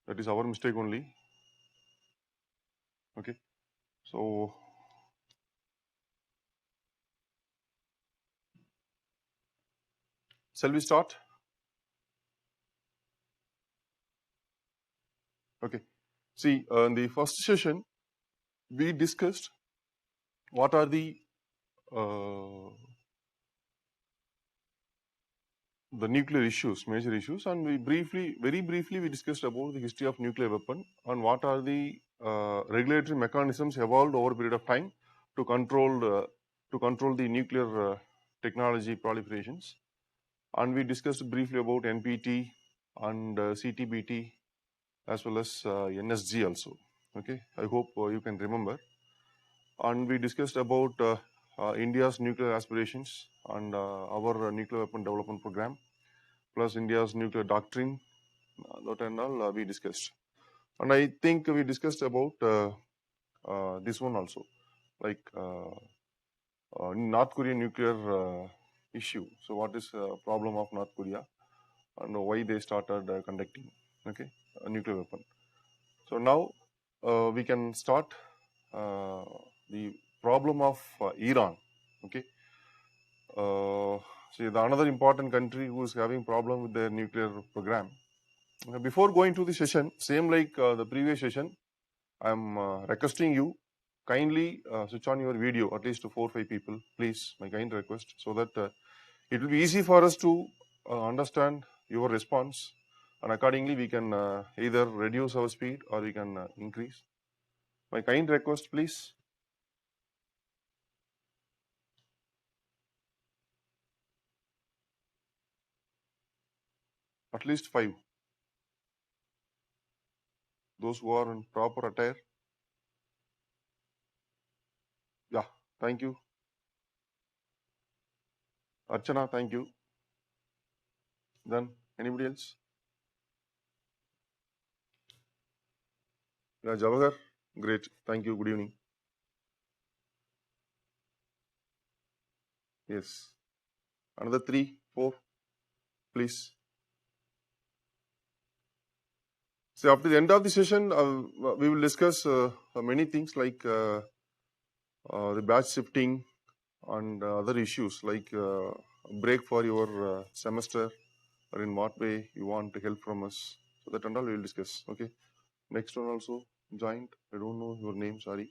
That is our mistake only. Okay. So shall we start? Okay. See, in the first session, we discussed what are uh, the nuclear issues, major issues, and we very briefly, we discussed about the history of nuclear weapon and what are the regulatory mechanisms evolved over a period of time to control the nuclear technology proliferations. And we discussed briefly about NPT and CTBT as well as NSG also. Okay, I hope you can remember. And we discussed about India's nuclear aspirations and our nuclear weapon development program, plus India's nuclear doctrine, that and all we discussed. And I think we discussed about this one also, like North Korean nuclear issue. So what is the problem of North Korea and why they started conducting, okay, a nuclear weapon. So now we can start the problem of Iran, okay. See, the another important country who is having problem with their nuclear program. Before going to the session, same like the previous session, I am requesting you kindly switch on your video, at least to 4 or 5 people, please, my kind request, so that it will be easy for us to understand your response, and accordingly we can either reduce our speed or we can increase. My kind request, please. At least 5. Those who are in proper attire. Yeah, thank you. Archana, thank you. Then anybody else? Yeah, Javahar, great. Thank you. Good evening. Yes. Another 3, 4, please. So after the end of the session, we will discuss many things like the batch shifting and other issues like break for your semester, or in what way you want help from us. So that and all we will discuss. Okay. Next one also joined. I don't know your name. Sorry.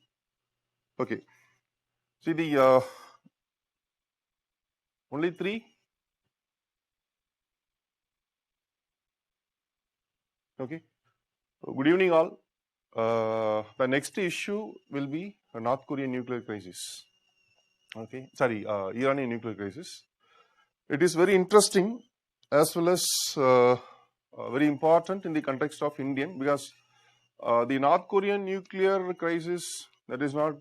Okay. See the only 3. Okay. So good evening all. The next issue will be a North Korean nuclear crisis. Okay. Sorry, Iranian nuclear crisis. It is very interesting as well as very important in the context of Indian, because the North Korean nuclear crisis, that is not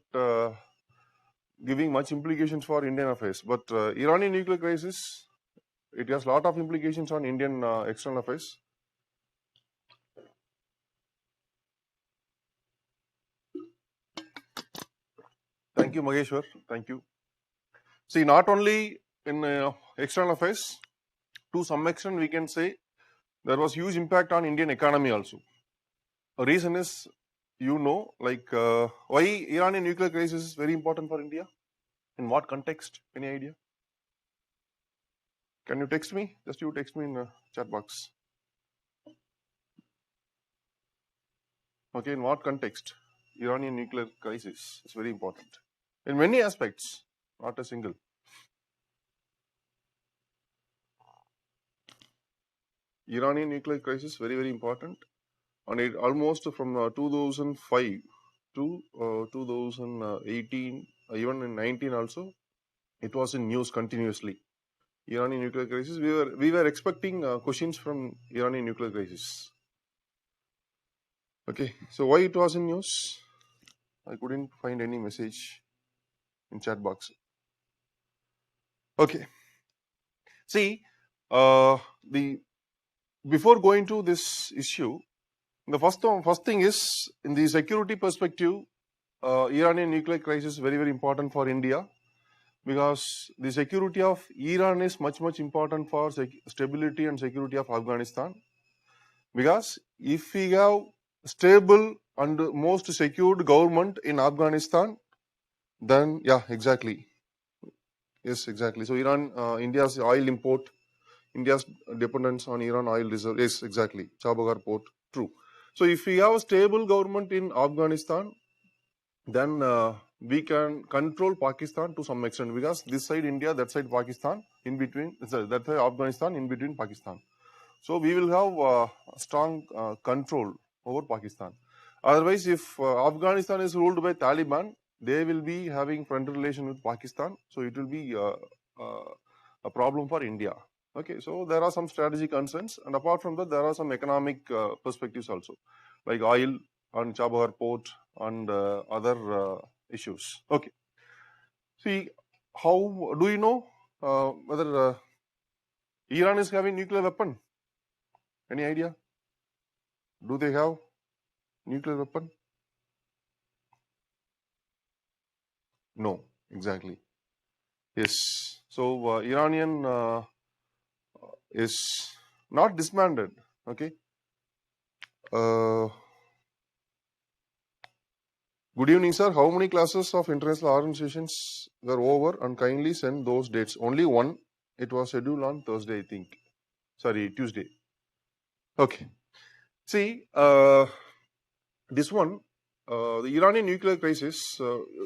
giving much implications for Indian affairs, but Iranian nuclear crisis, it has lot of implications on Indian external affairs. Thank you, Maheshwar. Thank you. See, not only in external affairs, to some extent we can say there was huge impact on Indian economy also. The reason is, like why Iranian nuclear crisis is very important for India? In what context? Any idea? Can you text me? Just you text me in the chat box. Okay, in what context? Iranian nuclear crisis is very important. In many aspects, not a single. Iranian nuclear crisis very, very important. And it almost from 2005 to 2018, even in 19 also, it was in news continuously. Iranian nuclear crisis. We were expecting questions from Iranian nuclear crisis. Okay, so why it was in news? I couldn't find any message in chat box. Okay, see, before going to this issue, the first thing is, in the security perspective, Iranian nuclear crisis is very, very important for India, because the security of Iran is much, much important for stability and security of Afghanistan. Because if we have stable and most secured government in Afghanistan, then yeah, exactly. Yes, exactly. So Iran, India's oil import, India's dependence on Iran oil reserve. Yes, exactly. Chabahar port. True. So if we have a stable government in Afghanistan, then we can control Pakistan to some extent, because this side India, that side Pakistan, in between, sorry, that side Afghanistan, in between Pakistan. So we will have strong control over Pakistan. Otherwise, if Afghanistan is ruled by Taliban, they will be having front relation with Pakistan. So it will be a problem for India. Okay, so there are some strategic concerns, and apart from that, there are some economic perspectives also, like oil and Chabahar port and other issues. Okay, see, how do you know whether Iran is having nuclear weapon? Any idea? Do they have nuclear weapon? No, exactly. Yes. So Iranian is not disbanded. Okay. Uh, Good evening, sir. How many classes of international organizations were over, and kindly send those dates? Only one. It was scheduled on Thursday, I think. Sorry, Tuesday. Okay. See, this one, the Iranian nuclear crisis,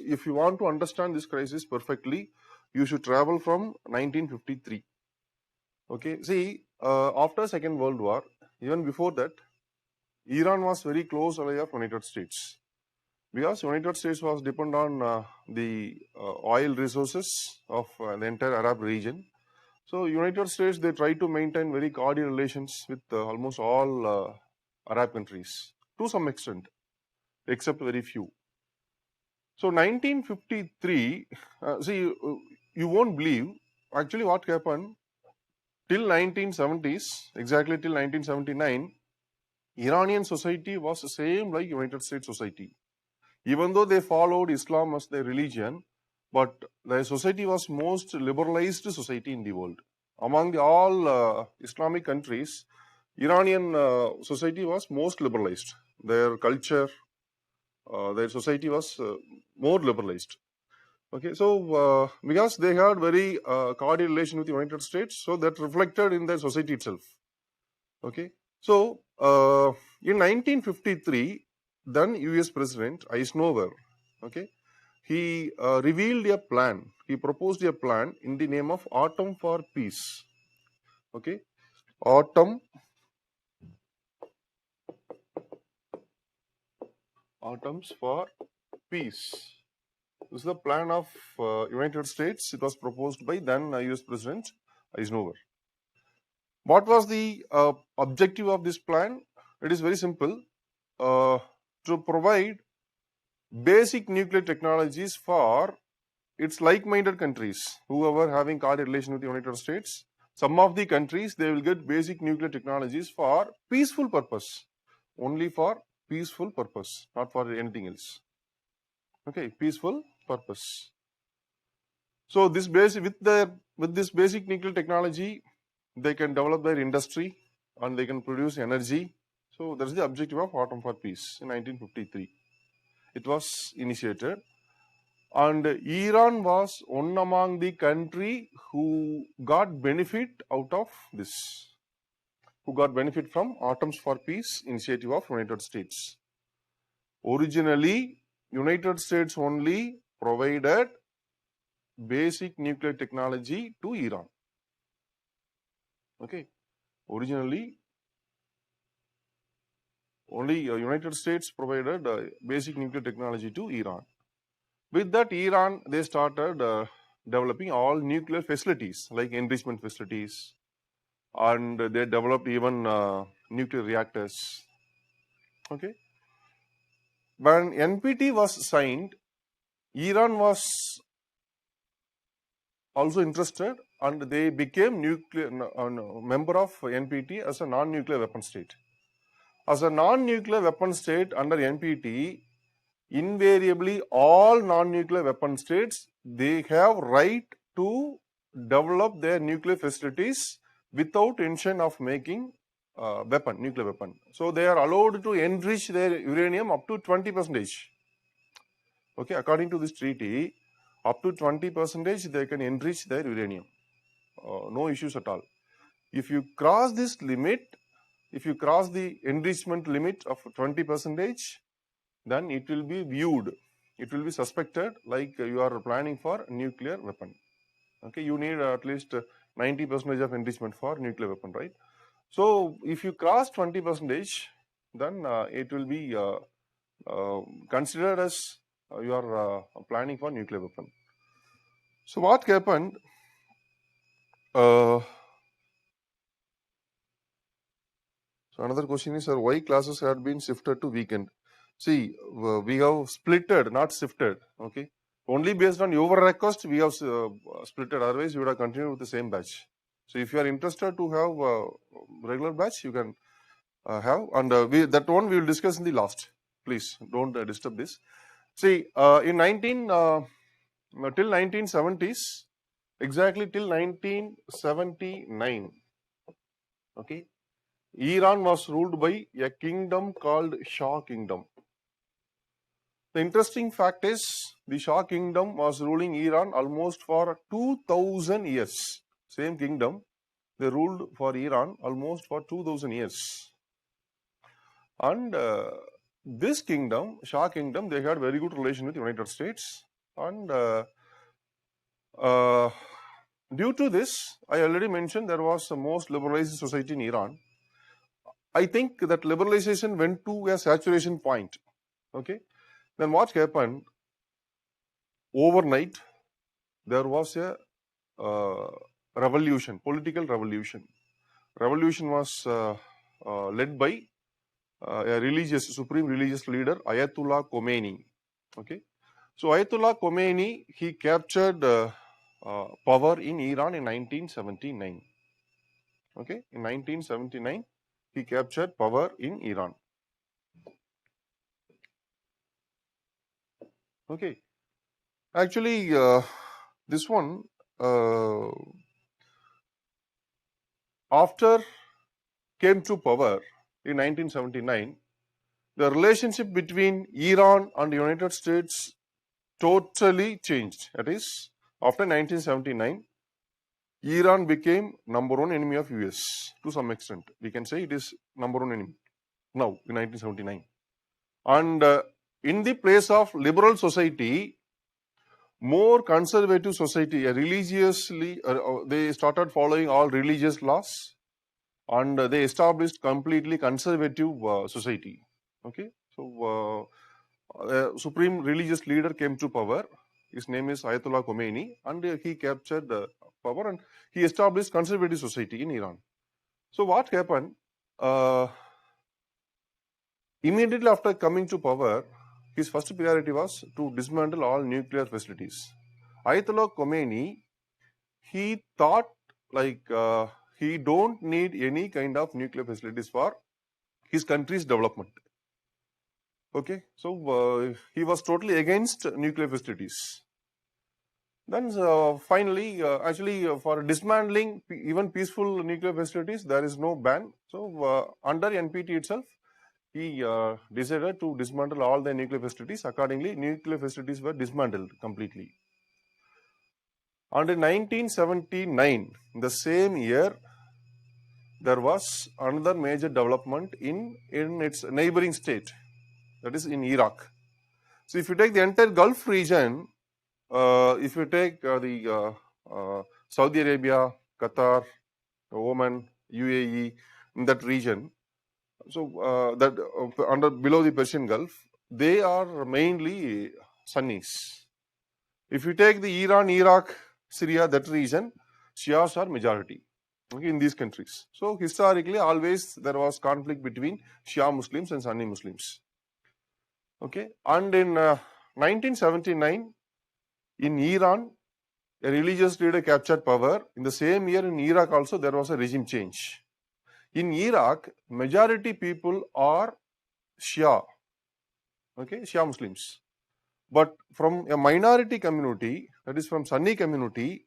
if you want to understand this crisis perfectly, you should travel from 1953. Okay, see, after Second World War, even before that, Iran was very close ally of United States, because United States was dependent on the oil resources of the entire Arab region. So United States, they try to maintain very cordial relations with almost all Arab countries to some extent, except very few. So 1953, see, you won't believe actually what happened till 1970s, exactly till 1979. Iranian society was the same like United States society. Even though they followed Islam as their religion, but the society was most liberalized society in the world. Among all Islamic countries, Iranian society was most liberalized. Their culture, their society was more liberalized. Okay, so because they had very cordial relation with the United States, so that reflected in their society itself. Okay, so in 1953, then US President Eisenhower, okay, he revealed a plan. He proposed a plan in the name of Autumn for Peace. Okay, Autumn Autumns for Peace. This is the plan of United States. It was proposed by then US President Eisenhower. What was the objective of this plan? It is very simple. To provide basic nuclear technologies for its like-minded countries, whoever having cordial relation with the United States. Some of the countries, they will get basic nuclear technologies for peaceful purpose, only for peaceful purpose, not for anything else. Okay, peaceful purpose. So this basic with this basic nuclear technology, they can develop their industry and they can produce energy. So that is the objective of Autumn for Peace in 1953. It was initiated, and Iran was one among the country who got benefit out of this, who got benefit from Autumns for Peace initiative of United States. Originally, United States only provided basic nuclear technology to Iran. Okay, originally only United States provided basic nuclear technology to Iran. With that, Iran, they started developing all nuclear facilities like enrichment facilities, and they developed even nuclear reactors. Okay, when NPT was signed, Iran was also interested, and they became member of NPT as a non-nuclear weapon state. As a non-nuclear weapon state under NPT, invariably all non-nuclear weapon states, they have right to develop their nuclear facilities without intention of making weapon, nuclear weapon. So they are allowed to enrich their uranium up to 20%. Okay, according to this treaty, up to 20% they can enrich their uranium. No issues at all. If you cross this limit, if you cross the enrichment limit of 20%, then it will be viewed, it will be suspected like you are planning for nuclear weapon. Okay, you need at least 90% of enrichment for nuclear weapon, right? So if you cross 20%, then it will be considered as you are planning for nuclear weapon. So what happened? So another question is, sir, why classes had been shifted to weekend? See, we have splitted, not shifted. Okay, only based on your request we have splitted. Otherwise, we would have continued with the same batch. So if you are interested to have regular batch, you can have, and that one we will discuss in the last. Please don't disturb this. See, in till 1970s, exactly till 1979, okay, Iran was ruled by a kingdom called Shah Kingdom. The interesting fact is, the Shah Kingdom was ruling Iran almost for 2000 years. Same kingdom, they ruled for Iran almost for 2000 years. And this kingdom, Shah Kingdom, they had very good relation with the United States. And due to this, I already mentioned there was the most liberalized society in Iran. I think that liberalization went to a saturation point. Okay, then what happened? Overnight, there was a revolution, political revolution. Revolution was led by a religious, supreme religious leader, Ayatollah Khomeini. Okay, so Ayatollah Khomeini, he captured power in Iran in 1979. Okay, in 1979, he captured power in Iran. Okay, actually, this one, after came to power in 1979, the relationship between Iran and the United States totally changed. That is, after 1979, Iran became number one enemy of US to some extent. We can say it is number one enemy now in 1979. And in the place of liberal society, more conservative society, religiously, they started following all religious laws, and they established completely conservative society. Okay, so a supreme religious leader came to power. His name is Ayatollah Khomeini, and he captured the power and he established conservative society in Iran. So what happened? Immediately after coming to power, his first priority was to dismantle all nuclear facilities. Ayatollah Khomeini, he thought like he don't need any kind of nuclear facilities for his country's development. Okay, so he was totally against nuclear facilities. Then finally, for dismantling even peaceful nuclear facilities, there is no ban. So under NPT itself, he decided to dismantle all the nuclear facilities. Accordingly, nuclear facilities were dismantled completely. And in 1979, the same year, there was another major development in its neighboring state, that is in Iraq. So if you take the entire Gulf region, if you take the Saudi Arabia, Qatar, Oman, UAE, in that region, so that below the Persian Gulf, they are mainly Sunnis. If you take the Iran, Iraq, Syria, that region, Shias are majority, okay, in these countries. So historically, always there was conflict between Shia Muslims and Sunni Muslims. Okay, and in 1979, in Iran, a religious leader captured power. In the same year in Iraq also, there was a regime change. In Iraq, majority people are Shia, okay, Shia Muslims. But from a minority community, that is from Sunni community,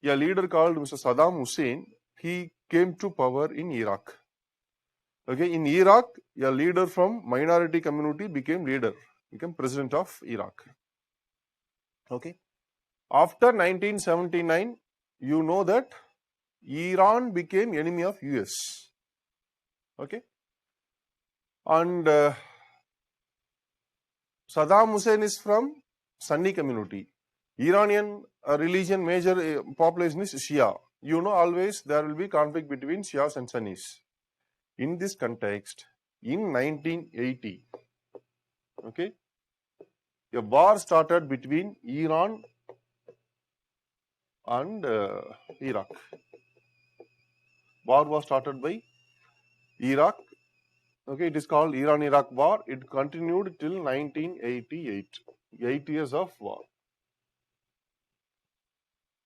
a leader called Mr. Saddam Hussein, he came to power in Iraq. Okay, in Iraq, a leader from minority community became president of Iraq. Okay, after 1979, you know that Iran became enemy of US. Okay, and Saddam Hussein is from Sunni community. Iranian religion major population is Shia. You know, always there will be conflict between Shias and Sunnis. In this context, in 1980, okay, a war started between Iran and Iraq. War was started by Iraq. Okay, it is called Iran-Iraq War. It continued till 1988. 8 years of war.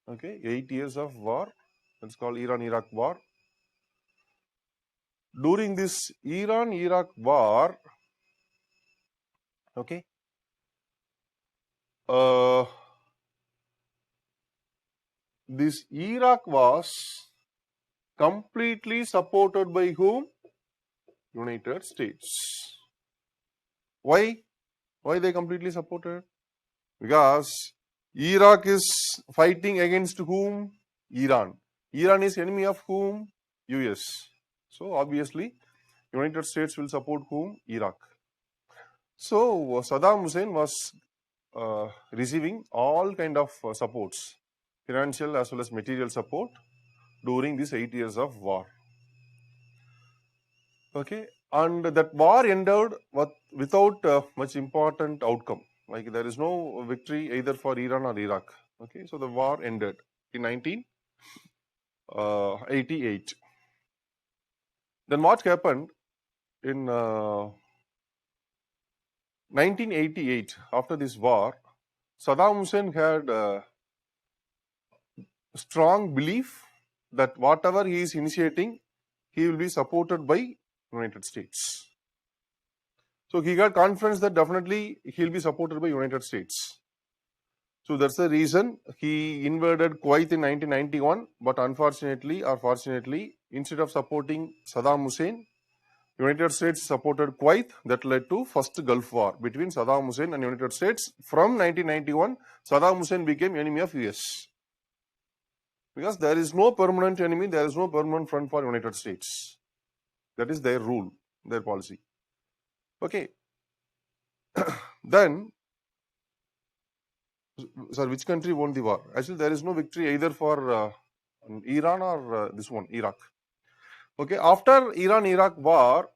Okay, 8 years of war. That's called Iran-Iraq War. During this Iran-Iraq War, okay, this Iraq was completely supported by whom? United States. Why? Why they completely supported? Because Iraq is fighting against whom? Iran. Iran is enemy of whom? US. So obviously, United States will support whom? Iraq. So Saddam Hussein was receiving all kind of supports, financial as well as material support during these 8 years of war. Okay, and that war ended without much important outcome. Like there is no victory either for Iran or Iraq. Okay, so the war ended in 1988. Then what happened in 1988? After this war, Saddam Hussein had strong belief that whatever he is initiating, he will be supported by United States. So he got confidence that definitely he will be supported by United States. So that's the reason he invaded Kuwait in 1991. But unfortunately or fortunately, instead of supporting Saddam Hussein, United States supported Kuwait. That led to first Gulf War between Saddam Hussein and United States. From 1991, Saddam Hussein became enemy of US. Because there is no permanent enemy, there is no permanent front for United States. That is their rule, their policy. Okay. Then, sir, which country won the war? Actually, there is no victory either for Iran or this one, Iraq. Okay, after Iran-Iraq war,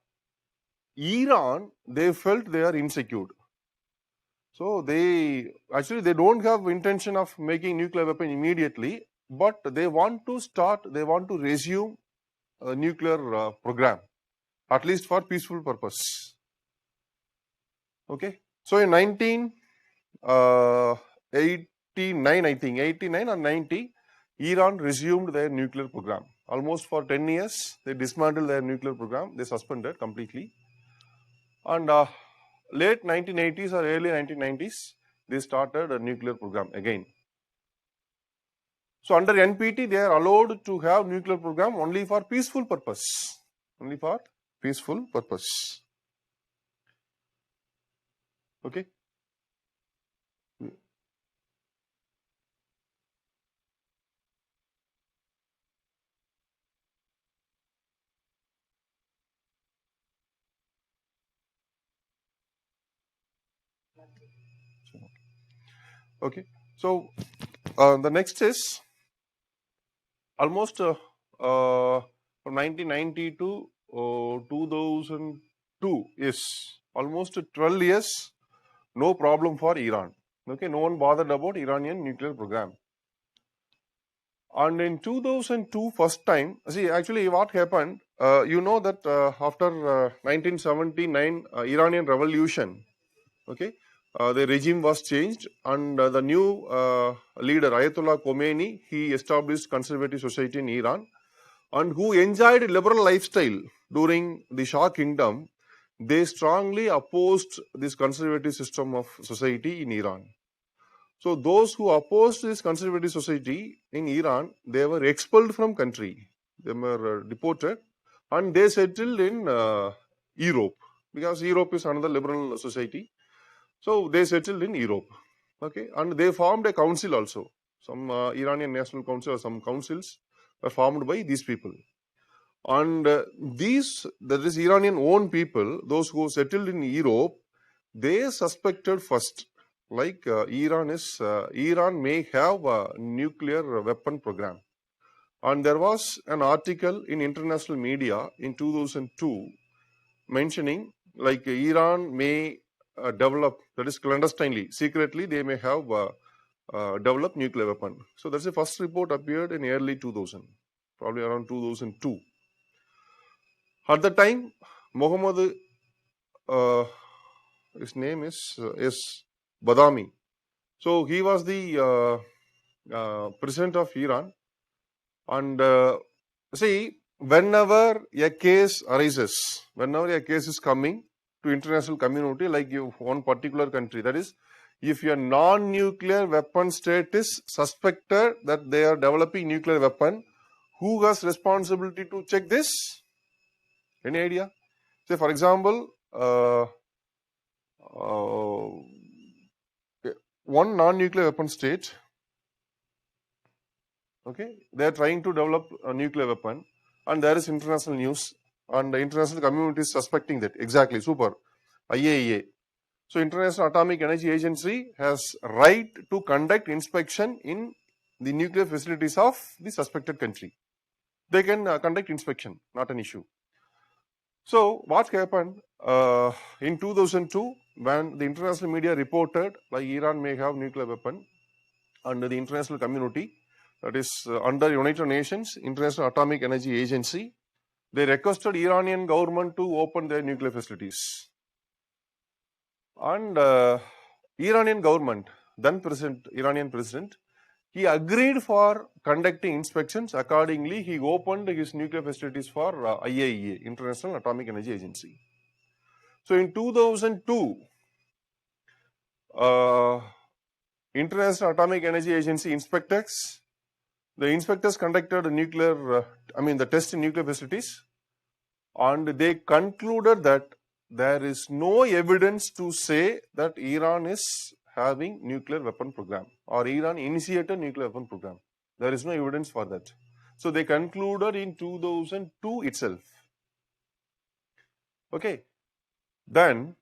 Iran, they felt they are insecure. So they don't have intention of making nuclear weapon immediately, but they want to resume a nuclear program, at least for peaceful purpose. Okay, so in 1989, I think 89 or 90, Iran resumed their nuclear program. Almost for 10 years, they dismantled their nuclear program. They suspended completely. And late 1980s or early 1990s, they started a nuclear program again. So under NPT, they are allowed to have nuclear program only for peaceful purpose. Only for peaceful purpose. Okay. Okay. So the next is almost from 1990 to 2002 is almost 12 years, no problem for Iran. Okay, no one bothered about Iranian nuclear program. And in 2002, first time, see actually what happened, you know that after 1979 Iranian revolution, okay, the regime was changed and the new leader Ayatollah Khomeini, he established conservative society in Iran, and who enjoyed liberal lifestyle during the Shah kingdom. They strongly opposed this conservative system of society in Iran. So those who opposed this conservative society in Iran, they were expelled from country. They were deported and they settled in Europe, because Europe is another liberal society. So they settled in Europe. Okay, and they formed a council also. Some Iranian National Council or some councils were formed by these people. And that is Iranian own people, those who settled in Europe, they suspected first, like Iran may have a nuclear weapon program. And there was an article in international media in 2002 mentioning like Iran may develop, that is clandestinely, secretly they may have developed nuclear weapon. So that's the first report appeared in early 2000, probably around 2002. At the time, Muhammad, his name is Badami. So he was the president of Iran. And see, whenever a case arises, whenever a case is coming to international community, like one particular country, that is, if a non-nuclear weapon state is suspected that they are developing nuclear weapon, who has responsibility to check this? Any idea? Say, for example, one non-nuclear weapon state, okay, they are trying to develop a nuclear weapon, and there is international news, and the international community is suspecting that. Exactly, super. IAEA. So, International Atomic Energy Agency has right to conduct inspection in the nuclear facilities of the suspected country. They can conduct inspection, not an issue. So, what happened in 2002 when the international media reported like Iran may have nuclear weapon, and the international community, that is under United Nations International Atomic Energy Agency, they requested Iranian government to open their nuclear facilities. And Iranian government, then Iranian president, he agreed for conducting inspections. Accordingly, he opened his nuclear facilities for IAEA, International Atomic Energy Agency. So in 2002, International Atomic Energy Agency inspectors, the inspectors conducted the test in nuclear facilities, and they concluded that there is no evidence to say that Iran is having nuclear weapon program or Iran initiated nuclear weapon program. There is no evidence for that. So they concluded in 2002 itself. Okay. Then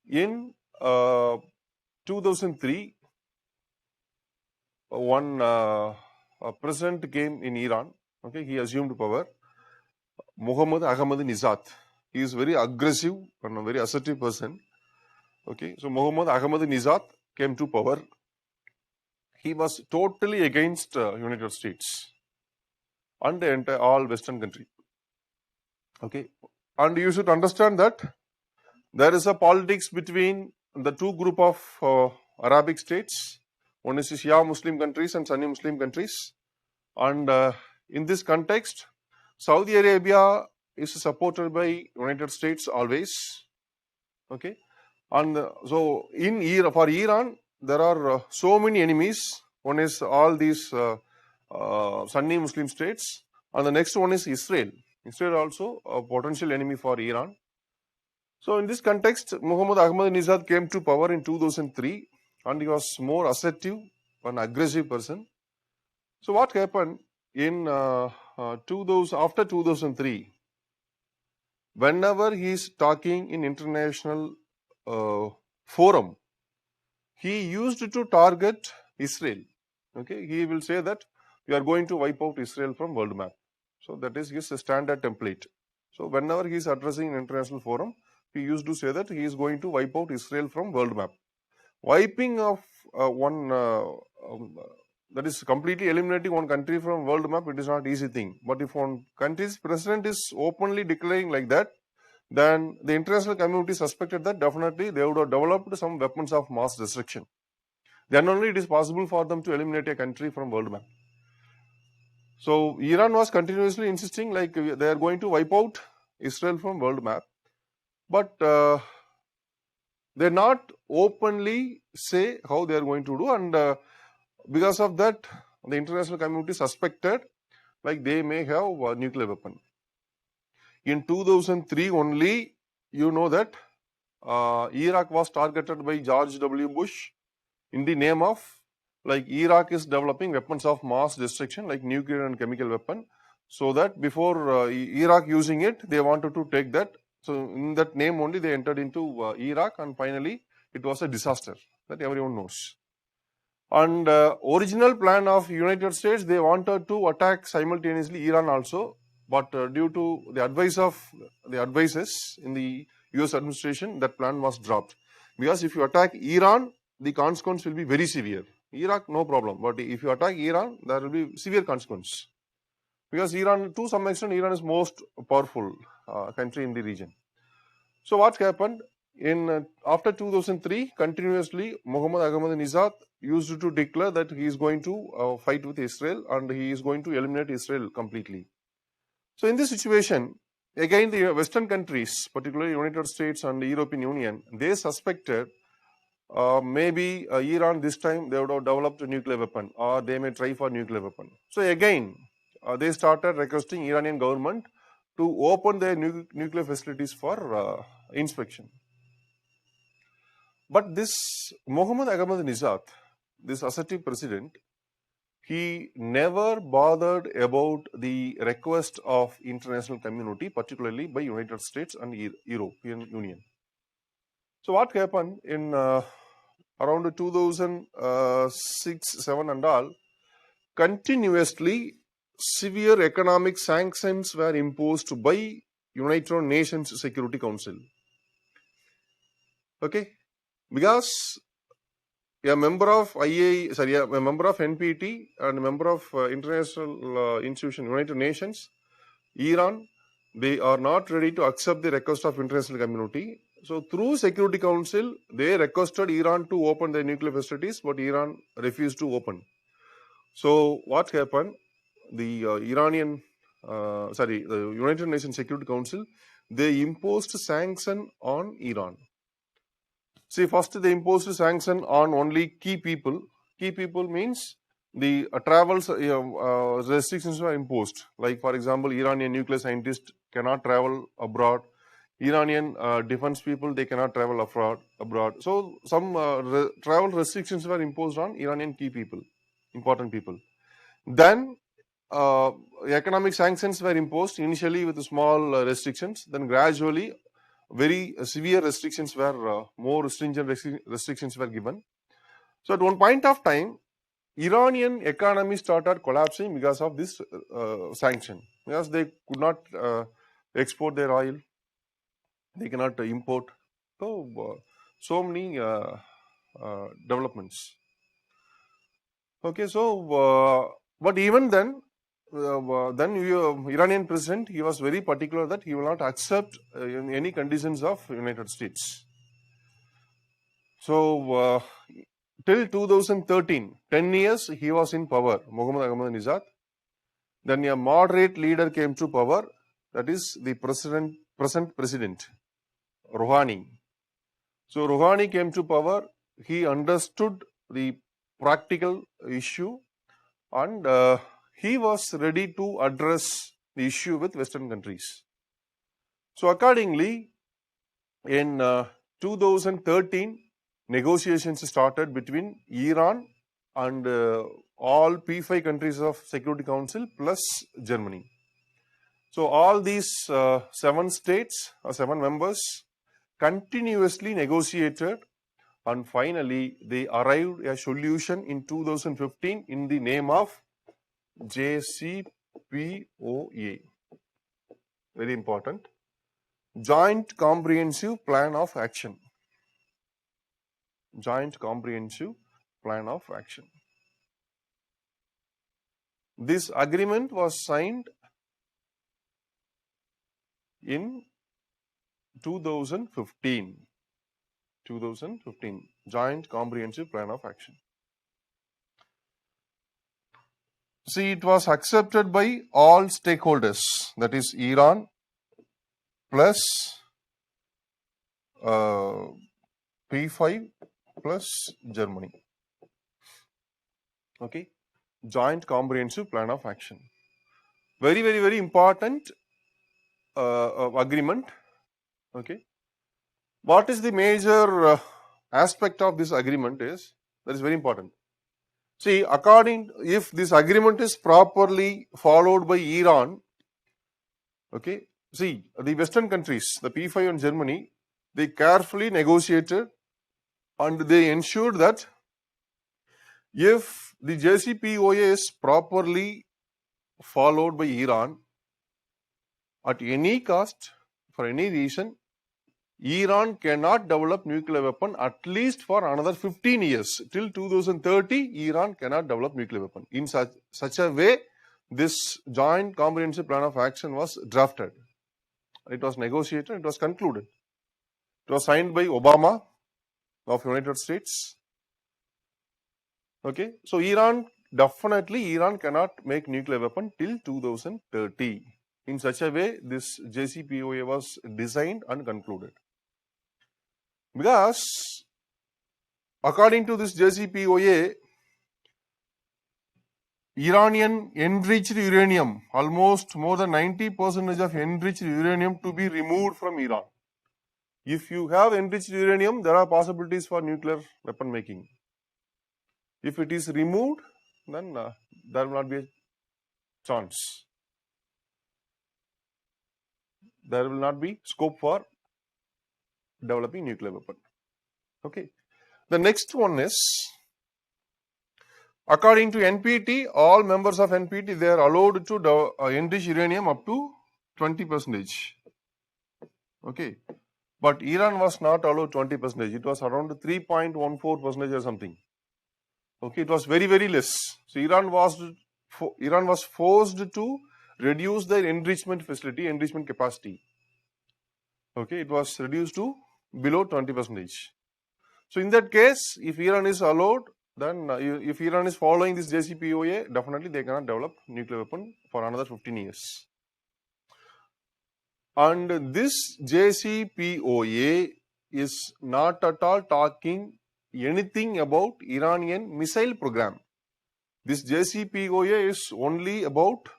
in 2003, one president came in Iran. Okay, he assumed power. Muhammad Ahmadinejad. He is very aggressive and a very assertive person. Okay, so Muhammad Ahmadinejad came to power. He was totally against United States and the entire all Western country. Okay, and you should understand that there is a politics between the two group of Arabic states. One is Shia Muslim countries and Sunni Muslim countries. And in this context, Saudi Arabia is supported by United States always. Okay, and so for Iran, there are so many enemies. One is all these Sunni Muslim states, and the next one is Israel. Israel also a potential enemy for Iran. So in this context, Muhammad Ahmadinejad came to power in 2003, and he was more assertive and aggressive person. So what happened in after 2003? Whenever he is talking in international forum, he used to target Israel. Okay, he will say that we are going to wipe out Israel from world map. So that is his standard template. So whenever he is addressing an international forum, he used to say that he is going to wipe out Israel from world map. Wiping of that is completely eliminating one country from world map, it is not easy thing. But if one country's president is openly declaring like that, then the international community suspected that definitely they would have developed some weapons of mass destruction. Then only it is possible for them to eliminate a country from world map. So Iran was continuously insisting like they are going to wipe out Israel from world map, but they not openly say how they are going to do, and because of that, the international community suspected like they may have a nuclear weapon. In 2003 only, you know that Iraq was targeted by George W. Bush in the name of, like, Iraq is developing weapons of mass destruction like nuclear and chemical weapon, so that before Iraq using it, they wanted to take that. So in that name only they entered into Iraq, and finally it was a disaster that everyone knows. And original plan of United States, they wanted to attack simultaneously Iran also, but due to the advices in the US administration, that plan was dropped. Because if you attack Iran, the consequence will be very severe. Iraq, no problem, but if you attack Iran, there will be severe consequence. Because Iran, to some extent, Iran is most powerful country in the region. So what happened? In after 2003, continuously Mohammad Ahmadinejad used to declare that he is going to fight with Israel and he is going to eliminate Israel completely. So in this situation, again the Western countries, particularly United States and the European Union, they suspected maybe Iran this time they would have developed a nuclear weapon, or they may try for nuclear weapon. So again, they started requesting Iranian government to open their nuclear facilities for inspection. But this Mohammad Ahmadinejad, this assertive president, he never bothered about the request of international community, particularly by United States and European Union. So what happened in around 2006, 7 and all, continuously severe economic sanctions were imposed by United Nations Security Council. Okay, because a member of a member of NPT and a member of international institution, United Nations, Iran, they are not ready to accept the request of international community. So through Security Council, they requested Iran to open their nuclear facilities, but Iran refused to open. So what happened? The the United Nations Security Council, they imposed sanction on Iran. See, first they imposed sanction on only key people. Key people means the travels restrictions were imposed. Like for example, Iranian nuclear scientists cannot travel abroad. Iranian defense people, they cannot travel abroad. So some travel restrictions were imposed on Iranian key people, important people. Then economic sanctions were imposed initially with small restrictions. Then gradually very severe restrictions were more stringent restrictions were given. So at one point of time, Iranian economy started collapsing because of this sanction, because they could not export their oil, they cannot import. So many developments. Okay, so but even then Iranian president, he was very particular that he will not accept any conditions of United States. So till 2013, 10 years he was in power, Mohammad Ahmadinejad. Then a moderate leader came to power, that is the present president, Rouhani. So Rouhani came to power, he understood the practical issue, and he was ready to address the issue with Western countries. So accordingly, in 2013, negotiations started between Iran and all P5 countries of Security Council plus Germany. So all these 7 states or 7 members continuously negotiated, and finally they arrived at a solution in 2015 in the name of JCPOA. Very important. Joint Comprehensive Plan of Action. Joint Comprehensive Plan of Action. This agreement was signed in 2015. Joint Comprehensive Plan of Action. See, it was accepted by all stakeholders, that is Iran plus P5 plus Germany. Okay, Joint Comprehensive Plan of Action. Very, very, very important. agreement. Okay. What is the major aspect of this agreement is that is very important. See, if this agreement is properly followed by Iran, okay, see, the Western countries, the P5 and Germany, they carefully negotiated and they ensured that if the JCPOA is properly followed by Iran, at any cost, for any reason, Iran cannot develop nuclear weapon at least for another 15 years. Till 2030, Iran cannot develop nuclear weapon. In such a way, this joint comprehensive plan of action was drafted. It was negotiated, it was concluded. It was signed by Obama of United States. Okay, so Iran cannot make nuclear weapon till 2030. In such a way, this JCPOA was designed and concluded. Because according to this JCPOA, Iranian enriched uranium, almost more than 90% of enriched uranium to be removed from Iran. If you have enriched uranium, there are possibilities for nuclear weapon making. If it is removed, then there will not be a chance. There will not be scope for developing nuclear weapon. Okay. The next one is, according to NPT, all members of NPT, they are allowed to enrich uranium up to 20%. Okay. But Iran was not allowed 20%. It was around 3.14% or something. Okay. It was very, very less. So Iran was forced to reduce their enrichment facility, enrichment capacity. Okay. It was reduced to below 20%. So in that case, if Iran is allowed, then if Iran is following this JCPOA, definitely they cannot develop nuclear weapon for another 15 years. And this JCPOA is not at all talking anything about Iranian missile program. This JCPOA is only about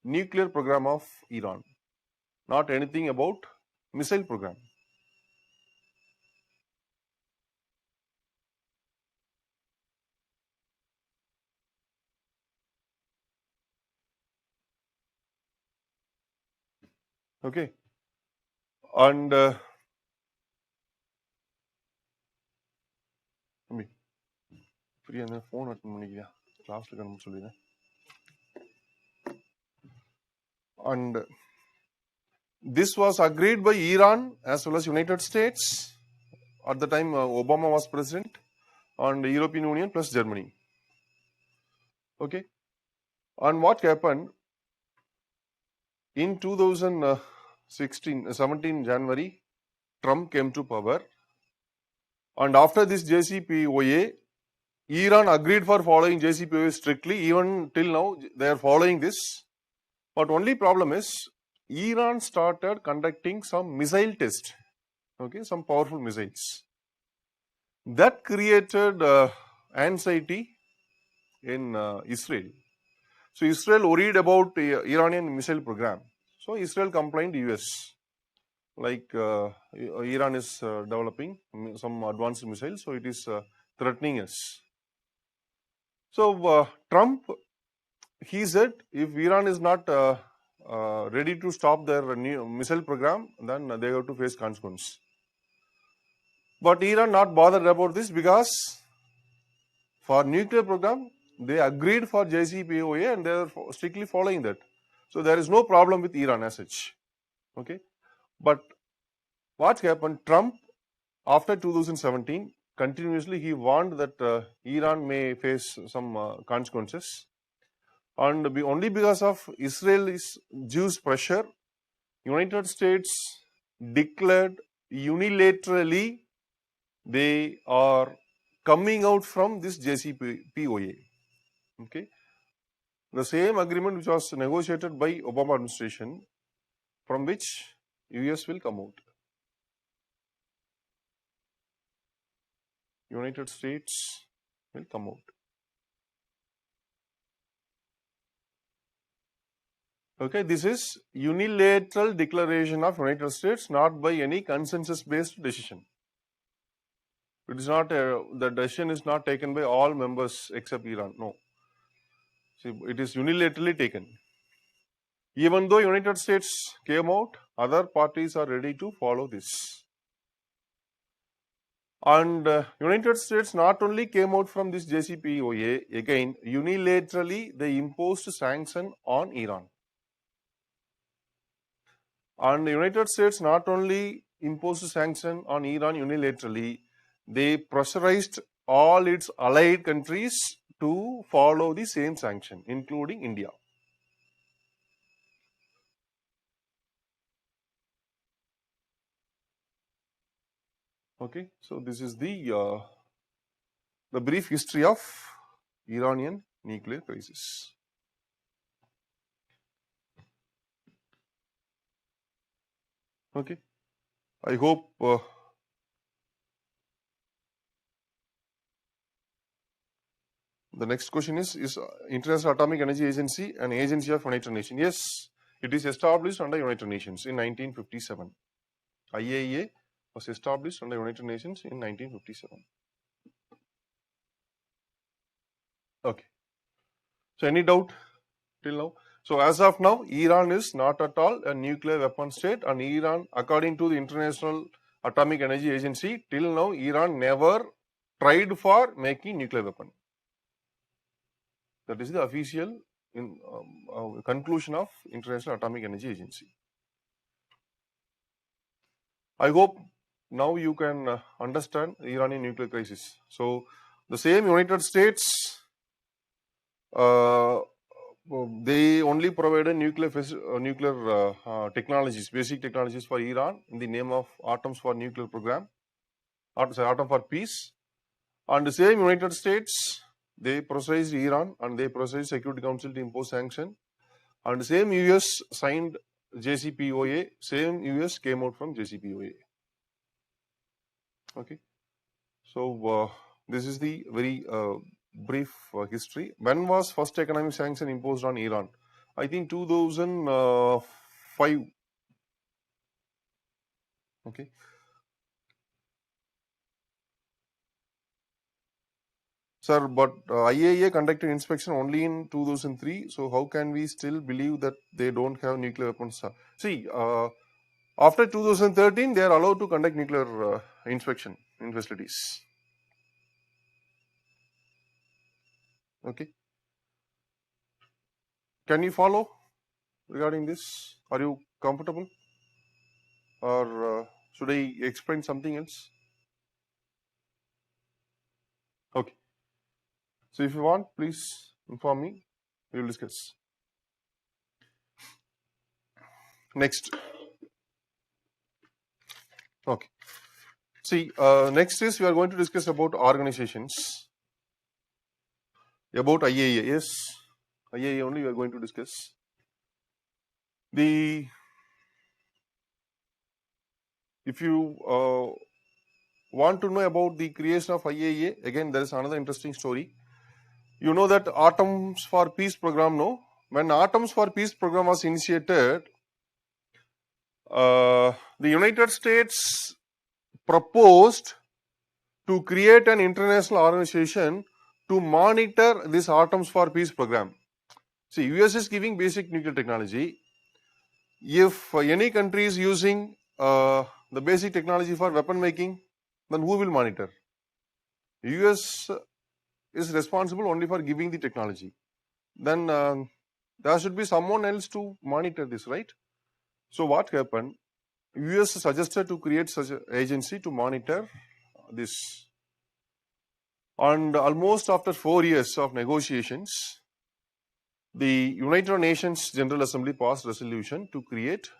nuclear program of Iran, not anything about missile program. Okay. And phone attend பண்ணிக்கிறியா கிளாஸ்ல கண்ணு சொல்லிடுறேன். And this was agreed by Iran as well as United States at the time Obama was president, and European Union plus Germany. Okay. And what happened in 17 January, Trump came to power, and after this JCPOA, Iran agreed for following JCPOA strictly. Even till now, they are following this. But only problem is, Iran started conducting some missile tests, okay, some powerful missiles. That created anxiety in Israel. So Israel worried about Iranian missile program. So Israel complained US, like Iran is developing some advanced missiles, so it is threatening us. So Trump, he said, if Iran is not ready to stop their new missile program, then they have to face consequence. But Iran not bothered about this, because for nuclear program, they agreed for JCPOA and they are strictly following that. So there is no problem with Iran as such. Okay. But what happened? Trump, after 2017, continuously he warned that Iran may face some consequences. And only because of Israel's Jews' pressure, United States declared unilaterally they are coming out from this JCPOA. Okay. The same agreement which was negotiated by Obama administration, from which US will come out. United States will come out. Okay, this is unilateral declaration of United States, not by any consensus-based decision. It is not the decision is not taken by all members except Iran. No, see, it is unilaterally taken. Even though United States came out, other parties are ready to follow this. And United States not only came out from this JCPOA, again unilaterally they imposed sanction on Iran. And the United States not only imposed sanction on Iran unilaterally, they pressurized all its allied countries to follow the same sanction, including India. Okay, so this is the brief history of Iranian nuclear crisis. Okay, I hope the next question is International Atomic Energy Agency an agency of United Nations? Yes, it is established under United Nations in 1957. IAEA was established under United Nations in 1957. Okay. So any doubt till now? So as of now, Iran is not at all a nuclear weapon state, and Iran, according to the International Atomic Energy Agency, till now Iran never tried for making nuclear weapon. That is the official conclusion of International Atomic Energy Agency. I hope now you can understand the Iranian nuclear crisis. So the same United States, they only provided nuclear technologies, basic technologies for Iran in the name of Atoms for Nuclear Program, Atom for Peace. And the same United States, they pressurized Iran and they pressurized Security Council to impose sanction. And the same US signed JCPOA, same US came out from JCPOA. Okay. So this is the very brief history. When was first economic sanction imposed on Iran? I think 2005. Okay. Sir, but IAEA conducted inspection only in 2003. So how can we still believe that they don't have nuclear weapons? See, after 2013, they are allowed to conduct nuclear inspection in facilities. Okay. Can you follow regarding this? Are you comfortable? Or should I explain something else? Okay. So if you want, please inform me. We will discuss. Next. Okay. See, next is we are going to discuss about organizations. About IAEA. Yes, IAEA only we are going to discuss. If you want to know about the creation of IAEA, again there is another interesting story. You know that Atoms for Peace program, no? When Atoms for Peace program was initiated, the United States proposed to create an international organization to monitor this Atoms for Peace program. See, US is giving basic nuclear technology. If any country is using the basic technology for weapon making, then who will monitor? US is responsible only for giving the technology. Then there should be someone else to monitor this, right? So what happened? US suggested to create such an agency to monitor this. And almost after 4 years of negotiations, the United Nations General Assembly passed resolution to create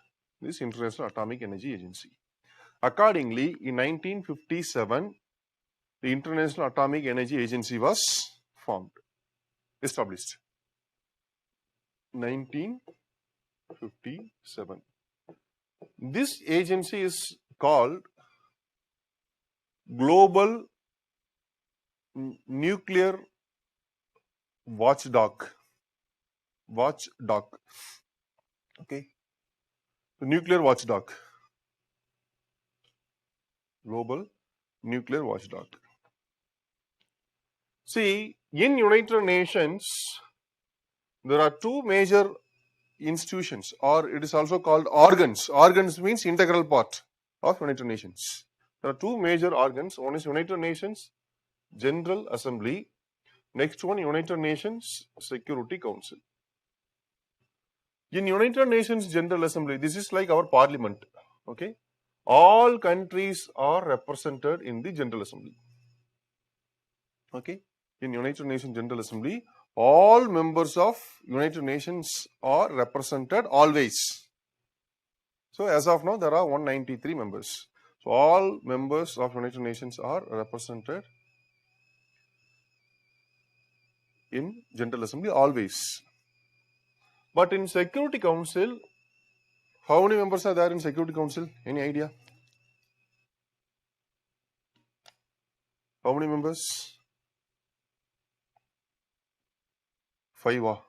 this International Atomic Energy Agency. Accordingly, in 1957, the International Atomic Energy Agency was formed, established. 1957. This agency is called Global Nuclear Watchdog. Okay. The nuclear watchdog. Global nuclear watchdog. See, in United Nations, there are two major institutions, or it is also called organs. Organs means integral part of United Nations. There are two major organs. One is United Nations General Assembly. Next one, United Nations Security Council. In United Nations General Assembly, this is like our parliament. Okay, all countries are represented in the General Assembly. Okay, in United Nations General Assembly, all members of United Nations are represented always. So as of now, there are 193 members. So all members of United Nations are represented in General Assembly always. But in Security Council, how many members are there in Security Council? Any idea? How many members? 5 or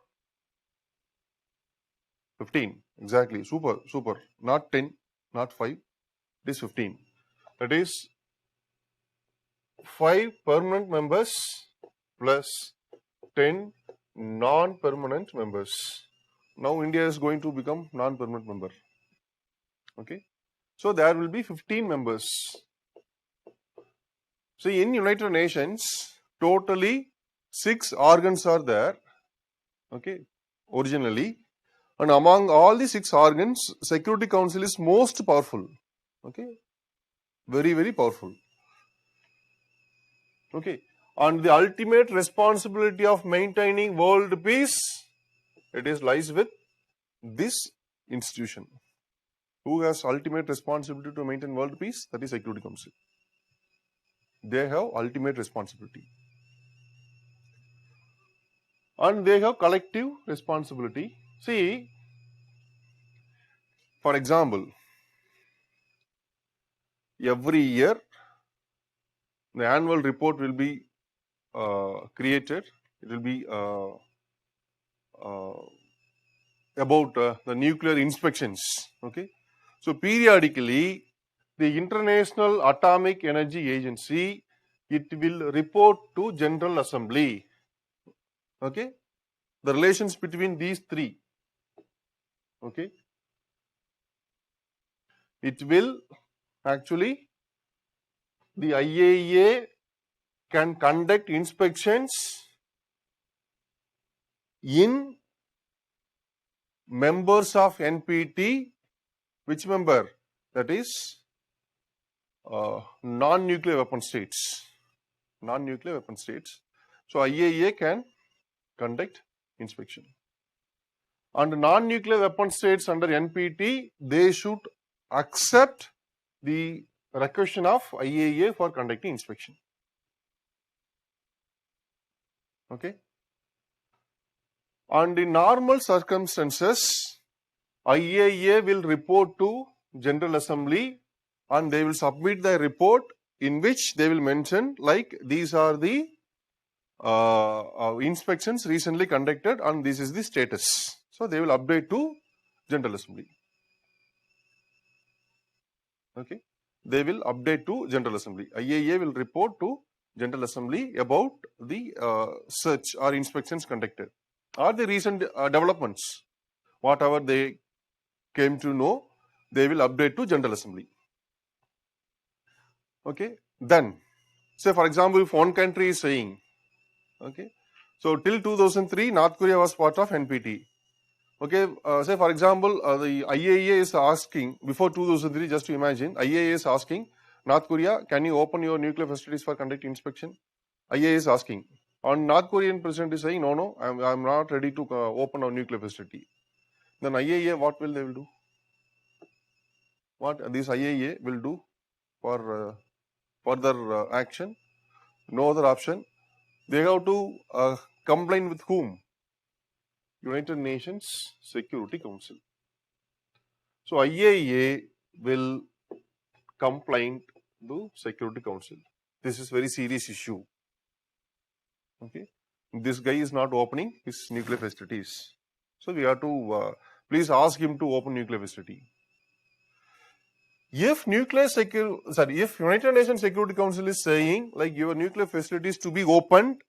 15. Exactly. Super, super. Not 10, not 5. It is 15. That is 5 permanent members plus 10 non-permanent members. Now India is going to become non-permanent member. Okay. So there will be 15 members. So in United Nations, totally 6 organs are there. Okay. Originally. And among all the 6 organs, Security Council is most powerful. Okay. Very, very powerful. Okay. And the ultimate responsibility of maintaining world peace, it is lies with this institution. Who has ultimate responsibility to maintain world peace? That is Security Council. They have ultimate responsibility. And they have collective responsibility. See, for example, every year the annual report will be created. It will be about the nuclear inspections. Okay. So periodically, the International Atomic Energy Agency, it will report to General Assembly. Okay. The relations between these 3. Okay. It will actually, the IAEA can conduct inspections in members of NPT. Which member? That is non-nuclear weapon states. Non-nuclear weapon states. So IAEA can conduct inspection. And non-nuclear weapon states under NPT, they should accept the request of IAEA for conducting inspection. Okay. And in normal circumstances, IAEA will report to General Assembly and they will submit the report in which they will mention like these are the inspections recently conducted and this is the status. So they will update to General Assembly. Okay. They will update to General Assembly. IAEA will report to General Assembly about the search or inspections conducted or the recent developments. Whatever they came to know, they will update to General Assembly. Okay. Then, say for example, if one country is saying, okay, so till 2003, North Korea was part of NPT. Okay, say for example, the IAEA is asking, before 2003, just to imagine, IAEA is asking, North Korea, can you open your nuclear facilities for conducting inspection? IAEA is asking. And North Korean president is saying, no, I'm not ready to open our nuclear facility. Then IAEA, what will they will do? What this IAEA will do for further action? No other option. They have to complain with whom? United Nations Security Council. So IAEA will complain to Security Council. This is very serious issue. Okay, this guy is not opening his nuclear facilities. So we have to please ask him to open nuclear facility. If if United Nations Security Council is saying like your nuclear facilities to be opened,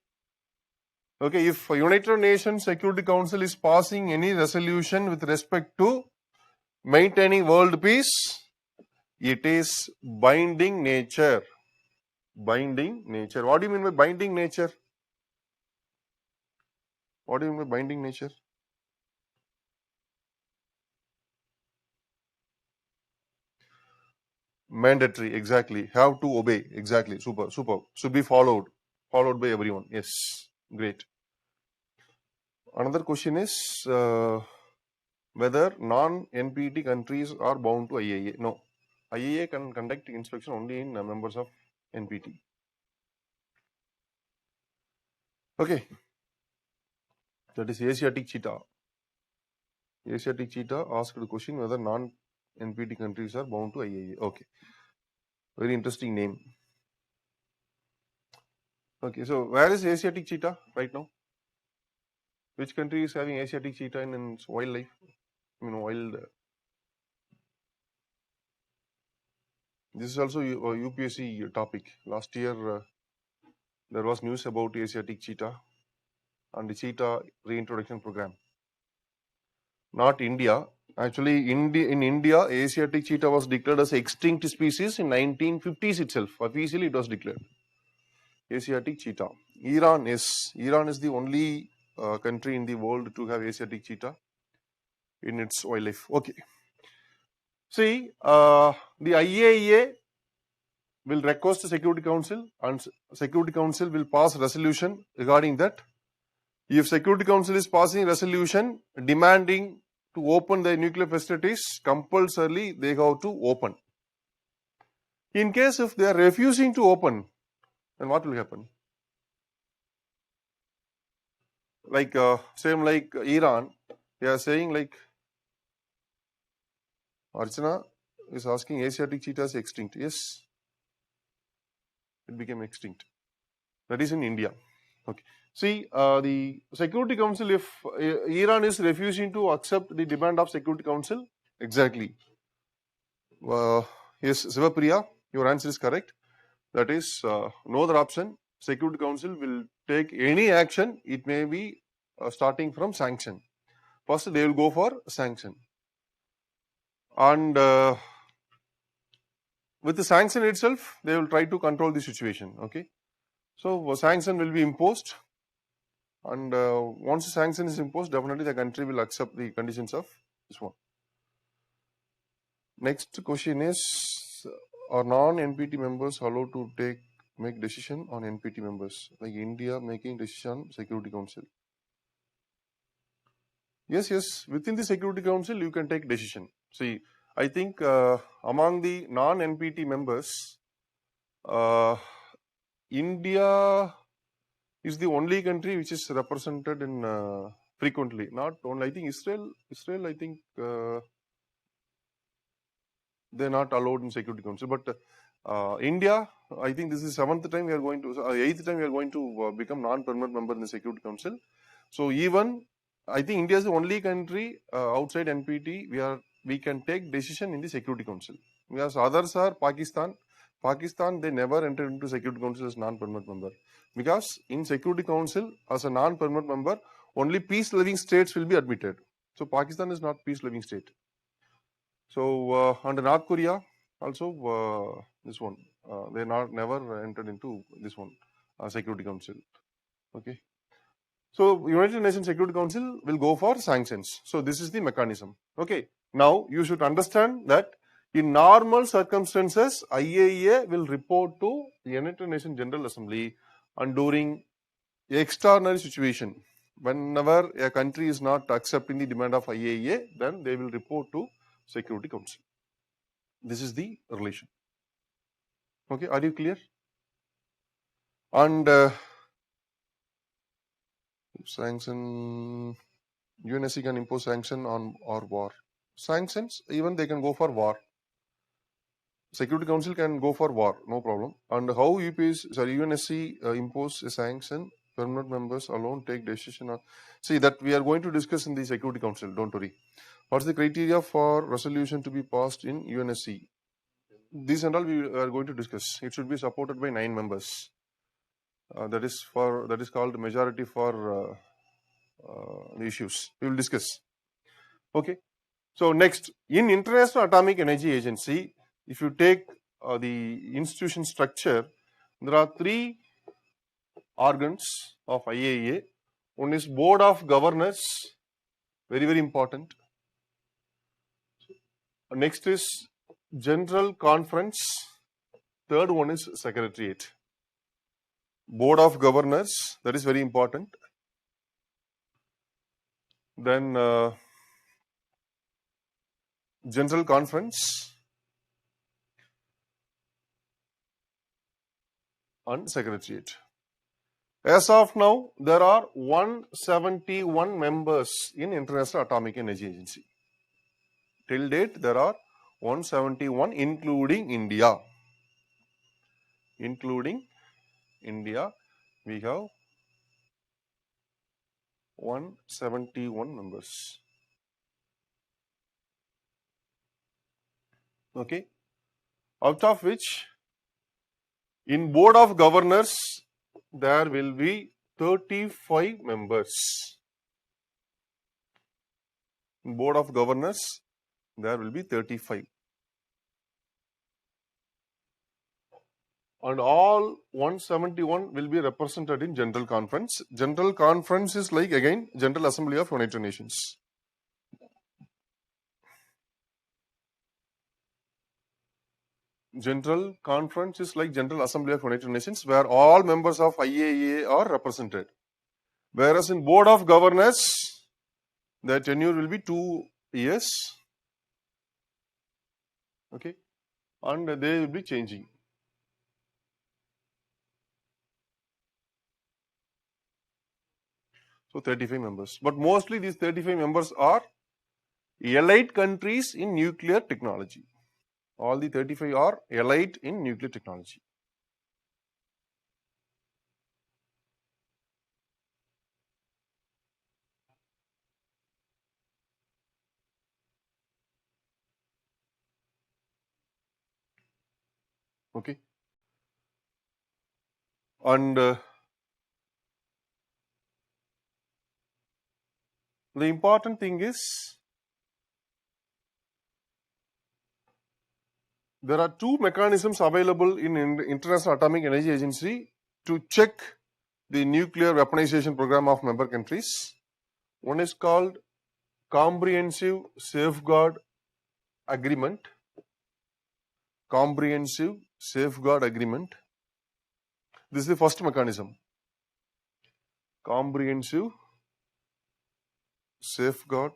okay, if United Nations Security Council is passing any resolution with respect to maintaining world peace, it is binding nature. Binding nature. What do you mean by binding nature? What do you mean by binding nature? Mandatory, exactly. Have to obey, exactly. Super, super. Should be followed by everyone. Yes, great. Another question is whether non-NPT countries are bound to IAEA. No, IAEA can conduct inspection only in members of NPT. Okay, that is Asiatic cheetah. Asiatic cheetah asked the question whether non-NPT countries are bound to IAEA. Okay, very interesting name. Okay, so where is Asiatic cheetah right now? Which country is having Asiatic cheetah in its wildlife? Wild. This is also a UPSC topic. Last year, there was news about Asiatic cheetah and the cheetah reintroduction program. Not India. Actually, in India, Asiatic cheetah was declared as extinct species in 1950s itself. Officially, it was declared. Asiatic cheetah. Iran is the only country in the world to have Asiatic cheetah in its wildlife. Okay. See, the IAEA will request the Security Council and Security Council will pass resolution regarding that. If Security Council is passing resolution demanding to open the nuclear facilities, compulsorily they have to open. In case if they are refusing to open, then what will happen? Like same like Iran, they are saying like Archana is asking Asiatic cheetah is extinct. Yes, it became extinct. That is in India. Okay. See, the Security Council, if Iran is refusing to accept the demand of Security Council, exactly. Yes, Sivapriya, your answer is correct. That is no other option. Security Council will take any action. It may be starting from sanction. First, they will go for sanction. And with the sanction itself, they will try to control the situation. Okay. So, sanction will be imposed. And once the sanction is imposed, definitely the country will accept the conditions of this one. Next question is, are non-NPT members allowed to make decision on NPT members, like India making decision on Security Council? Yes, within the Security Council you can take decision. See, I think among the non-NPT members, India is the only country which is represented in frequently. Not only, I think Israel, I think they're not allowed in Security Council. But India, I think this is 7th time we are going to, 8th time we are going to become non-permanent member in the Security Council. So even, I think India is the only country outside NPT we can take decision in the Security Council. Because others are Pakistan. Pakistan, they never entered into Security Council as non-permanent member. Because in Security Council, as a non-permanent member, only peace-loving states will be admitted. So Pakistan is not peace-loving state. So under North Korea, also this one, they never entered into this one, Security Council. Okay. So United Nations Security Council will go for sanctions. So this is the mechanism. Okay. Now you should understand that in normal circumstances, IAEA will report to the United Nations General Assembly, and during extraordinary situation, whenever a country is not accepting the demand of IAEA, then they will report to Security Council. This is the relation. Okay, are you clear? And sanction, UNSC can impose sanction on or war. Sanctions, even they can go for war. Security Council can go for war, no problem. And how UNSC impose a sanction, permanent members alone take decision on. See, that we are going to discuss in the Security Council, don't worry. What's the criteria for resolution to be passed in UNSC? These and all we are going to discuss. It should be supported by 9 members. That is called majority for the issues. We will discuss. Okay. So next, in International Atomic Energy Agency, if you take the institution structure, there are 3 organs of IAEA. One is Board of Governors, very, very important. Next is General Conference. Third one is Secretariat. Board of Governors, that is very important. Then General Conference and Secretariat. As of now, there are 171 members in International Atomic Energy Agency. Till date, there are 171 including India. Including India, we have 171 members. Okay. Out of which, in Board of Governors, there will be 35 members. In Board of Governors, there will be 35. And all 171 will be represented in General Conference. General Conference is like, again, General Assembly of United Nations. General Conference is like General Assembly of United Nations, where all members of IAEA are represented. Whereas in Board of Governors, the tenure will be 2 years. Okay. And they will be changing. So 35 members. But mostly these 35 members are allied countries in nuclear technology. All the 35 are allied in nuclear technology. Okay. And the important thing is, there are 2 mechanisms available in International Atomic Energy Agency to check the nuclear weaponization program of member countries. One is called Comprehensive Safeguard Agreement. Comprehensive Safeguard Agreement. This is the first mechanism. Comprehensive Safeguard.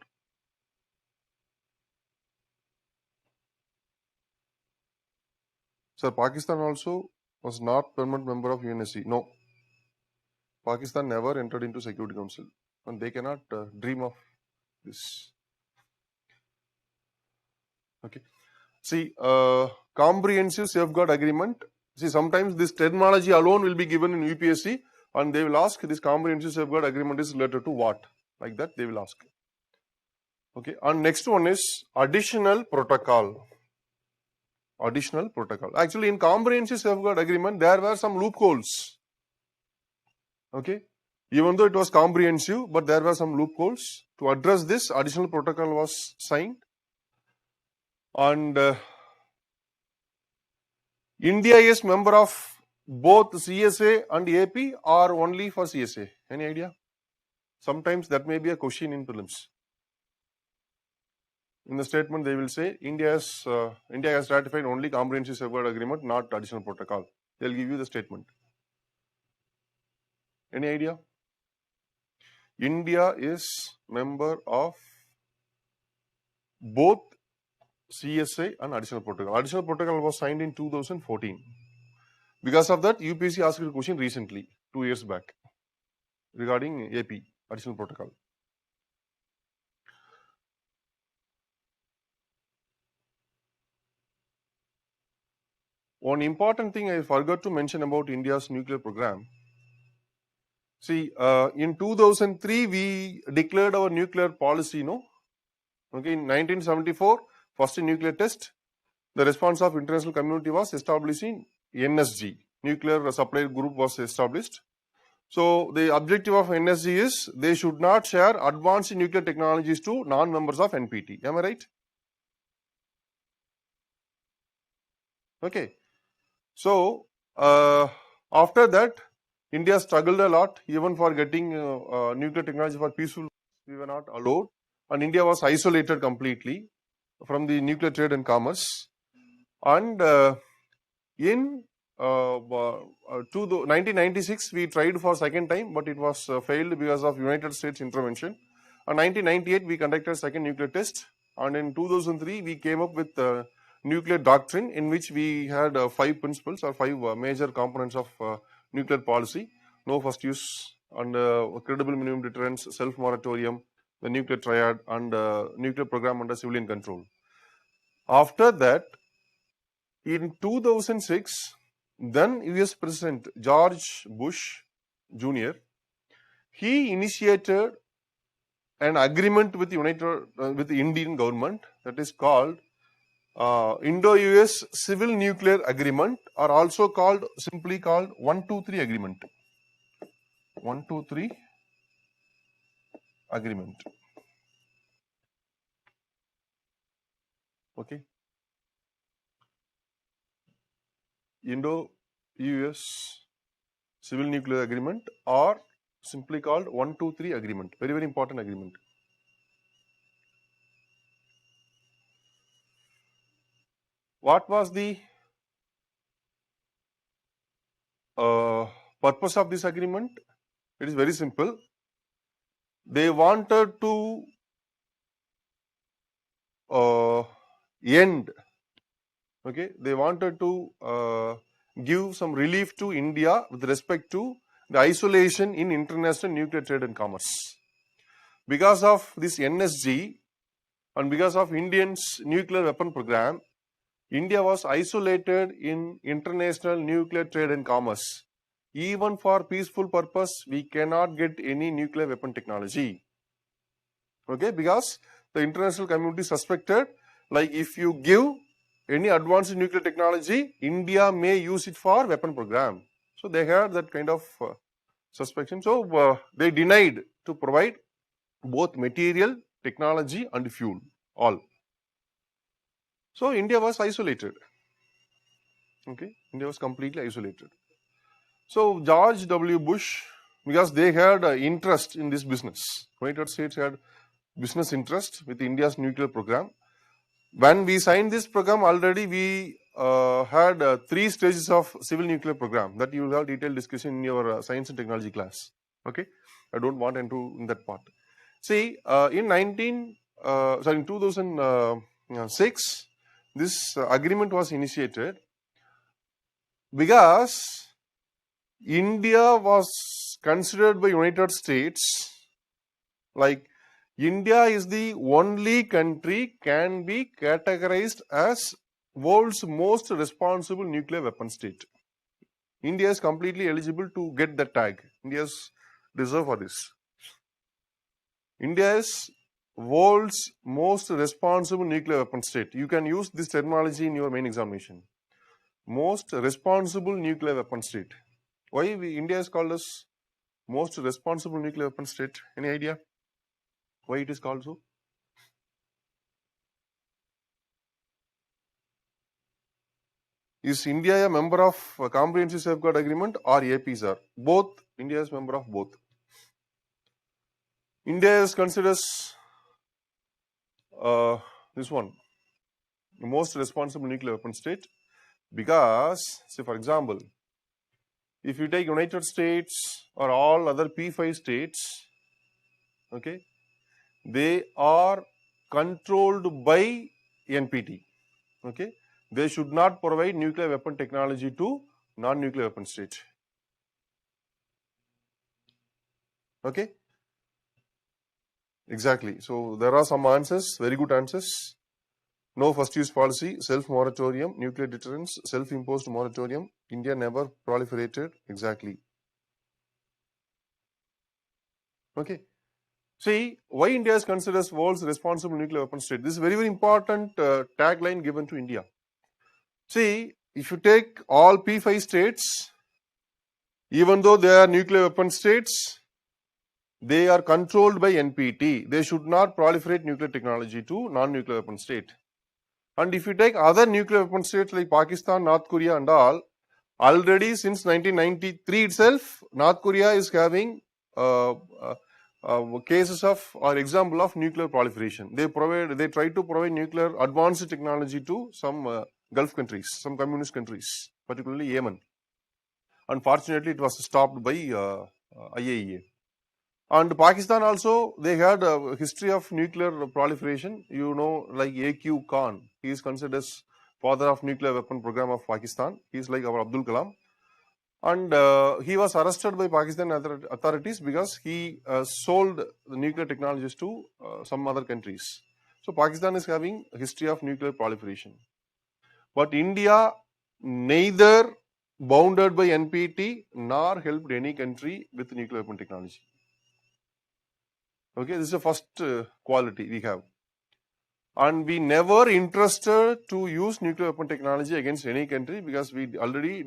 Sir, Pakistan also was not permanent member of UNSC. No. Pakistan never entered into Security Council, and they cannot dream of this. Okay. See, Comprehensive Safeguard Agreement. See, sometimes this terminology alone will be given in UPSC, and they will ask, this Comprehensive Safeguard Agreement is related to what? Like that they will ask. Okay. And next one is Additional Protocol. Additional Protocol. Actually, in Comprehensive Safeguard Agreement, there were some loopholes. Okay. Even though it was comprehensive, but there were some loopholes. To address this, Additional Protocol was signed. And India is member of both CSA and AP, or only for CSA? Any idea? Sometimes that may be a question in prelims. In the statement, they will say India has ratified only Comprehensive Safeguard Agreement, not Additional Protocol. They will give you the statement. Any idea? India is member of both CSA and Additional Protocol. Additional Protocol was signed in 2014. Because of that, UPSC asked a question recently, 2 years back, regarding AP, Additional Protocol. One important thing I forgot to mention about India's nuclear program. See, in 2003, we declared our nuclear policy, no? Okay, in 1974, first nuclear test, the response of international community was establishing NSG, nuclear supply group was established. So the objective of NSG is they should not share advanced nuclear technologies to non-members of NPT. Am I right? Okay. So after that, India struggled a lot even for getting nuclear technology for peaceful. We were not allowed, and India was isolated completely from the nuclear trade and commerce. And in 1996, we tried for second time, but it was failed because of United States intervention. In 1998, we conducted second nuclear test, and in 2003, we came up with nuclear doctrine, in which we had 5 principles or 5 major components of nuclear policy: no first use, and credible minimum deterrence, self moratorium, the nuclear triad, and nuclear program under civilian control. After that, in 2006, then US President George Bush Jr., he initiated an agreement with with the Indian government that is called Indo-US Civil Nuclear Agreement, or also simply called 123 Agreement. 123 Agreement. Okay. Indo-US Civil Nuclear Agreement, or simply called 123 Agreement. Very, very important agreement. What was the purpose of this agreement? It is very simple. They wanted to end, okay, they wanted to give some relief to India with respect to the isolation in international nuclear trade and commerce. Because of this NSG and because of Indians' nuclear weapon program, India was isolated in international nuclear trade and commerce. Even for peaceful purpose, we cannot get any nuclear weapon technology. Okay, because the international community suspected, like, if you give any advanced nuclear technology, India may use it for weapon program. So they had that kind of suspicion. So they denied to provide both material, technology, and fuel, all. So India was isolated. Okay, India was completely isolated. So George W. Bush, because they had interest in this business, United States had business interest with India's nuclear program. When we signed this program, already we had 3 stages of civil nuclear program that you will have detailed discussion in your science and technology class. Okay, I don't want to enter in that part. See, in 2006, this agreement was initiated because India was considered by United States like India is the only country can be categorized as world's most responsible nuclear weapon state. India is completely eligible to get the tag. India is deserve for this. India is world's most responsible nuclear weapon state. You can use this terminology in your main examination. Most responsible nuclear weapon state. Why India is called as most responsible nuclear weapon state? Any idea why it is called so? Is India a member of Comprehensive Safeguard Agreement or APSR? Both. India is member of both. India is considered this one, the most responsible nuclear weapon state, because, say for example, if you take United States or all other P5 states, okay, they are controlled by NPT. Okay, they should not provide nuclear weapon technology to non-nuclear weapon state. Okay, exactly. So there are some answers, very good answers. No first use policy, self moratorium, nuclear deterrence, self-imposed moratorium. India never proliferated. Exactly. Okay. See, why India is considered as world's responsible nuclear weapon state? This is very, very important tagline given to India. See, if you take all P5 states, even though they are nuclear weapon states, they are controlled by NPT. They should not proliferate nuclear technology to non-nuclear weapon state. And if you take other nuclear weapon states like Pakistan, North Korea and all, already since 1993 itself, North Korea is having cases of or example of nuclear proliferation. They try to provide nuclear advanced technology to some Gulf countries, some communist countries, particularly Yemen. Unfortunately, it was stopped by IAEA. And Pakistan also, they had a history of nuclear proliferation. You know, like A.Q. Khan, he is considered as father of nuclear weapon program of Pakistan. He is like our Abdul Kalam. And he was arrested by Pakistan authorities because he sold the nuclear technologies to some other countries. So Pakistan is having a history of nuclear proliferation. But India neither bounded by NPT nor helped any country with nuclear weapon technology. Okay, this is the first quality we have. And we never interested to use nuclear weapon technology against any country because we already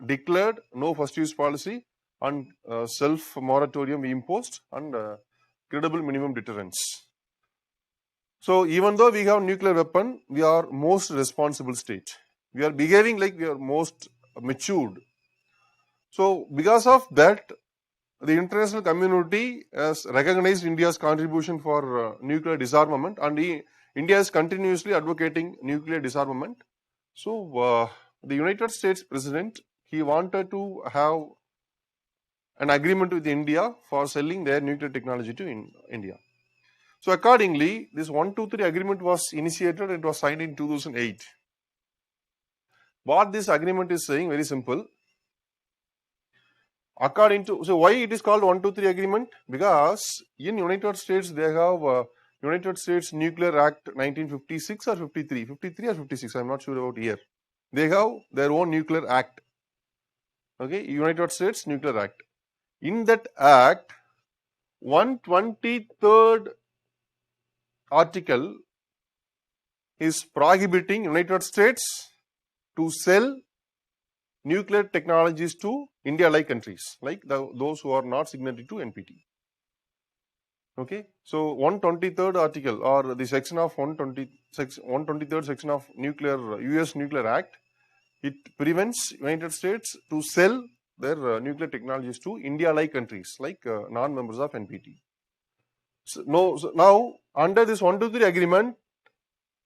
declared no first use policy and self moratorium we imposed and credible minimum deterrence. So even though we have nuclear weapon, we are most responsible state. We are behaving like we are most matured. So because of that, the international community has recognized India's contribution for nuclear disarmament, and India is continuously advocating nuclear disarmament. So the United States President, he wanted to have an agreement with India for selling their nuclear technology to India. So accordingly, this 123 agreement was initiated. It was signed in 2008. What this agreement is saying, very simple. According to, so why it is called 123 agreement? Because in United States they have United States Nuclear Act 1956 or 53, 53 or 56, I am not sure about year. They have their own nuclear act. Okay, United States Nuclear Act. In that act, 123rd article is prohibiting United States to sell nuclear technologies to India-like countries, like those who are not signatory to NPT. Okay, so 123rd article or the section of 123rd section of US Nuclear Act, it prevents United States to sell their nuclear technologies to India-like countries, like non-members of NPT. So now under this 123 agreement,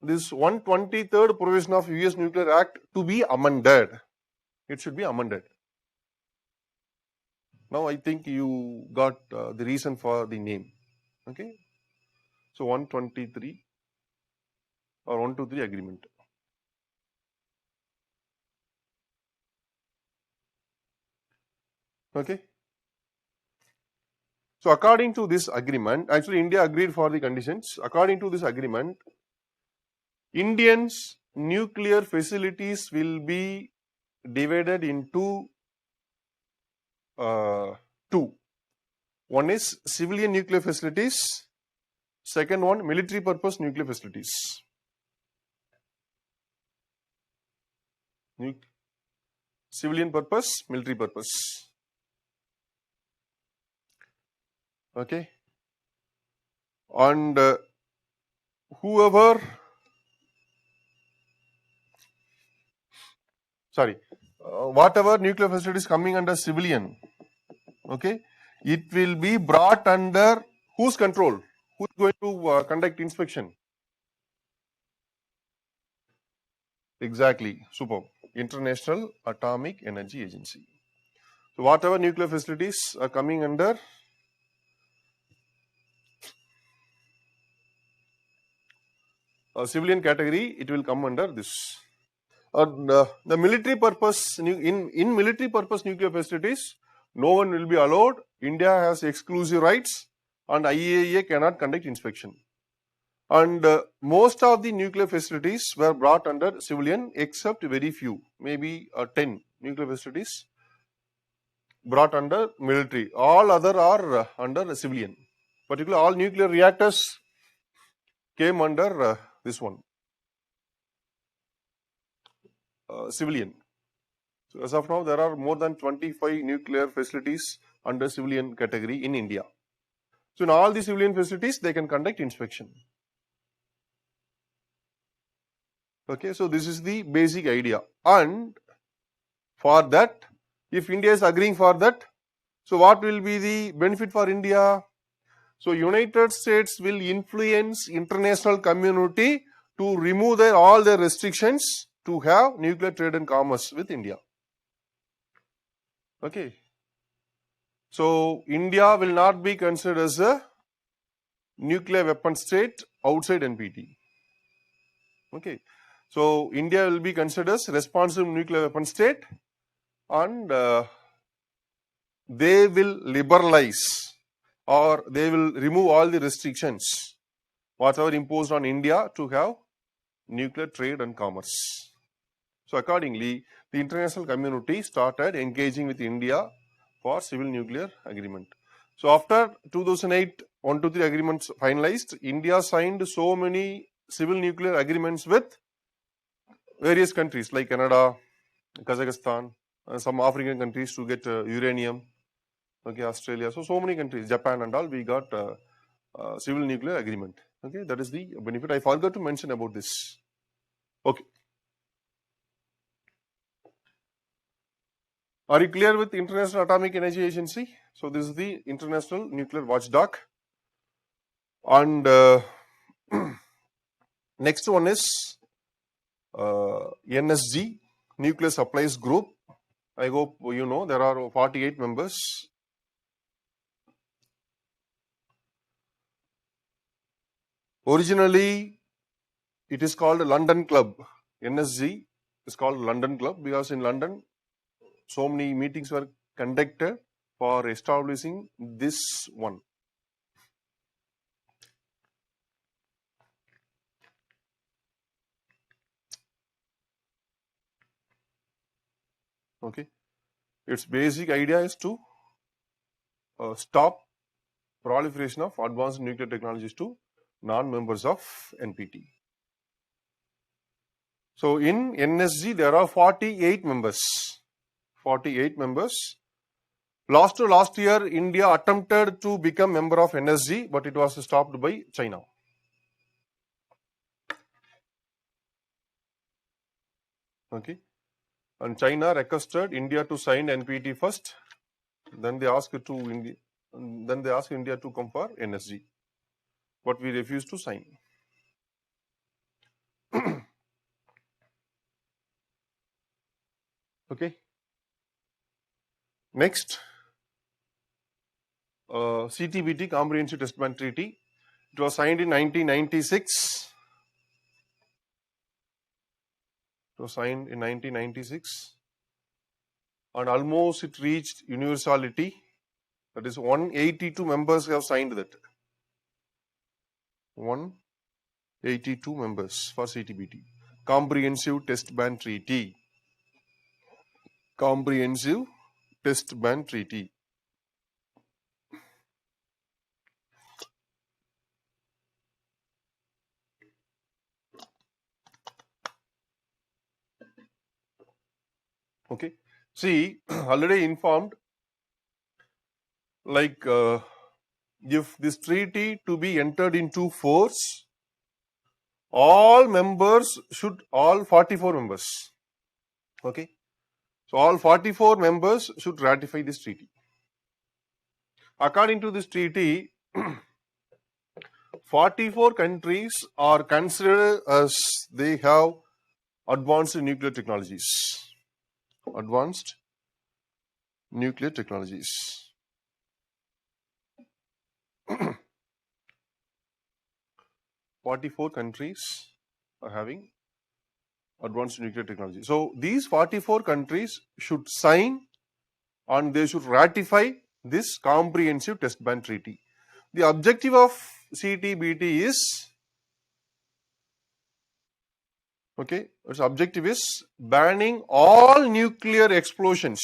this 123rd provision of US Nuclear Act to be amended. It should be amended. Now I think you got the reason for the name. Okay, so 123 or 123 agreement. Okay, so according to this agreement, actually India agreed for the conditions. According to this agreement, Indians' nuclear facilities will be divided into two. One is civilian nuclear facilities, second one military purpose nuclear facilities. Civilian purpose, military purpose. Okay, and whatever nuclear facilities coming under civilian, okay, it will be brought under whose control? Who is going to conduct inspection? Exactly, superb. International Atomic Energy Agency. So whatever nuclear facilities are coming under a civilian category, it will come under this. The military purpose, in military purpose nuclear facilities, no one will be allowed. India has exclusive rights and IAEA cannot conduct inspection. And most of the nuclear facilities were brought under civilian except very few, maybe 10 nuclear facilities brought under military. All other are under civilian. Particularly all nuclear reactors came under this one, civilian. So as of now, there are more than 25 nuclear facilities under civilian category in India. So in all the civilian facilities, they can conduct inspection. Okay, so this is the basic idea. And for that, if India is agreeing for that, so what will be the benefit for India? So United States will influence international community to remove all their restrictions to have nuclear trade and commerce with India. Okay. So India will not be considered as a nuclear weapon state outside NPT. Okay. So India will be considered as responsible nuclear weapon state, and they will liberalize or they will remove all the restrictions whatever imposed on India to have nuclear trade and commerce. So accordingly, the international community started engaging with India for civil nuclear agreement. So after 2008 123 agreements finalized, India signed so many civil nuclear agreements with various countries like Canada, Kazakhstan, some African countries to get uranium, okay, Australia. So many countries, Japan and all, we got civil nuclear agreement. Okay, that is the benefit. I forgot to mention about this. Okay. Are you clear with International Atomic Energy Agency? So this is the International Nuclear Watchdog. And next one is NSG, Nuclear Supplies Group. I hope you know there are 48 members. Originally, it is called London Club. NSG is called London Club because in London, so many meetings were conducted for establishing this one. Okay, its basic idea is to stop proliferation of advanced nuclear technologies to non-members of NPT. So in NSG there are 48 members. 48 members. Last year India attempted to become member of NSG, but it was stopped by China. Okay, and China requested India to sign NPT first. Then they asked India to come for NSG, but we refused to sign. Okay. Next, CTBT, Comprehensive Test Ban Treaty. It was signed in 1996. It was signed in 1996, and almost it reached universality. That is 182 members have signed that. 182 members for CTBT. Comprehensive Test Ban Treaty. Comprehensive Test Ban Treaty. Okay. See, already informed, like if this treaty to be entered into force, all 44 members, okay, so all 44 members should ratify this treaty. According to this treaty, 44 countries are considered as they have advanced nuclear technologies. Advanced nuclear technologies. 44 countries are having advanced nuclear technology. So these 44 countries should sign and they should ratify this Comprehensive Test Ban Treaty. The objective of CTBT is, okay, its objective is banning all nuclear explosions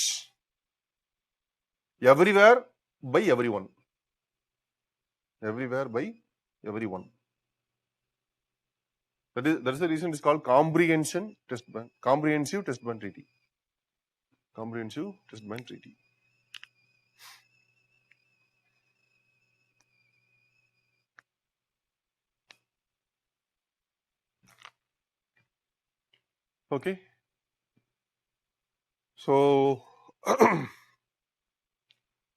everywhere by everyone. everywhere by everyone. That is the reason it's called comprehensive test ban treaty. Comprehensive test ban treaty. Okay. So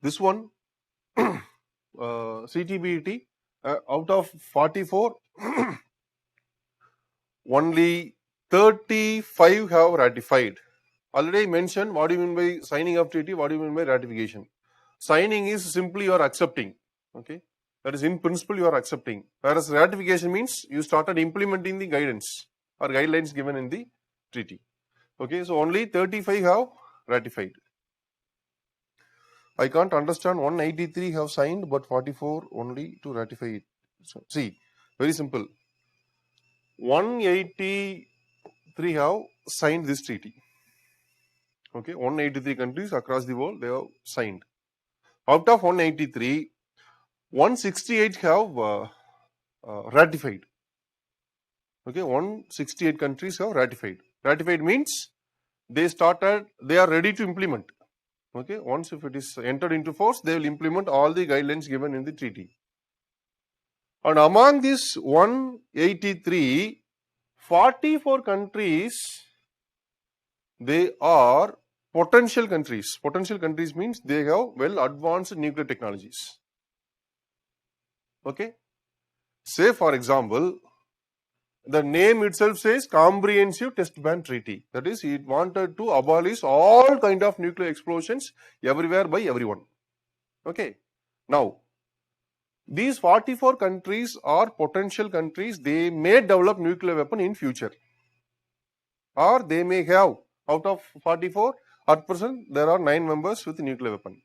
this one CTBT out of 44 only 35 have ratified. Already mentioned what do you mean by signing of treaty, what do you mean by ratification. Signing is simply you are accepting. Okay, that is in principle you are accepting, whereas ratification means you started implementing the guidance or guidelines given in the treaty. Okay, so only 35 have ratified. I can't understand 183 have signed but 44 only to ratify it. So, see, very simple. 183 have signed this treaty. Okay, 183 countries across the world, they have signed. Out of 183, 168 have ratified. Okay, 168 countries have ratified. Ratified means they are ready to implement. Okay, once if it is entered into force, they will implement all the guidelines given in the treaty. And among these 183, 44 countries, they are potential countries. Potential countries means they have well advanced nuclear technologies. Okay. Say for example, the name itself says Comprehensive Test Ban Treaty. That is, it wanted to abolish all kind of nuclear explosions everywhere by everyone. Okay. Now, these 44 countries are potential countries. They may develop nuclear weapon in future, or they may have. Out of 44, at present there are 9 members with nuclear weapon.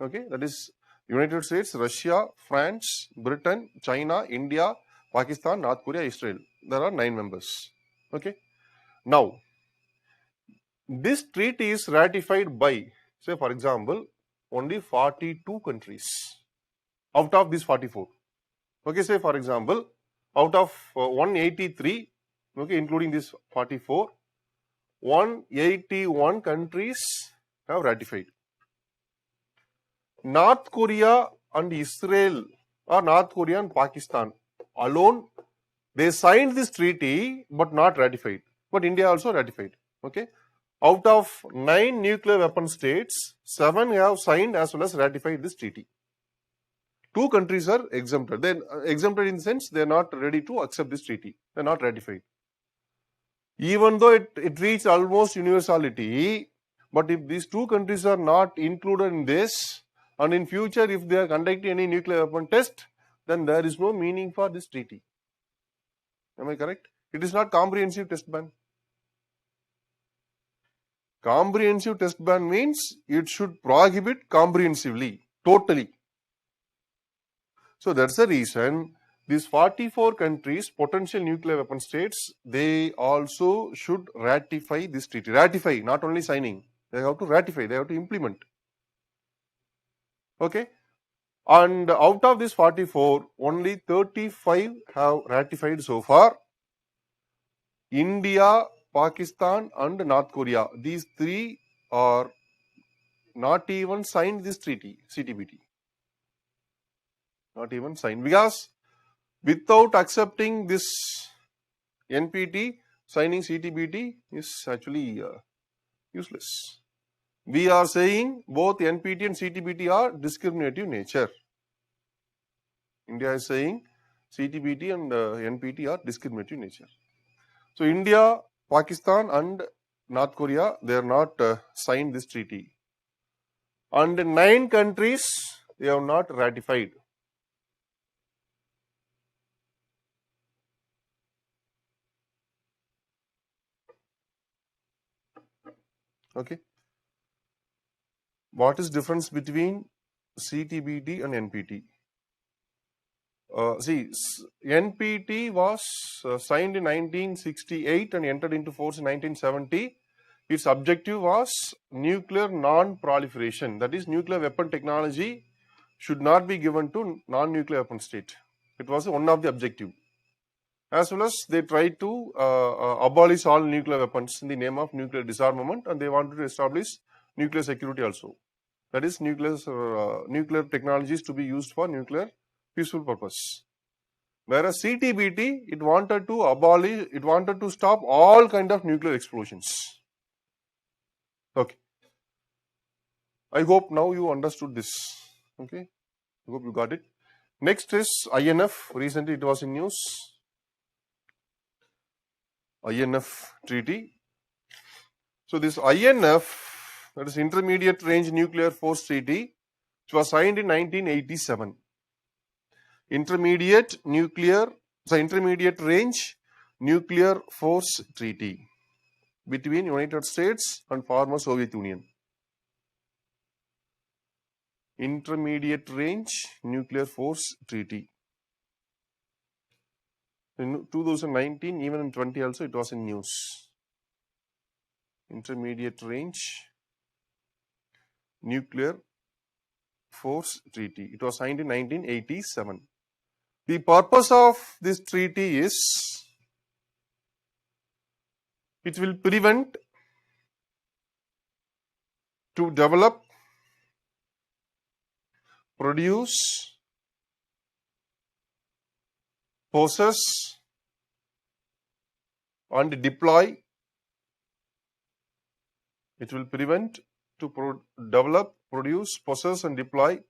Okay, that is United States, Russia, France, Britain, China, India, Pakistan, North Korea, Israel. There are 9 members. Okay. Now, this treaty is ratified by, say for example, only 42 countries out of these 44. Okay, say for example, out of 183, okay, including this 44, 181 countries have ratified. North Korea and Israel, or North Korea and Pakistan alone, they signed this treaty but not ratified. But India also ratified. Okay. Out of 9 nuclear weapon states, 7 have signed as well as ratified this treaty. 2 countries are exempted. They are exempted in the sense they are not ready to accept this treaty. They are not ratified. Even though it reached almost universality, but if these 2 countries are not included in this, and in future if they are conducting any nuclear weapon test, then there is no meaning for this treaty. Am I correct? It is not comprehensive test ban. Comprehensive test ban means it should prohibit comprehensively, totally. So that's the reason these 44 countries, potential nuclear weapon states, they also should ratify this treaty. Ratify, not only signing. They have to ratify, they have to implement. Okay. And out of this 44, only 35 have ratified so far. India, Pakistan and North Korea, these 3 are not even signed this treaty, CTBT. Not even signed, because without accepting this NPT, signing CTBT is actually useless. We are saying both NPT and CTBT are discriminative nature. India is saying CTBT and NPT are discriminative nature. So India, Pakistan and North Korea, they are not signed this treaty. And 9 countries, they have not ratified. Okay. What is difference between CTBT and NPT? See, NPT was signed in 1968 and entered into force in 1970. Its objective was nuclear non-proliferation. That is, nuclear weapon technology should not be given to non-nuclear weapon state. It was one of the objective. As well as they tried to abolish all nuclear weapons in the name of nuclear disarmament, and they wanted to establish nuclear security also. That is, nuclear technologies to be used for nuclear peaceful purpose. Whereas CTBT, it wanted to abolish, it wanted to stop all kind of nuclear explosions. Okay. I hope now you understood this. Okay. I hope you got it. Next is INF. Recently it was in news. INF treaty. So this INF, that is Intermediate Range Nuclear Force Treaty, which was signed in 1987. Intermediate Range Nuclear Force Treaty between United States and former Soviet Union. Intermediate Range Nuclear Force Treaty. In 2019, even in 20 also, it was in news. Intermediate Range Nuclear Force Treaty. It was signed in 1987. The purpose of this treaty is it will prevent to develop, produce, possess and deploy. It will prevent to develop, produce, possess and deploy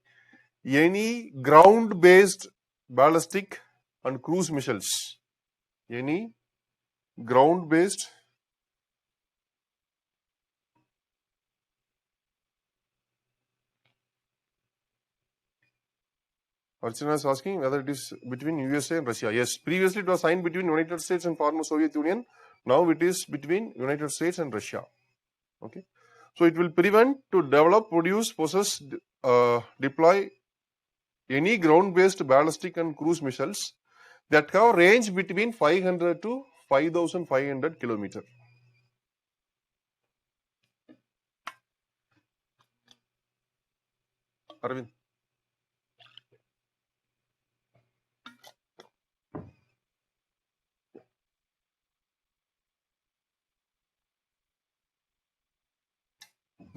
any ground-based ballistic and cruise missiles. Any ground-based Archana is asking whether it is between USA and Russia. Yes, previously it was signed between United States and former Soviet Union. Now it is between United States and Russia. Okay. So it will prevent to develop, produce, possess, deploy any ground-based ballistic and cruise missiles that have range between 500 to 5,500 kilometers. Arvind.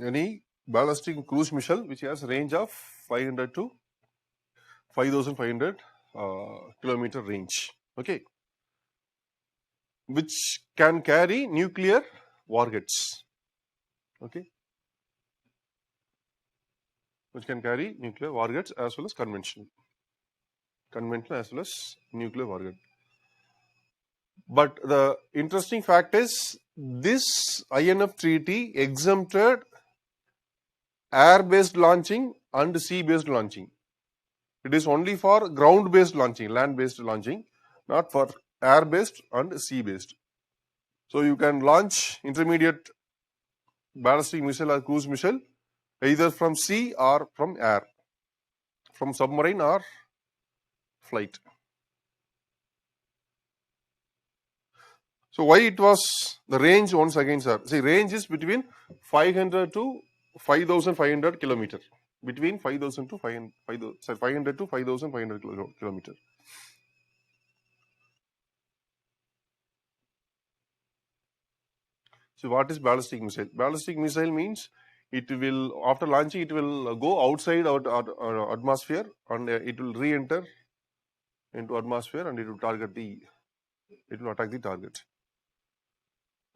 Any ballistic cruise missile which has range of 500 to 5,500 kilometer range. Okay. Which can carry nuclear warheads. Okay. Which can carry nuclear warheads as well as conventional as well as nuclear warhead. But the interesting fact is this INF treaty exempted air-based launching and sea-based launching. It is only for ground-based launching, land-based launching, not for air-based and sea-based. So you can launch intermediate ballistic missile or cruise missile either from sea or from air, from submarine or flight. So why it was the range once again, sir? See, range is between 500 to 5,500 kilometer. Between 5,000 to 500 to 5,500 kilometer. So what is ballistic missile? Ballistic missile means it will, after launching, it will go outside our atmosphere and it will re-enter into atmosphere and it will attack the target.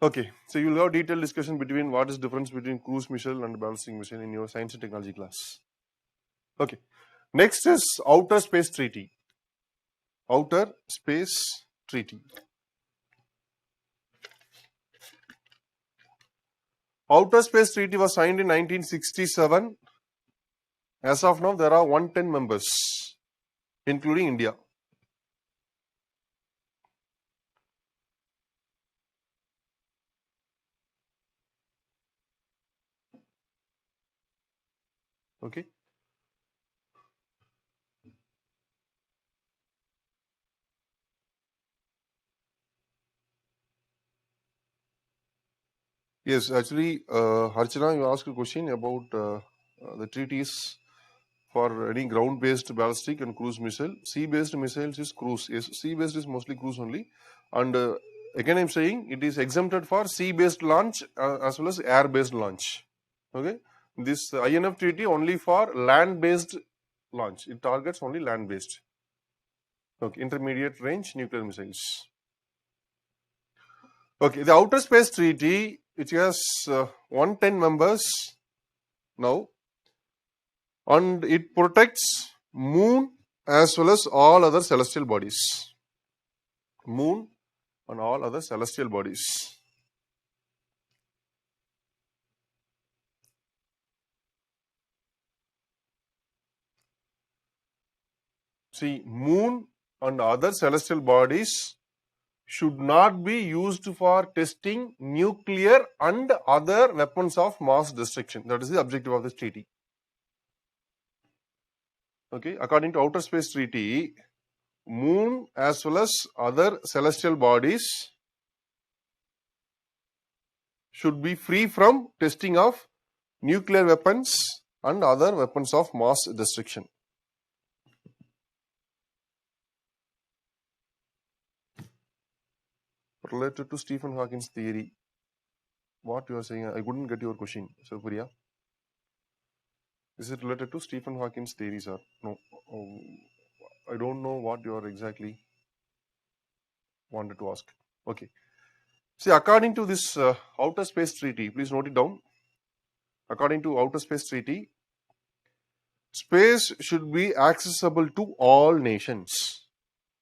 Okay, so you will have detailed discussion between what is difference between cruise missile and ballistic missile in your science and technology class. Okay, next is Outer Space Treaty. Outer Space Treaty. Outer Space Treaty was signed in 1967. As of now, there are 110 members, including India. Okay. Yes, actually, Archana, you asked a question about the treaties for any ground-based ballistic and cruise missile. Sea-based missiles is cruise. Yes, sea-based is mostly cruise only. And again, I'm saying it is exempted for sea-based launch as well as air-based launch. Okay, this INF treaty only for land-based launch. It targets only land-based. Okay, intermediate range nuclear missiles. Okay, the Outer Space Treaty, which has 110 members now, and it protects Moon as well as all other celestial bodies. Moon and all other celestial bodies. See, Moon and other celestial bodies should not be used for testing nuclear and other weapons of mass destruction. That is the objective of this treaty. Okay, according to Outer Space Treaty, Moon as well as other celestial bodies should be free from testing of nuclear weapons and other weapons of mass destruction. Related to Stephen Hawking's theory, what you are saying, I couldn't get your question, Sir Priya. Is it related to Stephen Hawking's theory, sir? No, I don't know what you are exactly wanted to ask. Okay. See, according to this Outer Space Treaty, please note it down. According to Outer Space Treaty, space should be accessible to all nations.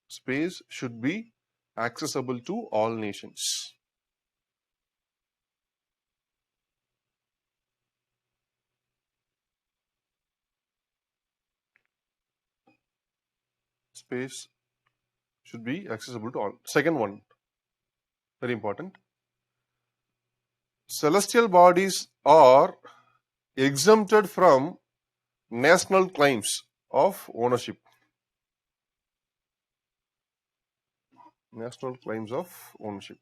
Space should be accessible to all nations. Space should be accessible to all. Second one, very important. Celestial bodies are exempted from national claims of ownership. National claims of ownership.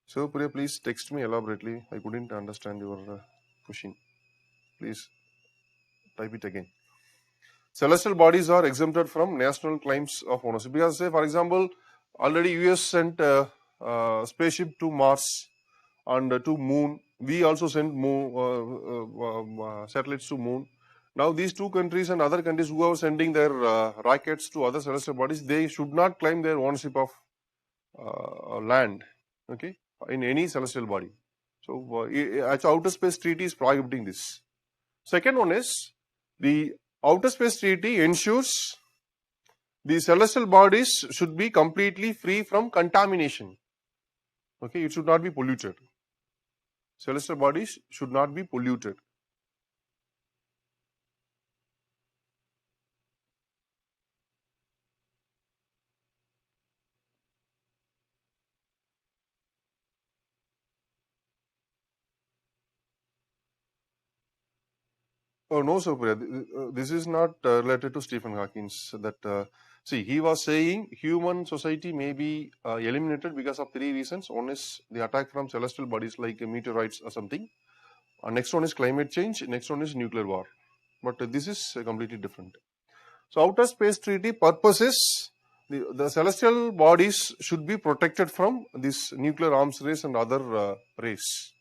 So, Priya, please text me elaborately. I couldn't understand your question. Please type it again. Celestial bodies are exempted from national claims of ownership. Because, say, for example, already US sent a spaceship to Mars and to Moon. We also sent satellites to Moon. Now, these two countries and other countries who are sending their rockets to other celestial bodies, they should not claim their ownership of land, okay, in any celestial body. So, Outer Space Treaty is prohibiting this. Second one is the Outer Space Treaty ensures the celestial bodies should be completely free from contamination. Okay, it should not be polluted. Celestial bodies should not be polluted. Oh no, sir. This is not related to Stephen Hawking's. That see, he was saying human society may be eliminated because of three reasons. One is the attack from celestial bodies like meteorites or something. Next one is climate change. Next one is nuclear war. But this is completely different. So, Outer Space Treaty purpose is the celestial bodies should be protected from this nuclear arms race and other race.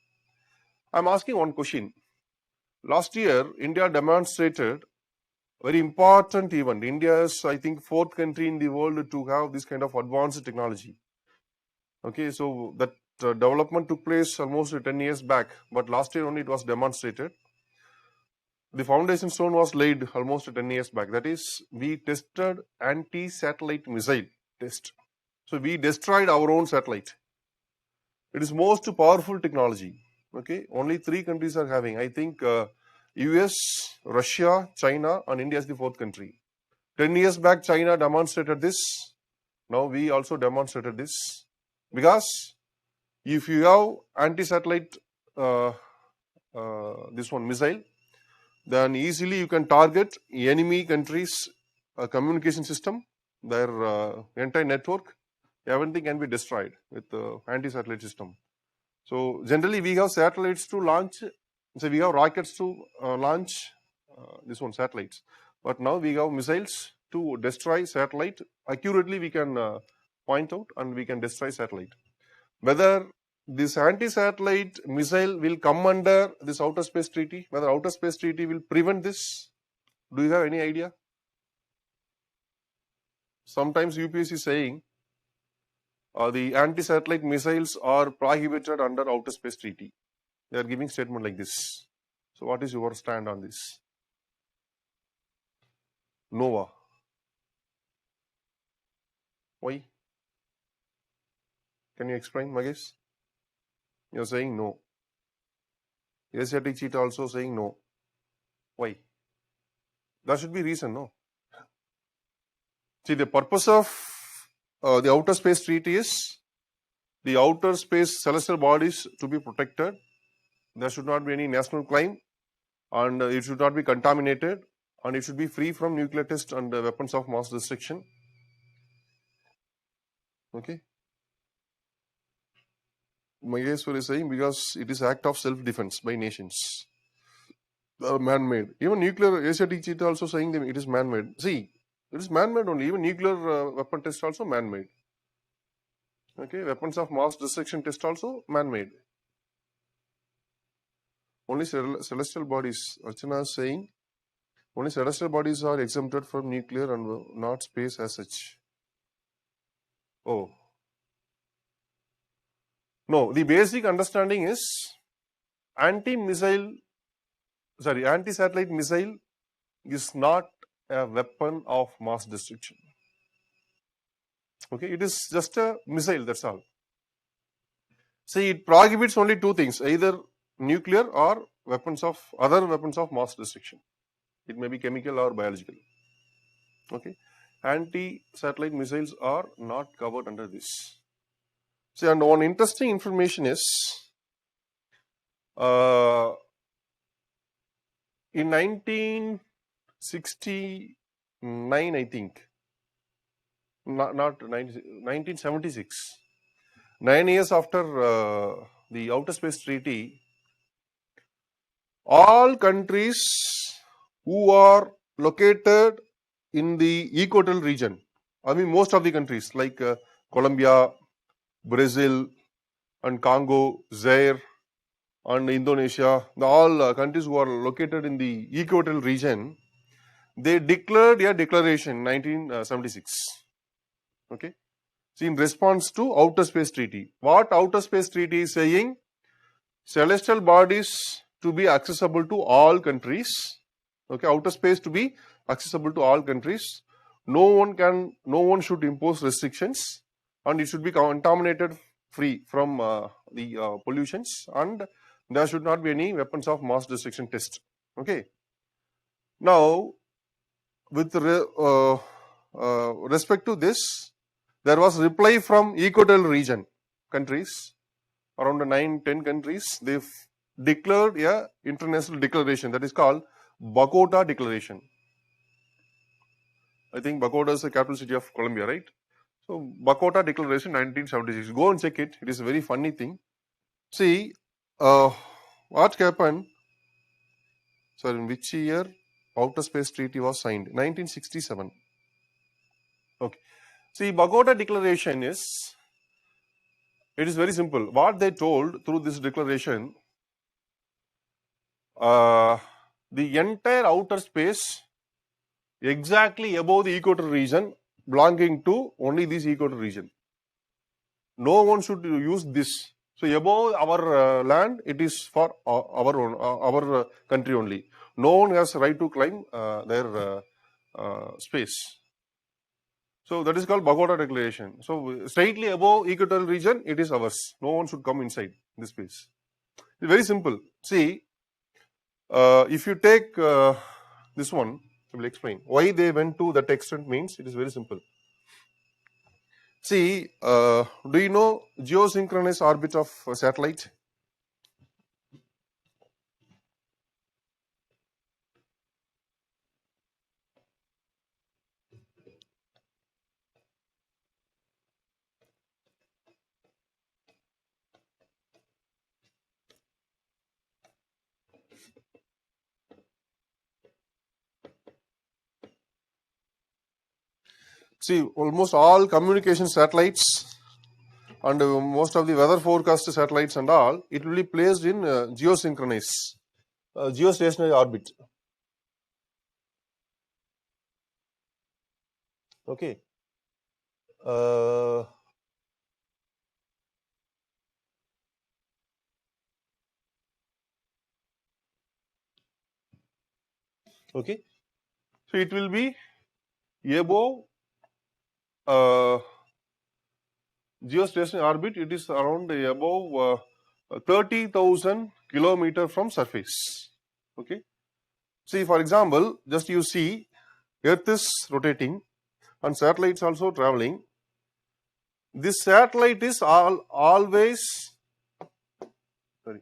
I am asking one question. Last year, India demonstrated very important event. India is, I think, fourth country in the world to have this kind of advanced technology. Okay, so that development took place almost 10 years back, but last year only it was demonstrated. The foundation stone was laid almost 10 years back. That is, we tested anti-satellite missile test. So we destroyed our own satellite. It is most powerful technology. Okay, only three countries are having. I think US, Russia, China, and India is the fourth country. 10 years back, China demonstrated this. Now we also demonstrated this. Because if you have anti-satellite this one missile, then easily you can target enemy countries' communication system, their entire network, Everything can be destroyed with the anti-satellite system. So generally we have satellites to launch, so we have rockets to launch this one satellites, but now we have missiles to destroy satellite. Accurately we can point out and we can destroy satellite. Whether this anti-satellite missile will come under this outer space treaty, whether outer space treaty will prevent this, do you have any idea? Sometimes UPSC is saying the anti-satellite missiles are prohibited under outer space treaty. They are giving statement like this. So what is your stand on this? Nova. Why? Can you explain, Magesh? You are saying no. Asiatic cheetah also saying no. Why? There should be reason, no? See, the purpose of the outer space treaty is the outer space celestial bodies to be protected. There should not be any national claim, and it should not be contaminated, and it should be free from nuclear test and weapons of mass destruction. Okay. Maheshwar is saying because it is act of self-defense by nations. Man-made. Even nuclear Asiatic cheetah also saying that it is man-made. See, it is man-made only. Even nuclear weapon test also man-made. Okay, weapons of mass destruction test also man-made. Only celestial bodies. Archana is saying only celestial bodies are exempted from nuclear and not space as such. Oh. No, the basic understanding is anti-satellite missile is not a weapon of mass destruction. Okay, it is just a missile, that's all. See, it prohibits only two things, either nuclear or other weapons of mass destruction. It may be chemical or biological. Okay, anti-satellite missiles are not covered under this. See, and one interesting information is, in 1969, I think, not 1976, 9 years after the Outer Space Treaty, all countries who are located in the equatorial region, I mean most of the countries like Colombia, Brazil and Congo, Zaire and Indonesia, all countries who are located in the equatorial region, they declared a declaration in 1976. Okay. See, in response to Outer Space Treaty. What Outer Space Treaty is saying? Celestial bodies to be accessible to all countries. Okay, outer space to be accessible to all countries. No one should impose restrictions, and it should be contaminated free from the pollutions, and there should not be any weapons of mass destruction test. Okay. Now, with respect to this, there was reply from equatorial region countries, around 9-10 countries. They declared a international declaration that is called Bogota Declaration. I think Bogota is the capital city of Colombia, right? So Bogota Declaration 1976. Go and check it. It is a very funny thing. See, what happened? So in which year Outer Space Treaty was signed? 1967. Okay. See, Bogota Declaration it is very simple. What they told through this declaration, the entire outer space exactly above the equator region belonging to only this equator region. No one should use this. So above our land, it is for our country only. No one has right to claim their space. So that is called Bogota Declaration. So slightly above equatorial region, it is ours. No one should come inside this space. It's very simple. See, if you take this one, I will explain why they went to that extent. Means it is very simple. See, do you know geosynchronous orbit of satellite? See, almost all communication satellites and most of the weather forecast satellites and all, it will be placed in geosynchronous, geostationary orbit. Okay. Okay. So it will be above geostationary orbit. It is around above 30,000 kilometer from surface. Okay. See, for example, just you see, Earth is rotating and satellites also traveling. This satellite is always, sorry,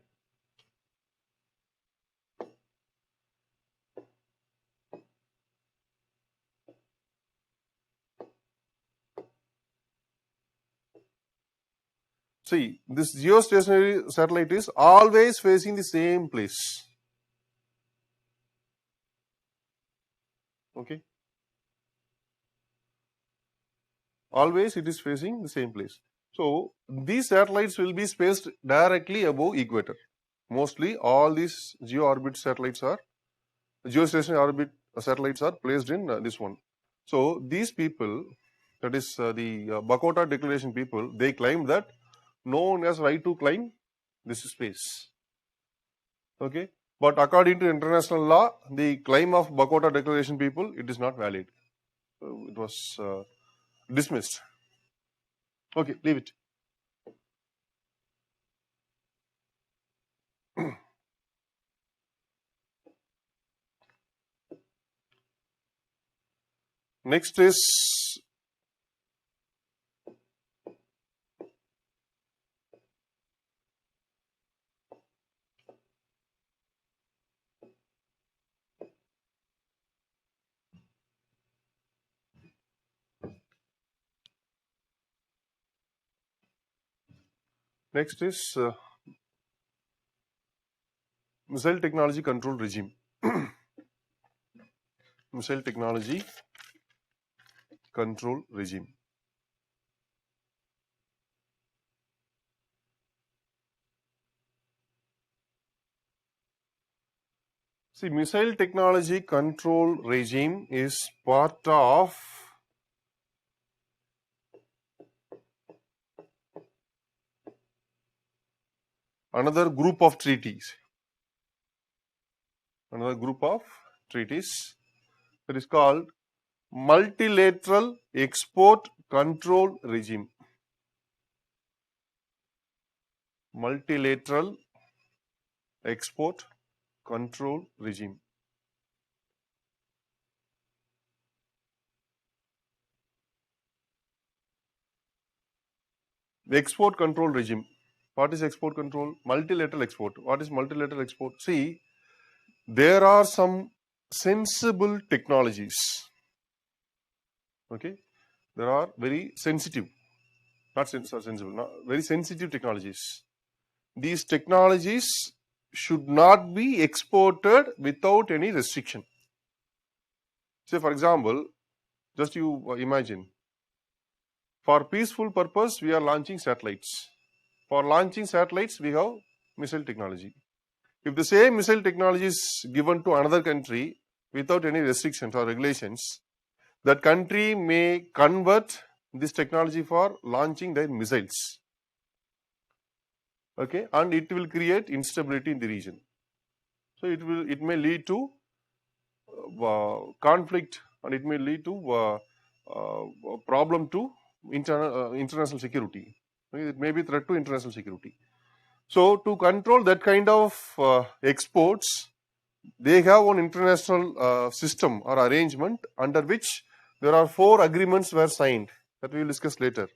see, this geostationary satellite is always facing the same place. Okay. Always it is facing the same place. So these satellites will be spaced directly above equator. Mostly all these geo-orbit satellites are, geostationary orbit satellites are placed in this one. So these people, that is the Bakota Declaration people, they claim that no one has right to climb this space. Okay, but according to international law, the claim of Bakota Declaration people, it is not valid. It was dismissed. Okay, leave it. Next is missile technology control regime. Missile technology control regime. See, missile technology control regime is part of another group of treaties. Another group of treaties that is called multilateral export control regime. Multilateral export control regime. The export control regime. What is export control? Multilateral export. What is multilateral export? See, there are some sensible technologies. Okay, there are very sensitive, not sensible, not very sensitive technologies. These technologies should not be exported without any restriction. Say, for example, just you imagine, for peaceful purpose, we are launching satellites. For launching satellites, we have missile technology. If the same missile technology is given to another country without any restrictions or regulations, that country may convert this technology for launching their missiles. Okay, and it will create instability in the region. So it may lead to conflict, and it may lead to problem to international security. It may be threat to international security. So to control that kind of exports, they have one international system or arrangement under which there are 4 agreements were signed that we will discuss later.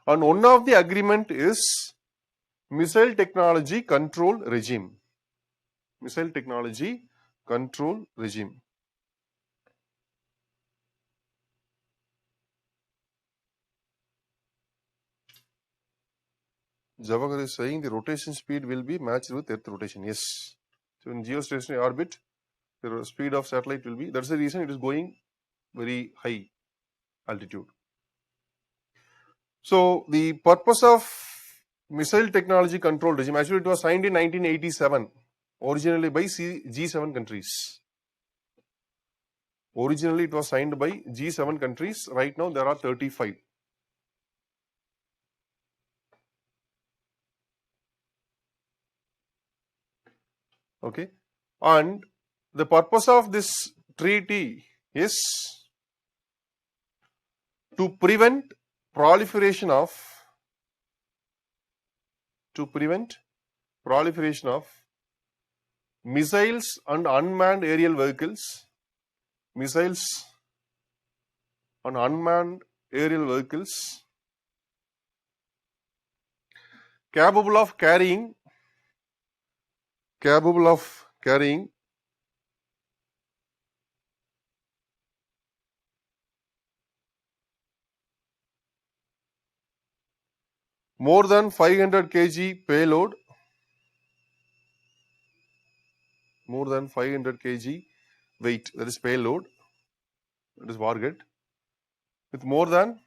And one of the agreement is missile technology control regime. Missile technology control regime. Javakar is saying the rotation speed will be matched with Earth rotation. Yes. So in geostationary orbit, the speed of satellite will be, that's the reason it is going very high altitude. So the purpose of missile technology control regime, actually it was signed in 1987, originally by G7 countries. Originally it was signed by G7 countries. Right now there are 35. Okay. And the purpose of this treaty is to prevent proliferation of missiles and unmanned aerial vehicles, capable of carrying more than 500 kg payload, more than 500 kg weight, that is payload, that is warhead, with more than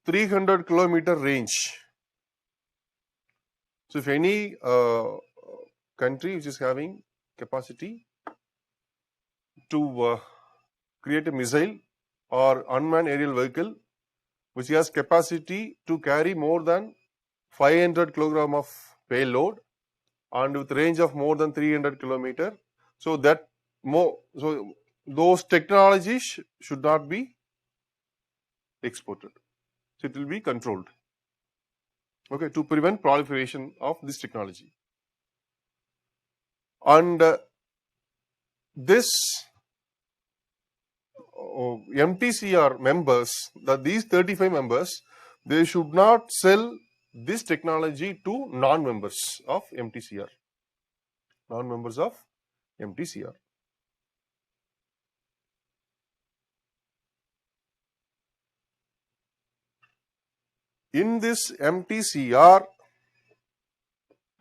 300 kilometer range. So if any country which is having capacity to create a missile or unmanned aerial vehicle which has capacity to carry more than 500 kilogram of payload and with range of more than 300 kilometer, so those technologies should not be exported. So it will be controlled. Okay, to prevent proliferation of this technology. And this MTCR members, these 35 members, they should not sell this technology to non-members of MTCR. Non-members of MTCR. In this MTCR,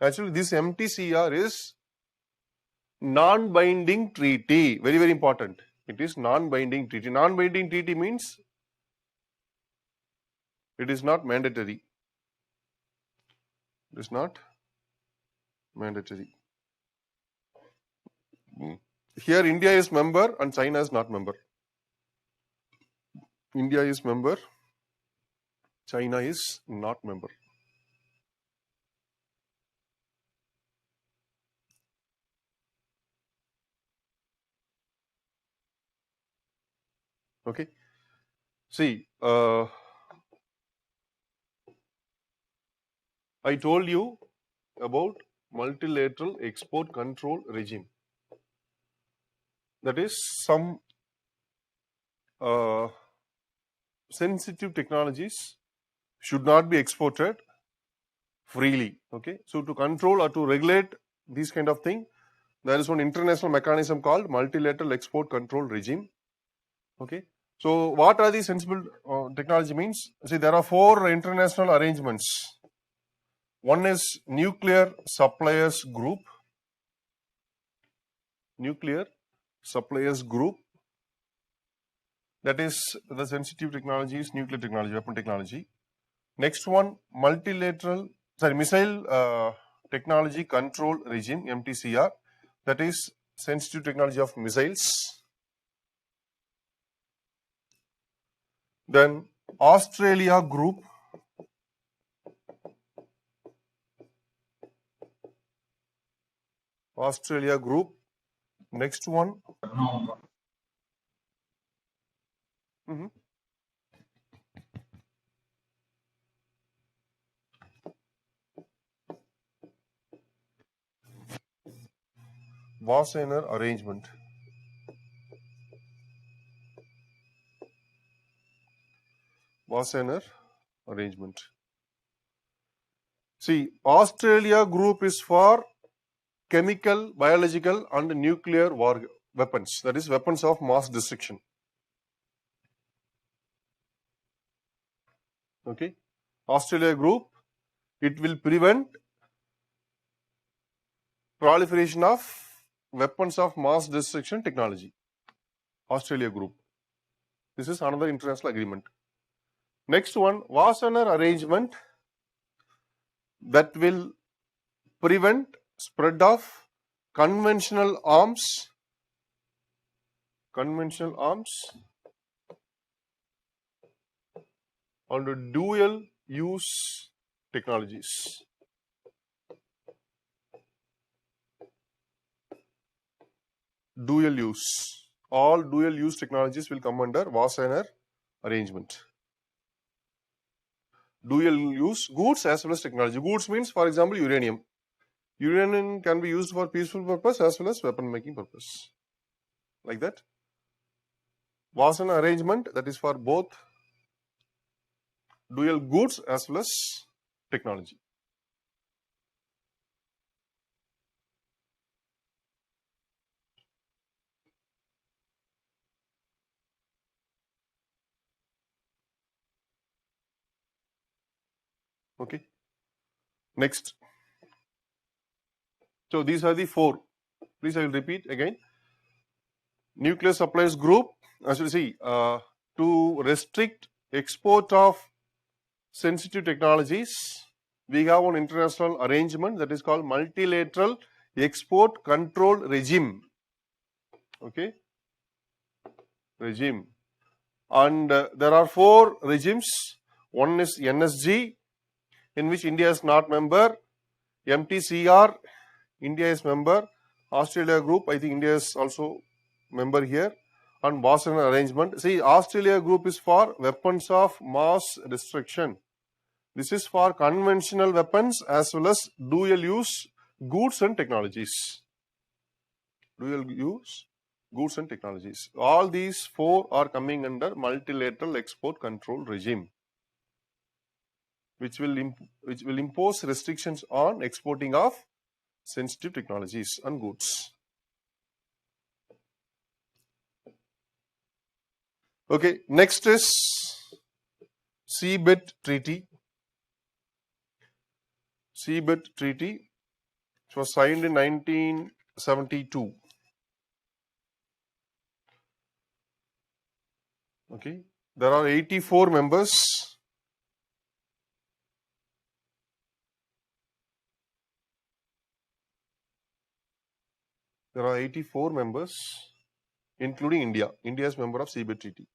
actually this MTCR is non-binding treaty. Very, very important. It is non-binding treaty. Non-binding treaty means it is not mandatory. It is not mandatory. Here India is member and China is not member. India is member, China is not member. Okay. See, I told you about multilateral export control regime. That is, some sensitive technologies should not be exported freely. Okay. So to control or to regulate these kind of thing, there is one international mechanism called multilateral export control regime. Okay. So what are these sensible technology means? See, there are 4 international arrangements. One is Nuclear Suppliers Group. Nuclear Suppliers Group. That is, the sensitive technology is nuclear technology, weapon technology. Next one, Missile Technology Control Regime, MTCR. That is sensitive technology of missiles. Then Australia Group. Australia Group. Next one. Wassenaar Arrangement. Wassenaar Arrangement. See, Australia Group is for chemical, biological and nuclear war weapons. That is, weapons of mass destruction. Okay. Australia Group, it will prevent proliferation of weapons of mass destruction technology. Australia Group. This is another international agreement. Next one, Wassenaar arrangement that will prevent spread of conventional arms and dual use technologies. Dual use. All dual use technologies will come under Wassenaar arrangement. Dual use goods as well as technology. Goods means, for example, uranium. Uranium can be used for peaceful purpose as well as weapon making purpose. Like that. Wassenaar arrangement, that is for both dual goods as well as technology. Okay. Next. So these are the four. Please, I will repeat again. Nuclear supplies group, as you see, to restrict export of sensitive technologies, we have an international arrangement that is called multilateral export control regime. Okay, regime. And there are four regimes. One is NSG, in which India is not member. MTCR, India is member. Australia group, I think India is also member here. And Wassenaar arrangement. See, Australia group is for weapons of mass destruction. This is for conventional weapons as well as dual use goods and technologies. Dual use goods and technologies. All these four are coming under multilateral export control regime, which will impose restrictions on exporting of sensitive technologies and goods. Okay, next is Seabed Treaty. Seabed Treaty, which was signed in 1972. Okay, there are 84 members. There are 84 members, including India. India is member of Seabed Treaty.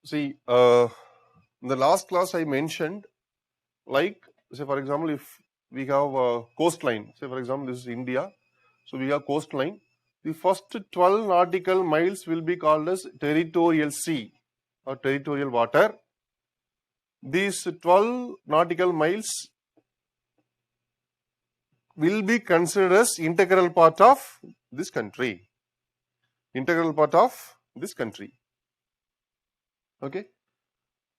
See, in the last class I mentioned, like, say for example, if we have a coastline, say for example this is India, so we have coastline, the first 12 nautical miles will be called as territorial sea or territorial water. These 12 nautical miles will be considered as integral part of this country. Integral part of this country. Okay.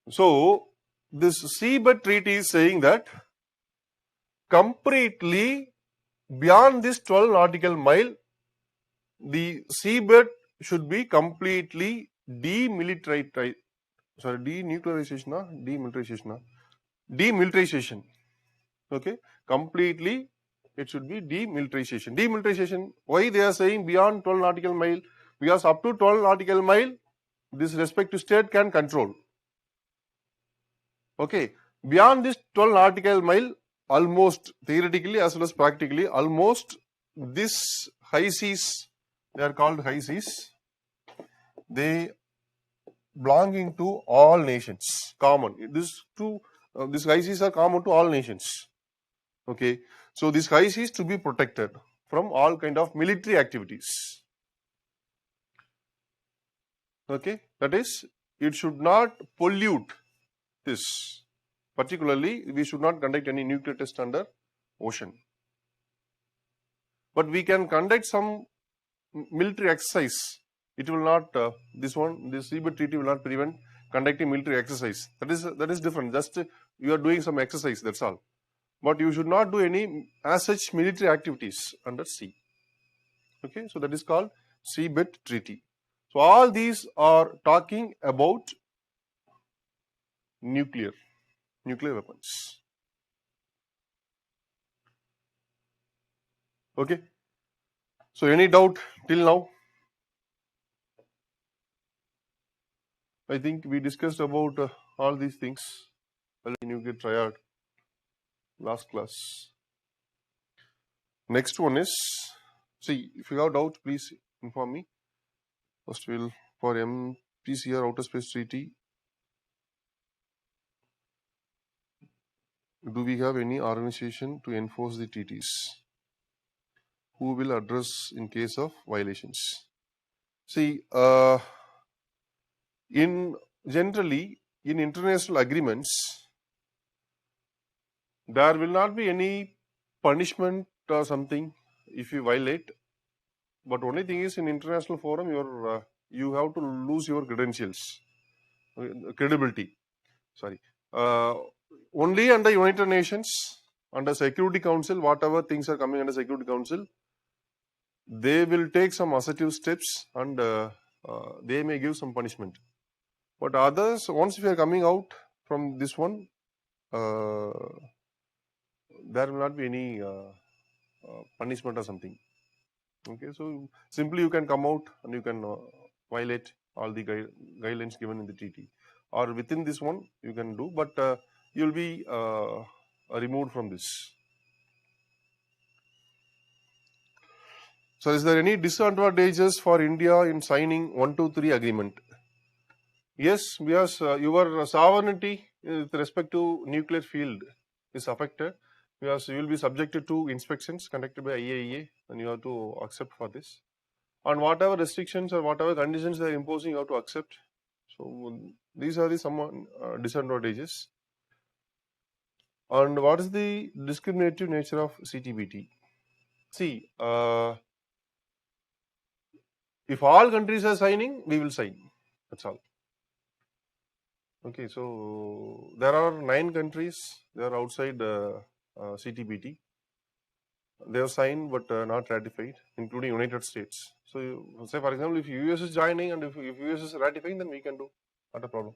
So, this Seabed Treaty is saying that completely beyond this 12 nautical mile, the seabed should be completely demilitarized. Sorry, demilitarization. Okay, completely it should be demilitarization. Demilitarization, why they are saying beyond 12 nautical mile? Because up to 12 nautical mile, this respective state can control. Okay, beyond this 12 nautical mile, almost theoretically as well as practically, almost this high seas, they are called high seas, they belonging to all nations, common. These high seas are common to all nations. Okay, so these high seas to be protected from all kind of military activities. Okay, that is, it should not pollute this. Particularly, we should not conduct any nuclear test under ocean. But we can conduct some military exercise. It will not, this Seabed Treaty will not prevent conducting military exercise. That is different. Just you are doing some exercise, that's all. But you should not do any as such military activities under sea. Okay, so that is called Seabed Treaty. So all these are talking about nuclear weapons. Okay. So any doubt till now? I think we discussed about all these things. Nuclear triad last class. Next one is, see, if you have doubt, please inform me. First we'll, for MPCR Outer Space Treaty, do we have any organization to enforce the treaties? Who will address in case of violations? See, generally in international agreements, there will not be any punishment or something if you violate. But only thing is, in international forum, you have to lose your credentials, credibility. Sorry. Only under United Nations, under Security Council, whatever things are coming under Security Council, they will take some assertive steps and they may give some punishment. But others, once we are coming out from this one, there will not be any punishment or something. Okay, so simply you can come out and you can violate all the guidelines given in the treaty, or within this one you can do, but you will be removed from this. So, is there any disadvantages for India in signing 123 agreement? Yes, because your sovereignty with respect to nuclear field is affected, because you will be subjected to inspections conducted by IAEA and you have to accept for this. And whatever restrictions or whatever conditions they are imposing, you have to accept. So, these are the some disadvantages. And what is the discriminative nature of CTBT? See, if all countries are signing, we will sign. That's all. Okay, so there are 9 countries. They are outside CTBT. They have signed but not ratified, including United States. So, say for example, if US is joining and if US is ratifying, then we can do. Not a problem.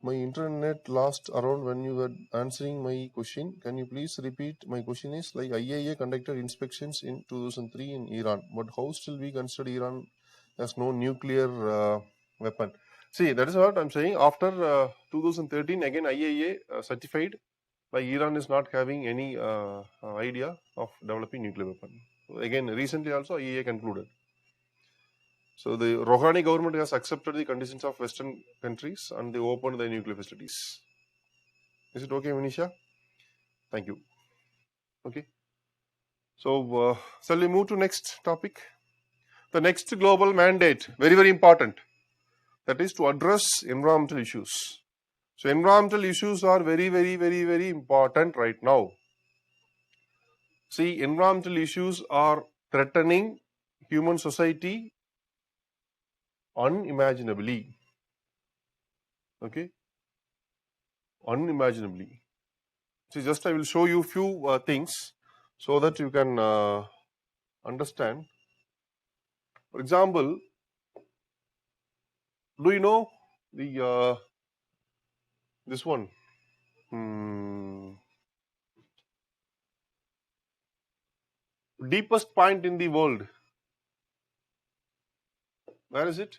My internet lost around when you were answering my question. Can you please repeat? My question is, like, IAEA conducted inspections in 2003 in Iran, but how still we consider Iran as no nuclear weapon? See, that is what I'm saying. After 2013, again IAEA certified, like Iran is not having any idea of developing nuclear weapon. So again, recently also IAEA concluded. So the Rouhani government has accepted the conditions of Western countries and they opened the nuclear facilities. Is it okay, Manisha? Thank you. Okay. So shall we move to next topic? The next global mandate, very, very important. That is to address environmental issues. So environmental issues are very, very, very, very important right now. See, environmental issues are threatening human society unimaginably. Okay, unimaginably. See, just I will show you few things so that you can understand. For example, do you know the this one? Deepest point in the world. Where is it?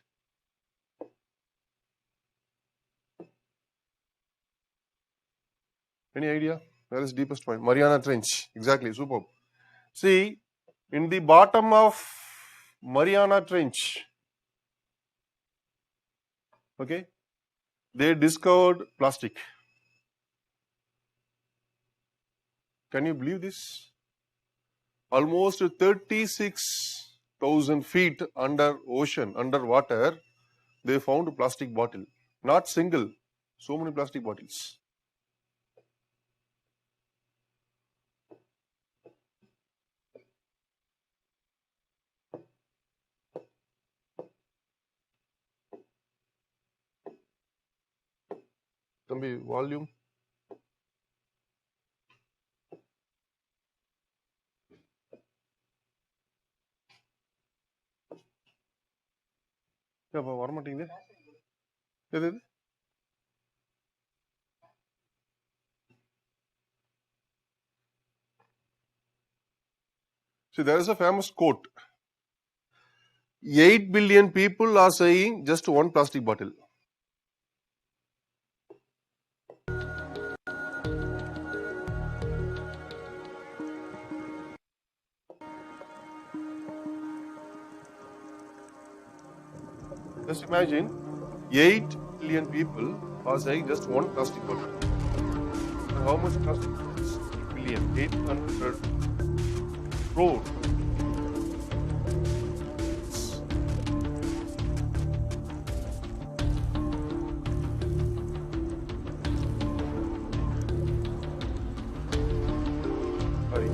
Any idea? Where is deepest point? Mariana Trench. Exactly. Superb. See, in the bottom of Mariana Trench, okay, they discovered plastic. Can you believe this? Almost 36,000 feet under ocean, underwater, they found a plastic bottle. Not single, so many plastic bottles. Tambi, volume. வர மாட்டேங்குது. எது See, there is a famous quote. 8 billion people are saying just one plastic bottle. Just imagine 8 billion people are saying just one plastic bottle. And how much plastic bottles? 8 billion, 800 crore. Sorry.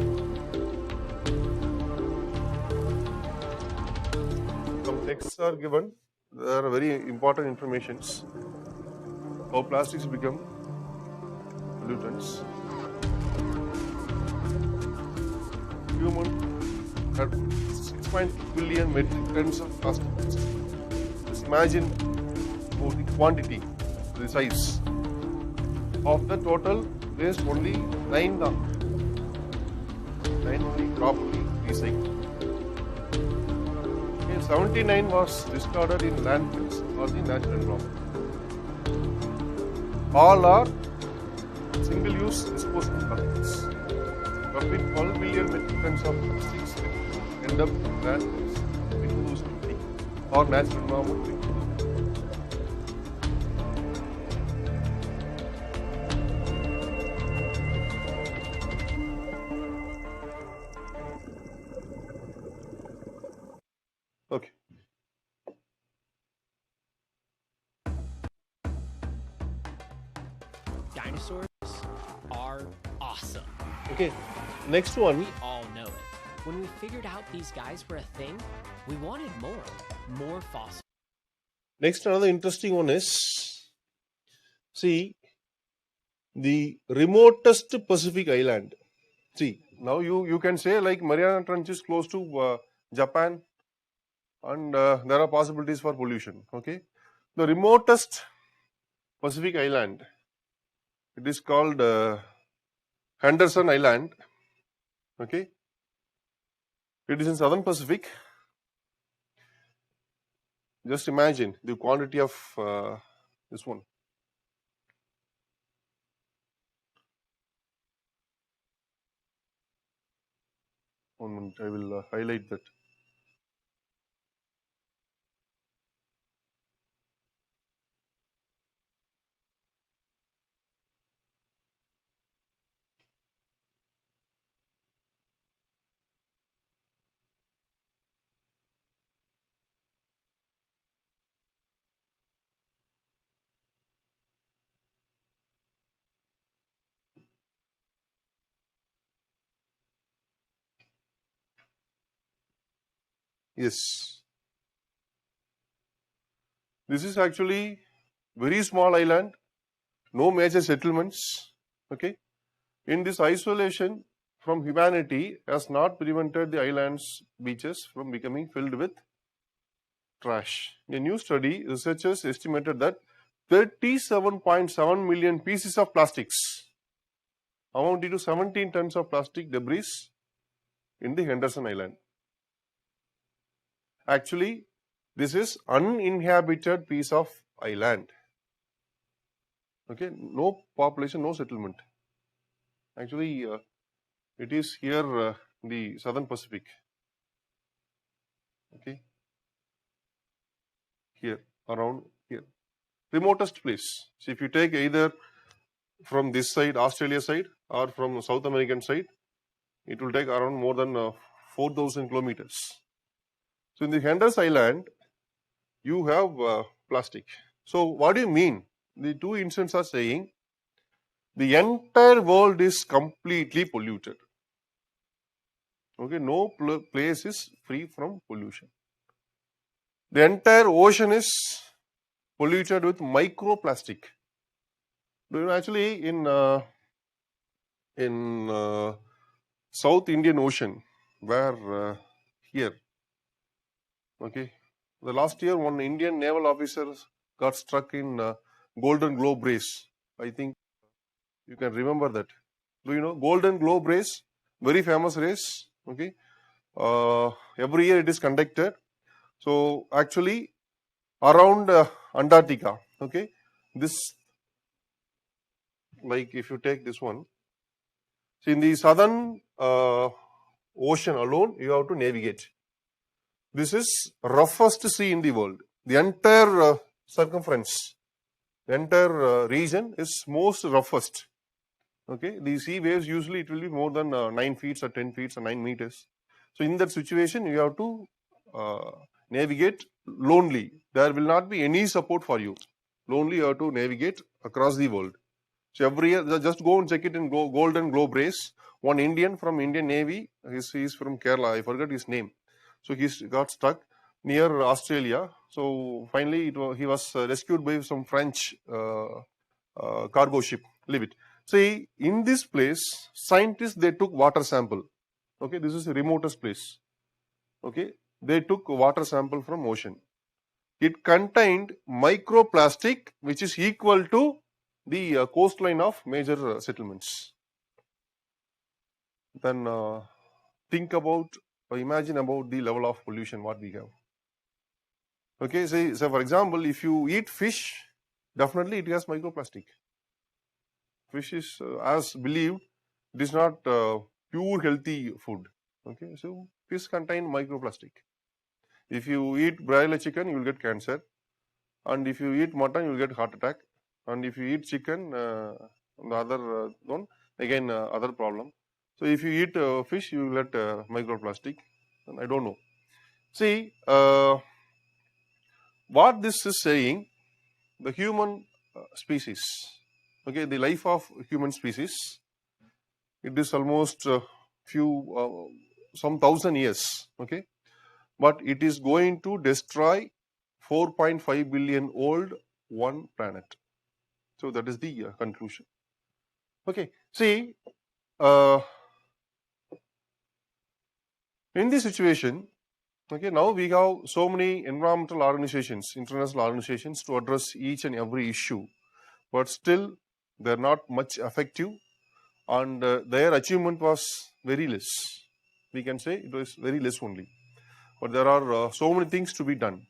Some texts are given. There are very important informations. How plastics become pollutants. Human had 6.6 billion metric tons of plastics. Just imagine about the quantity, the size. Of the total waste, only 9 only properly recycled. 79 was discarded in landfills or the natural environment. All are single-use disposable plastics. Roughly 12 billion metric tons of plastics end up in landfills in 2020 or natural environment. Okay. Dinosaurs are awesome. Okay. Next one. We all know it. When we figured out these guys were a thing, we wanted more fossils. Next, another interesting one is, see, the remotest Pacific island. See, now you can say like Mariana Trench is close to Japan, and there are possibilities for pollution. Okay, the remotest Pacific island, it is called Henderson Island. Okay, it is in southern Pacific. Just imagine the quantity of this one. One minute, I will highlight that. Yes, this is actually very small island, no major settlements. Okay, in this isolation from humanity has not prevented the island's beaches from becoming filled with trash. In a new study, researchers estimated that 37.7 million pieces of plastics, amounting to 17 tons of plastic debris in the Henderson Island. Actually, this is uninhabited piece of island. Okay, no population, no settlement. Actually, it is here the southern Pacific. Okay, here, around here, remotest place. So if you take either from this side, Australia side, or from South American side, it will take around more than 4,000 kilometers. So in the Henderson Island, you have plastic. So what do you mean? The two incidents are saying the entire world is completely polluted. Okay, no place is free from pollution. The entire ocean is polluted with microplastic. Do you know, actually in South Indian Ocean, where here, okay, the last year one Indian naval officer got struck in Golden Globe race. I think you can remember that. Do you know Golden Globe race? Very famous race. Okay, Every year it is conducted. So actually around Antarctica, okay, this, like if you take this one, so in the southern ocean alone, you have to navigate. This is roughest sea in the world. The entire circumference, the entire region is most roughest. Okay, the sea waves usually it will be more than 9 feet or 10 feet or 9 meters. So in that situation, you have to navigate lonely. There will not be any support for you. Lonely, you have to navigate across the world. So every year, just go and check it in Golden Globe race. One Indian from Indian Navy, he's from Kerala, I forgot his name. So he got stuck near Australia. So finally, he was rescued by some French cargo ship. Leave it. See, in this place, scientists, they took water sample. Okay, this is the remotest place. Okay, they took water sample from ocean. It contained microplastic, which is equal to the coastline of major settlements. Then think about or imagine about the level of pollution what we have. Okay, so for example, if you eat fish, definitely it has microplastic. Fish is, as believed, it is not pure healthy food. Okay, so fish contain microplastic. If you eat broiler chicken, you will get cancer, and if you eat mutton, you will get heart attack, and if you eat chicken, the other one again other problem. So if you eat fish, you will get microplastic. And I don't know. See, what this is saying, the human species, okay, the life of human species, it is almost some 1,000 years, okay, but it is going to destroy 4.5 billion old one planet. So that is the conclusion. Okay, see, in this situation, okay, now we have so many environmental organizations, international organizations to address each and every issue, but still they are not much effective, and their achievement was very less. We can say it was very less only, but there are so many things to be done.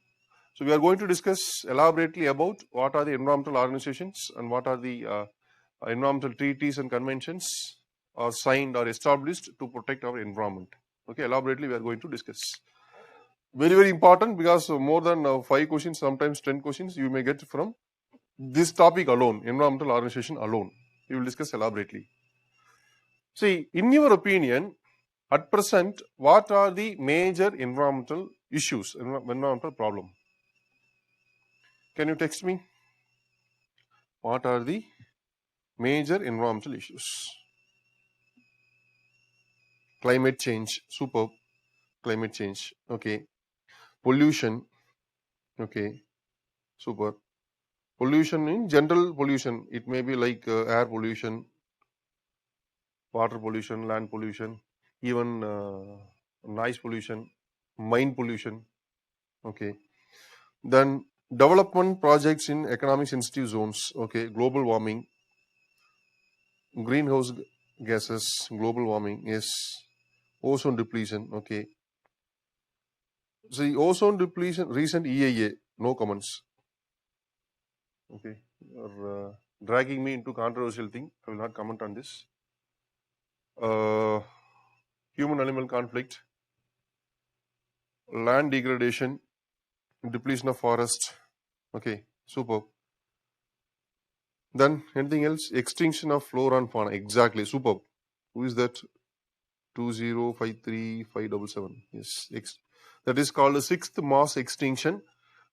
So we are going to discuss elaborately about what are the environmental organizations and what are the environmental treaties and conventions are signed or established to protect our environment. Okay, elaborately we are going to discuss. Very, very important, because more than 5 questions, sometimes 10 questions you may get from this topic alone, environmental organization alone. We will discuss elaborately. See, in your opinion, at present, what are the major environmental issues, environmental problem? Can you text me? What are the major environmental issues? Climate change, superb. Climate change, okay. Pollution, okay, super. Pollution in general pollution, it may be like air pollution, water pollution, land pollution, even noise pollution, mine pollution, okay. Then development projects in economic sensitive zones, okay, global warming, greenhouse gases, global warming, yes, ozone depletion, okay. See, ozone depletion, recent EIA, no comments, okay. You're dragging me into controversial thing, I will not comment on this. Human-animal conflict, land degradation, depletion of forest, okay, superb. Then anything else? Extinction of flora and fauna, exactly, superb. Who is that? 2053577. Yes, that is called the 6th mass extinction.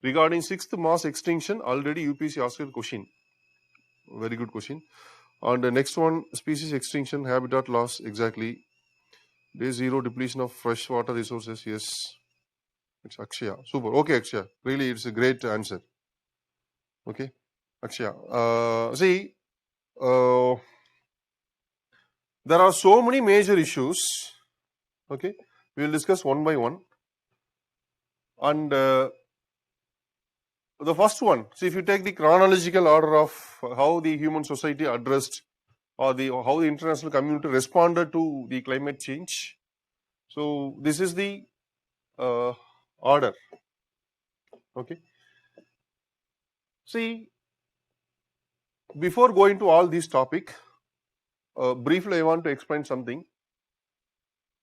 Regarding 6th mass extinction, already UPSC asked a question. Very good question. And the next one, species extinction, habitat loss, exactly. Day 0, depletion of freshwater resources, yes. It's Akshaya. Super. Okay, Akshaya. Really, it's a great answer. Okay, Akshaya. See, there are so many major issues. Okay, we will discuss one by one. And the first one, see, if you take the chronological order of how the human society addressed or how the international community responded to the climate change. So this is the order. Okay. See, before going to all these topic, briefly I want to explain something.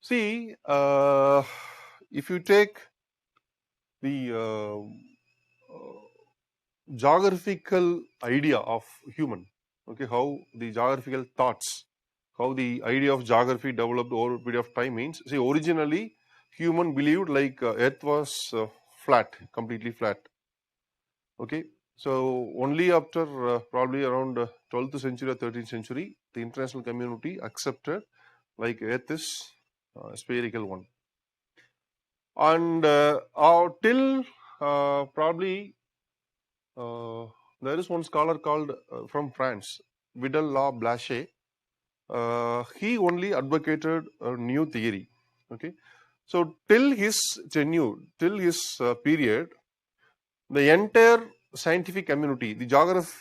See, if you take the geographical idea of human, okay, how the geographical thoughts, how the idea of geography developed over a period of time means, see, originally human believed like earth was flat, completely flat. Okay, so only after probably around 12th century or 13th century, the international community accepted like earth is spherical one. And till probably there is one scholar called from France, Vidal La Blache. He only advocated a new theory. Okay, so till his tenure, till his period, the entire scientific community, the geographers,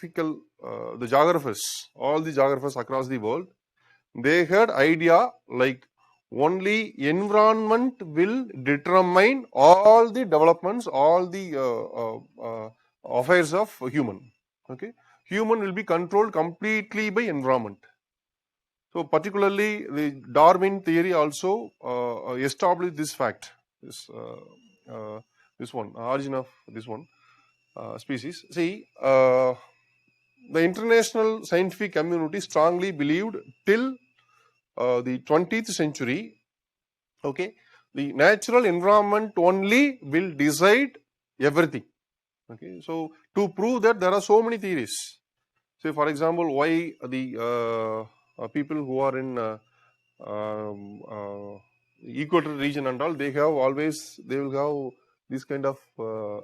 all the geographers across the world, they had idea like only environment will determine all the developments, all the affairs of human. Okay, human will be controlled completely by environment. So particularly the Darwin theory also established this fact, this one, origin of this one species. See, the international scientific community strongly believed till the 20th century, okay, the natural environment only will decide everything. Okay, so to prove that, there are so many theories. Say, for example, why the people who are in equator region and all, they will have this kind of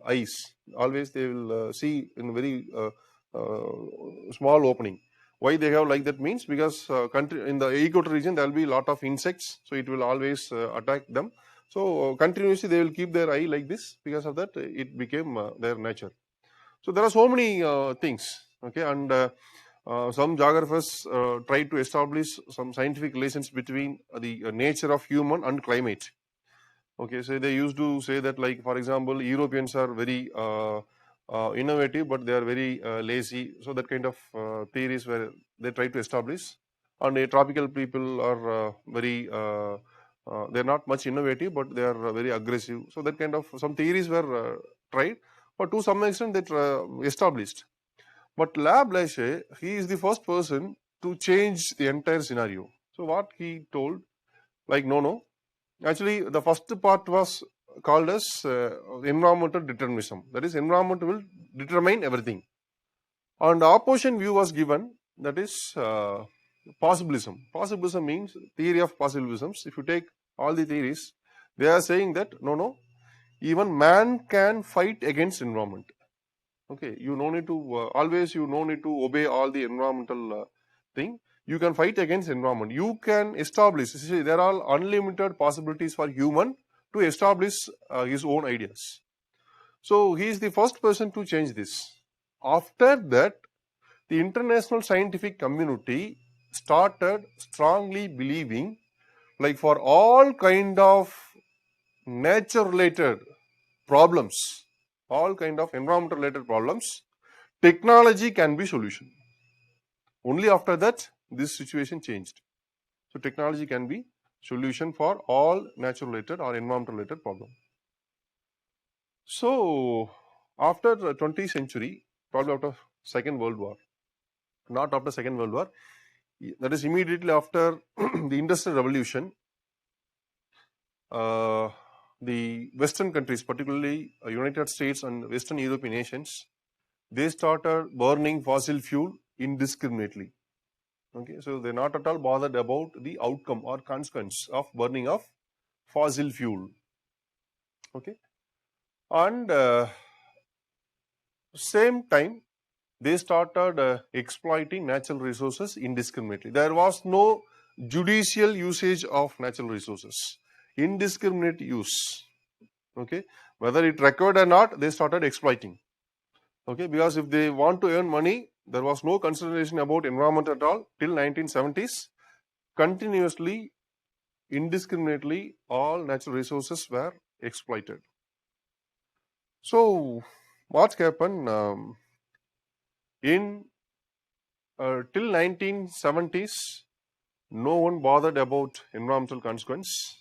eyes. Always they will see in very small opening. Why they have like that means, because country in the equator region there will be a lot of insects, so it will always attack them. So continuously they will keep their eye like this. Because of that, it became their nature. So there are so many things. Okay, and some geographers try to establish some scientific relations between the nature of human and climate. Okay, so they used to say that, like, for example, Europeans are very innovative, but they are very lazy. So that kind of theories where they try to establish. And the tropical people are they are not much innovative, but they are very aggressive. So that kind of some theories were tried, but to some extent they established. But Laplace, he is the first person to change the entire scenario. So what he told, like, no. Actually, the first part was called as environmental determinism. That is, environment will determine everything. And the opposition view was given, that is possibilism. Possibilism means theory of possibilisms. If you take all the theories, they are saying that no, even man can fight against environment. Okay, you no need to always you no need to obey all the environmental thing. You can fight against environment. You can establish. See, there are unlimited possibilities for human to establish his own ideas. So he is the first person to change this. After that, the international scientific community started strongly believing, like, for all kind of nature related problems, all kind of environmental related problems, technology can be solution. Only after that this situation changed. So technology can be solution for all nature related or environmental related problem. So after the 20th century, probably after Second World War, not after Second World War, that is immediately after the Industrial Revolution, the Western countries, particularly United States and Western European nations, they started burning fossil fuel indiscriminately. Okay, so they're not at all bothered about the outcome or consequence of burning of fossil fuel. Okay, and same time they started exploiting natural resources indiscriminately. There was no judicial usage of natural resources, indiscriminate use. Okay, whether it required or not, they started exploiting. Okay, because if they want to earn money, there was no consideration about environment at all till 1970s. Continuously indiscriminately all natural resources were exploited. So what happened in till 1970s, no one bothered about environmental consequence.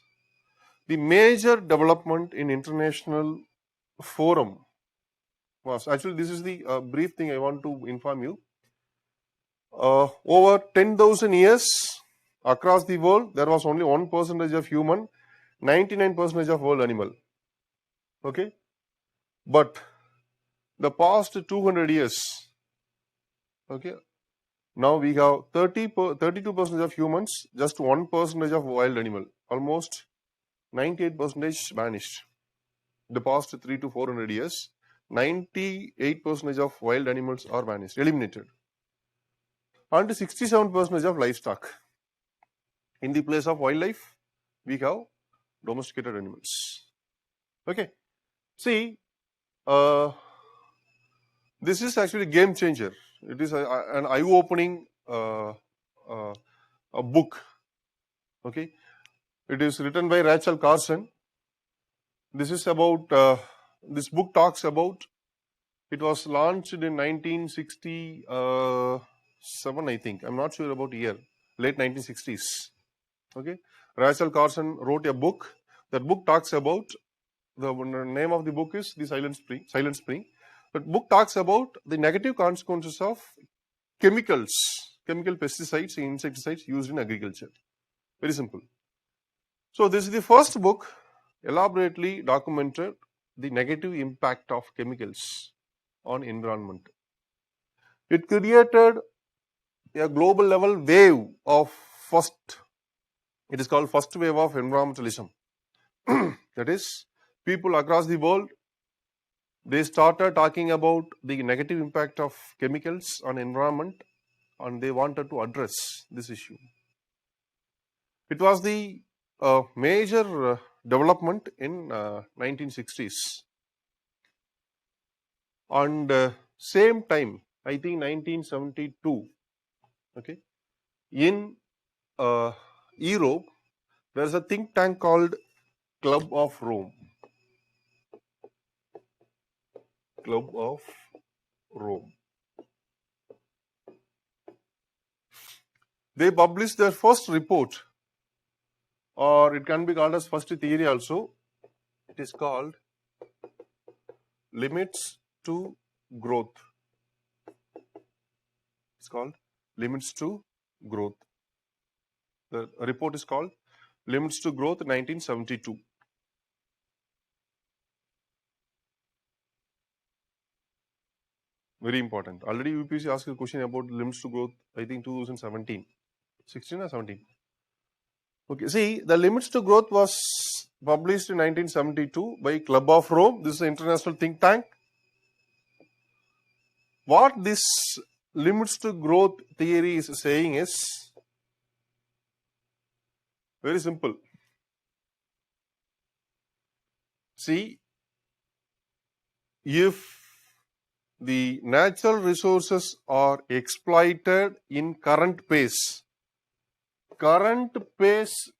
The major development in international forum was actually, this is the brief thing I want to inform you. Over 10,000 years across the world, there was only 1% of human, 99% of world animal. Okay, but the past 200 years, okay, now we have 32% of humans, just 1% of wild animal, almost 98% vanished. The past 3 to 400 years, 98% of wild animals are vanished, eliminated, and 67% of livestock. In the place of wildlife, we have domesticated animals. Okay, see, this is actually a game changer. It is an eye-opening a book. Okay, it is written by Rachel Carson. This is about this book talks about. It was launched in 1967, I think. I'm not sure about year. Late 1960s. Okay, Rachel Carson wrote a book. That book talks about, the name of the book is The Silent Spring. Silent Spring. That book talks about the negative consequences of chemical pesticides and insecticides used in agriculture. Very simple. So this is the first book elaborately documented the negative impact of chemicals on environment. It created a global level wave of it is called first wave of environmentalism. That is, people across the world, they started talking about the negative impact of chemicals on environment, and they wanted to address this issue. It was the major development in 1960s. And same time, I think 1972, okay, in Europe, there is a think tank called Club of Rome. Club of Rome. They published their first report, or it can be called as first theory also. It is called Limits to Growth. It's called Limits to Growth. The report is called Limits to Growth 1972. Very important. Already UPSC asked a question about limits to growth, I think 2017. 16 or 17? Okay, see, the limits to growth was published in 1972 by Club of Rome. This is an international think tank. What this limits to growth theory is saying is very simple. See, if the natural resources are exploited in current pace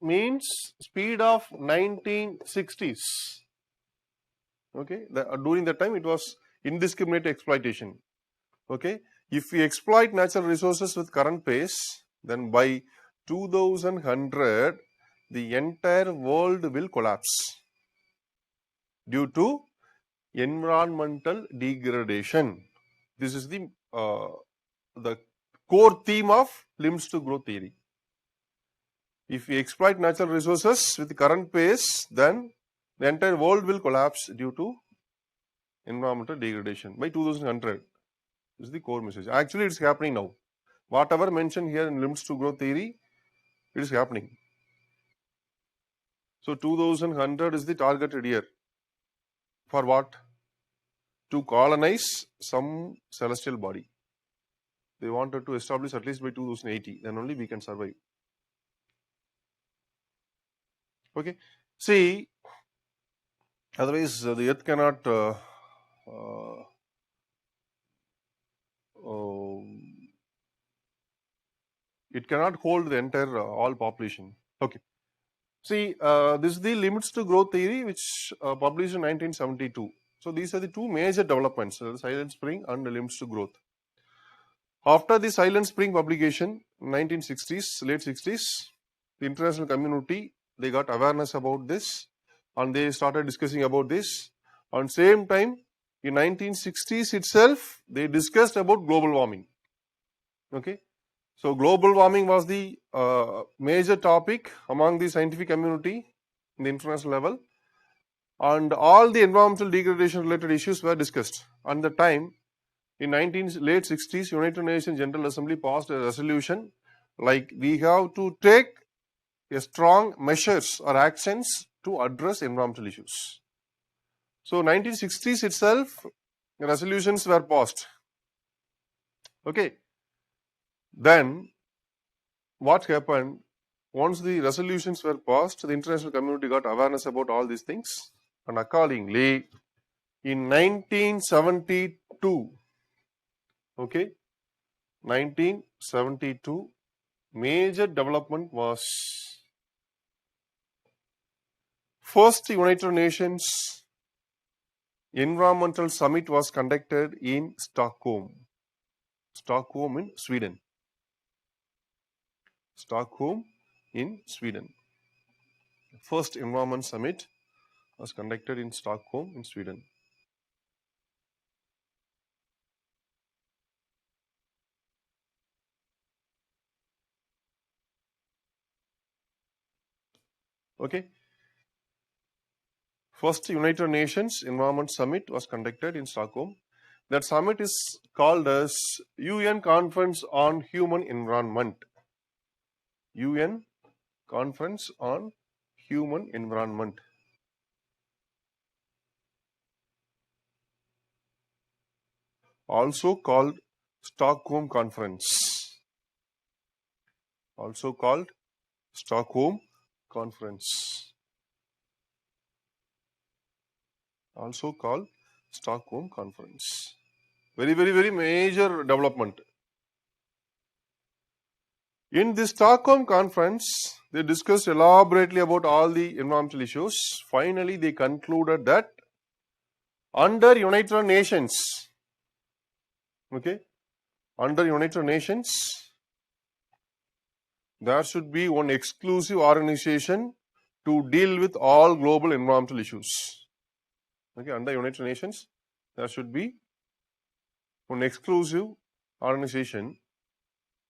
means speed of 1960s. Okay, during that time it was indiscriminate exploitation. Okay, if we exploit natural resources with current pace, then by 2100 the entire world will collapse due to environmental degradation. This is the core theme of limits to growth theory. If we exploit natural resources with the current pace, then the entire world will collapse due to environmental degradation by 2100. This is the core message. Actually, it's happening now. Whatever mentioned here in limits to growth theory, it is happening. So 2100 is the targeted year. For what? To colonize some celestial body. They wanted to establish at least by 2080. Then only we can survive. Okay. See, otherwise the earth cannot it cannot hold the entire all population. Okay. See, this is the limits to growth theory, which published in 1972. So these are the two major developments: the Silent Spring and the limits to growth. After the Silent Spring publication, 1960s, late 60s, the international community, they got awareness about this and they started discussing about this. On same time, in 1960s itself, they discussed about global warming. Okay, so global warming was the major topic among the scientific community in the international level, and all the environmental degradation related issues were discussed. At the time, in late 60s, United Nations General Assembly passed a resolution like we have to take a strong measures or actions to address environmental issues. So 1960s itself, resolutions were passed. Okay. Then what happened? Once the resolutions were passed, the international community got awareness about all these things, and accordingly, in 1972, okay, 1972, major development was first United Nations Environmental Summit was conducted in Stockholm in Sweden. Stockholm in Sweden. First Environment Summit was conducted in Stockholm in Sweden. Okay. First United Nations Environment Summit was conducted in Stockholm. That summit is called as UN Conference on Human Environment. UN Conference on Human Environment. Also called Stockholm Conference. Also called Stockholm Conference. Also called Stockholm Conference. Very, very, very major development. In the Stockholm Conference, they discussed elaborately about all the environmental issues. Finally, they concluded that under United Nations, okay, under United Nations, there should be one exclusive organization to deal with all global environmental issues. Okay, under United Nations, there should be one exclusive organization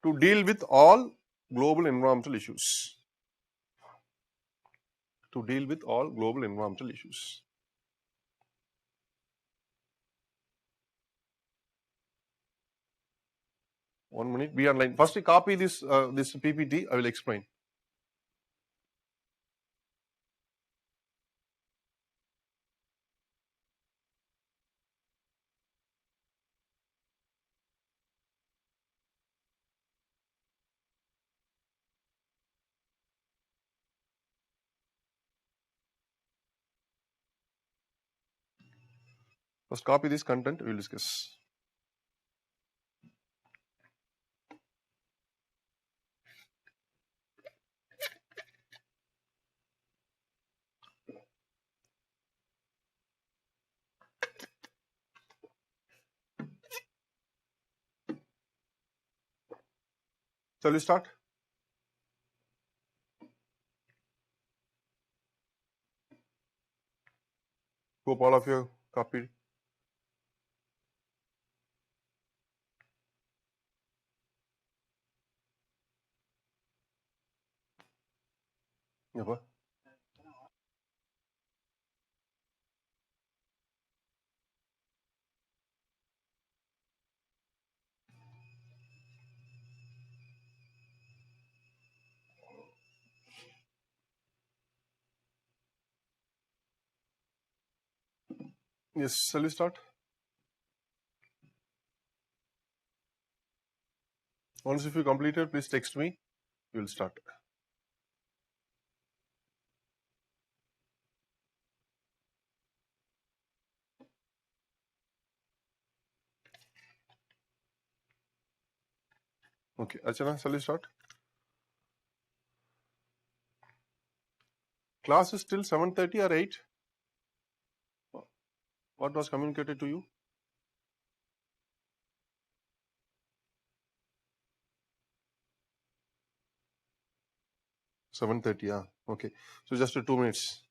to deal with all global environmental issues. To deal with all global environmental issues. One minute, be online. First, copy this this PPT. I will explain. First, copy this content. We will discuss. Shall we start? Hope all of you copied. Never. Yes, shall we start? Once if you completed, please text me. We will start. Okay, Archana, shall we start? class is till 7:30 or 8? What was communicated to you? $7:30, yeah. Okay. So just 2 minutes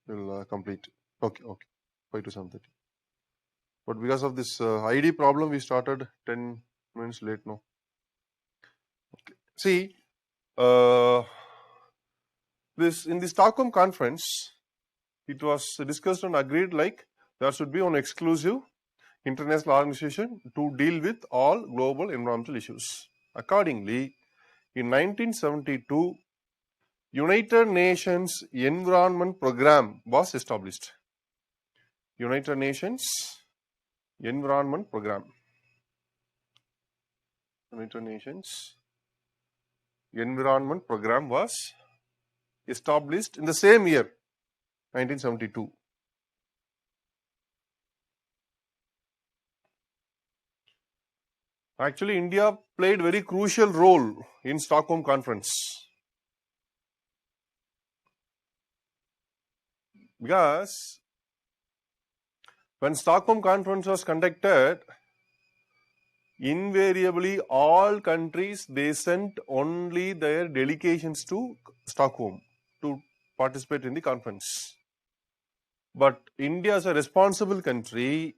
will complete. Okay, okay. 5 to 7:30. But because of this ID problem, we started 10 minutes late now. Okay. See, this in the Stockholm conference, it was discussed and agreed like there should be an exclusive international organization to deal with all global environmental issues. Accordingly, in 1972, United Nations Environment Program was established. United Nations Environment Program. United Nations Environment Program was established in the same year, 1972. Actually, India played very crucial role in Stockholm Conference because when Stockholm Conference was conducted, invariably all countries they sent only their delegations to Stockholm to participate in the conference. But India as a responsible country,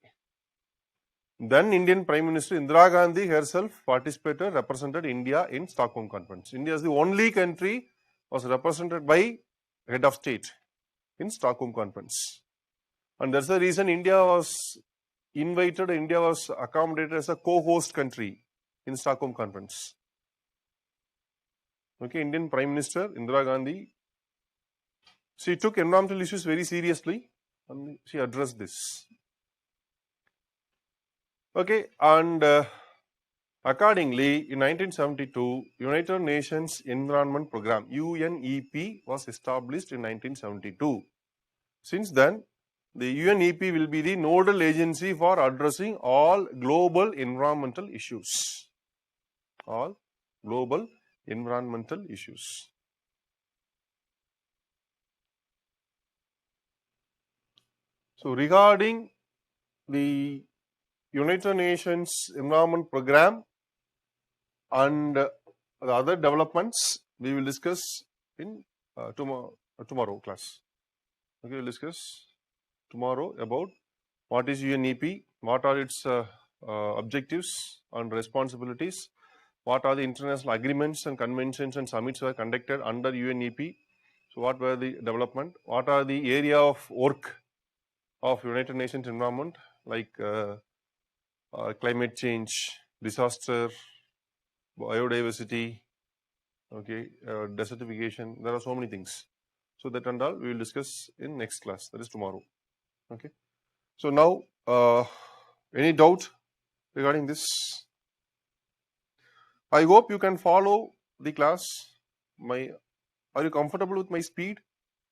then Indian Prime Minister Indira Gandhi herself participated, represented India in Stockholm Conference. India is the only country was represented by head of state in Stockholm Conference. And that's the reason India was invited, India was accommodated as a co-host country in Stockholm Conference. Okay, Indian Prime Minister Indira Gandhi, she took environmental issues very seriously and she addressed this. Okay, and accordingly, in 1972, United Nations Environment Program, UNEP, was established in 1972. Since then, the UNEP will be the nodal agency for addressing all global environmental issues. All global environmental issues. So, regarding the United Nations Environment Program and the other developments, we will discuss in tomorrow class. Okay, we'll discuss tomorrow about what is UNEP, what are its objectives and responsibilities, what are the international agreements and conventions and summits were conducted under UNEP. So, what were the development? What are the area of work of United Nations Environment, like climate change, disaster, biodiversity, okay, desertification. There are so many things. So that and all we will discuss in next class. That is tomorrow. Okay. So now, any doubt regarding this? I hope you can follow the class. Are you comfortable with my speed,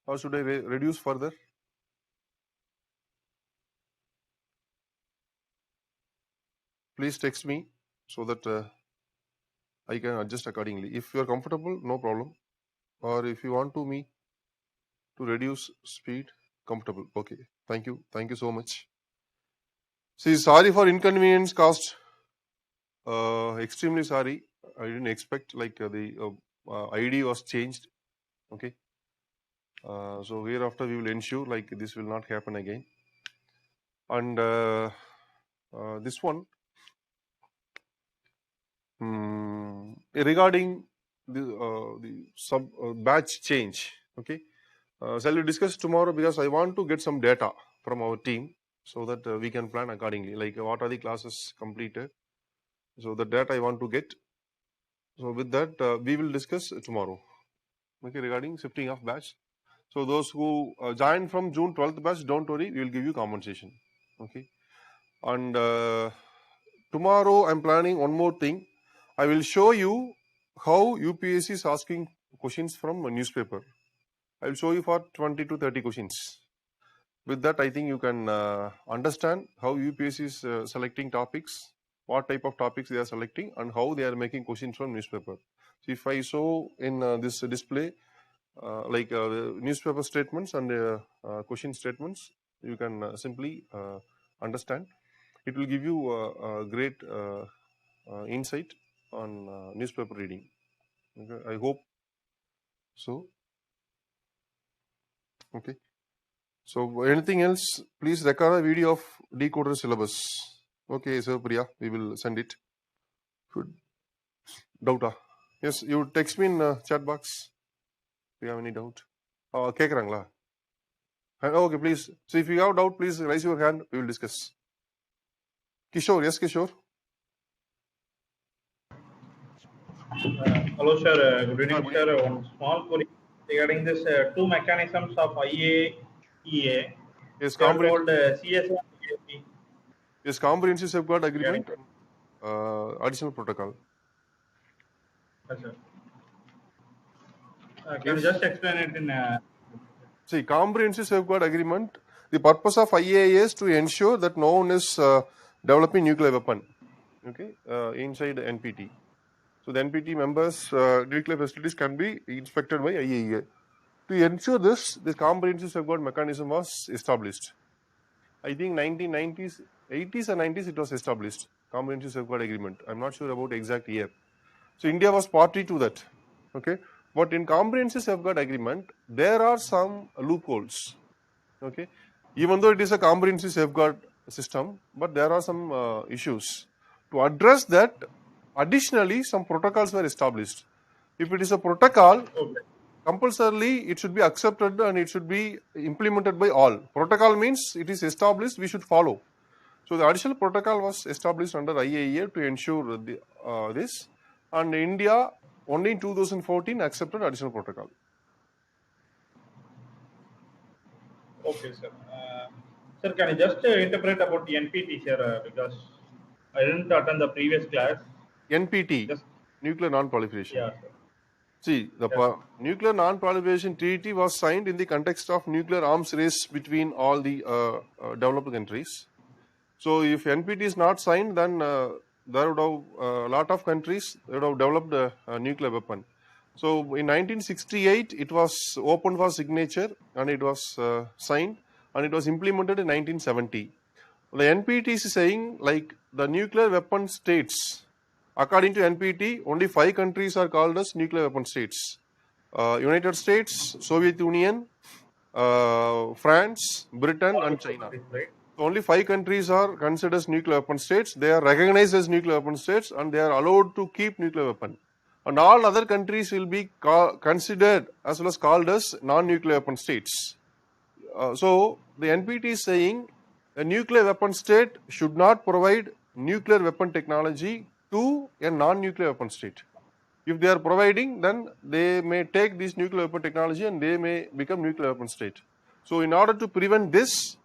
or should I reduce further? Please text me so that I can adjust accordingly. If you are comfortable, no problem. Or if you want me to reduce speed, comfortable. Okay. Thank you. Thank you so much. See, sorry for inconvenience caused. Extremely sorry. I didn't expect like the ID was changed. Okay. So hereafter we will ensure like this will not happen again. And this one regarding the sub batch change. Okay. Shall we discuss tomorrow, because I want to get some data from our team so that we can plan accordingly. Like what are the classes completed? So the data I want to get. So with that we will discuss tomorrow. Okay, regarding shifting of batch. So those who join from June 12th batch, don't worry, we will give you compensation. Okay. And tomorrow I am planning one more thing. I will show you how UPSC is asking questions from a newspaper. I will show you for 20 to 30 questions. With that, I think you can understand how UPSC is selecting topics, what type of topics they are selecting, and how they are making questions from newspaper. So if I show in this display the newspaper statements and question statements, you can simply understand. It will give you a great insight on newspaper reading. Okay, I hope so. Okay. So anything else, please record a video of decoder syllabus. Okay, so Priya, we will send it. Good. Doubt? Yes, you text me in chat box. Do you have any doubt? கேக்குறாங்களா? Okay, please. So if you have doubt, please raise your hand. We will discuss. Kishore, yes, Kishore. Hello, sir. Good evening, sir. One small query regarding this two mechanisms of IAEA. Yes, They are called CS1 and CSP. Yes, comprehensive safeguard agreement, additional protocol. Yes, sir. Can Yes. you just explain it in? See, comprehensive safeguard agreement. The purpose of IAEA is to ensure that no one is developing nuclear weapon. Okay, inside NPT. So the NPT members, nuclear facilities can be inspected by IAEA. To ensure this comprehensive safeguard mechanism was established. I think 1990s, 80s and 90s it was established, comprehensive safeguard agreement. I'm not sure about exact year. So India was party to that. Okay, but in comprehensive safeguard agreement, there are some loopholes. Okay, even though it is a comprehensive safeguard system, but there are some issues. To address that, additionally, some protocols were established. If it is a protocol, compulsorily it should be accepted and it should be implemented by all. Protocol means it is established, we should follow. So the additional protocol was established under IAEA to ensure this, and India only in 2014 accepted additional protocol. Okay, sir. Sir, can you just interpret about the NPT, sir? Because I didn't attend the previous class. NPT, Just, nuclear non-proliferation. yeah, sir. See, the nuclear non-proliferation treaty was signed in the context of nuclear arms race between all the developed countries. So if NPT is not signed, then there would have a lot of countries would have developed a nuclear weapon. So in 1968, it was open for signature and it was signed and it was implemented in 1970. The NPT is saying like the nuclear weapon states. According to NPT, only 5 countries are called as nuclear weapon states. United States, Soviet Union, France, Britain and China. So only 5 countries are considered as nuclear weapon states. They are recognized as nuclear weapon states and they are allowed to keep nuclear weapon. And all other countries will be considered as well as called as non-nuclear weapon states. So the NPT is saying a nuclear weapon state should not provide nuclear weapon technology to a non-nuclear weapon state. If they are providing, then they may take this nuclear weapon technology and they may become nuclear weapon state. So in order to prevent this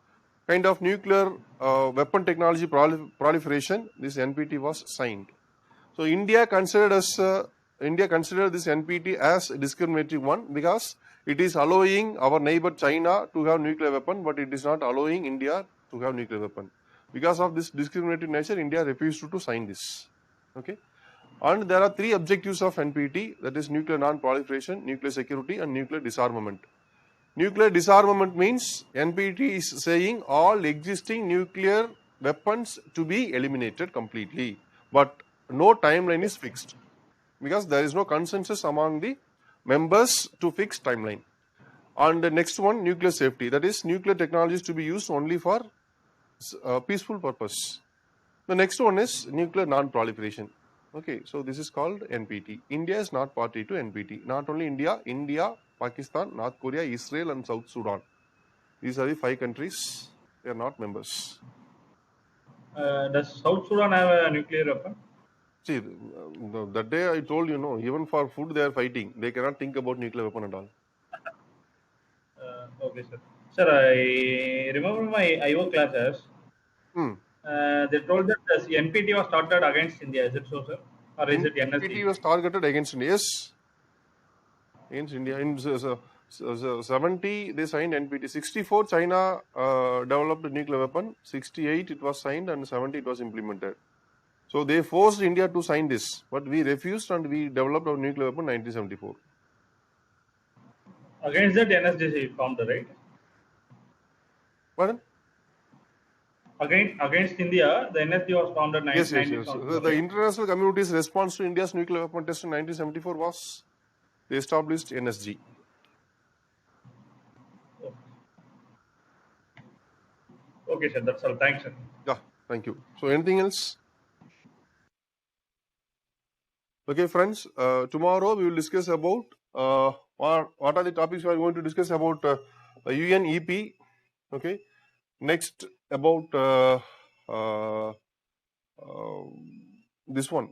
kind of nuclear weapon technology proliferation, this NPT was signed. So India considered this NPT as a discriminatory one because it is allowing our neighbor China to have nuclear weapon, but it is not allowing India to have nuclear weapon. Because of this discriminatory nature, India refused to sign this. Okay, and there are 3 objectives of NPT, that is nuclear non-proliferation, nuclear security, and nuclear disarmament. Nuclear disarmament means NPT is saying all existing nuclear weapons to be eliminated completely, but no timeline is fixed because there is no consensus among the members to fix timeline. And the next one, nuclear safety, that is nuclear technologies to be used only for peaceful purpose. The next one is nuclear non-proliferation. Okay, so this is called NPT. India is not party to NPT. Not only India, Pakistan, North Korea, Israel and South Sudan. These are the 5 countries. They are not members. Does South Sudan have a nuclear weapon? See, that day I told you, no, even for food they are fighting. They cannot think about nuclear weapon at all. Okay, sir. Sir, I remember my IO classes. They told that the NPT was started against India. Is it so, sir? Or is it NSC? NPT was targeted against India. Yes. Against India. In 70, they signed NPT. 64, China developed a nuclear weapon. 68, it was signed, and 70, it was implemented. So they forced India to sign this, but we refused and we developed our nuclear weapon in 1974. Against that NSDC formed, right? Pardon? Against India, the NSD was formed in Yes, yes, yes. 1974, The right? international community's response to India's nuclear weapon test in 1974 was they established NSG. Okay, sir. That's all. Thanks, sir. Yeah, thank you. So anything else? Okay, friends. Tomorrow we will discuss about what are the topics we are going to discuss about UNEP. Okay. Next about this one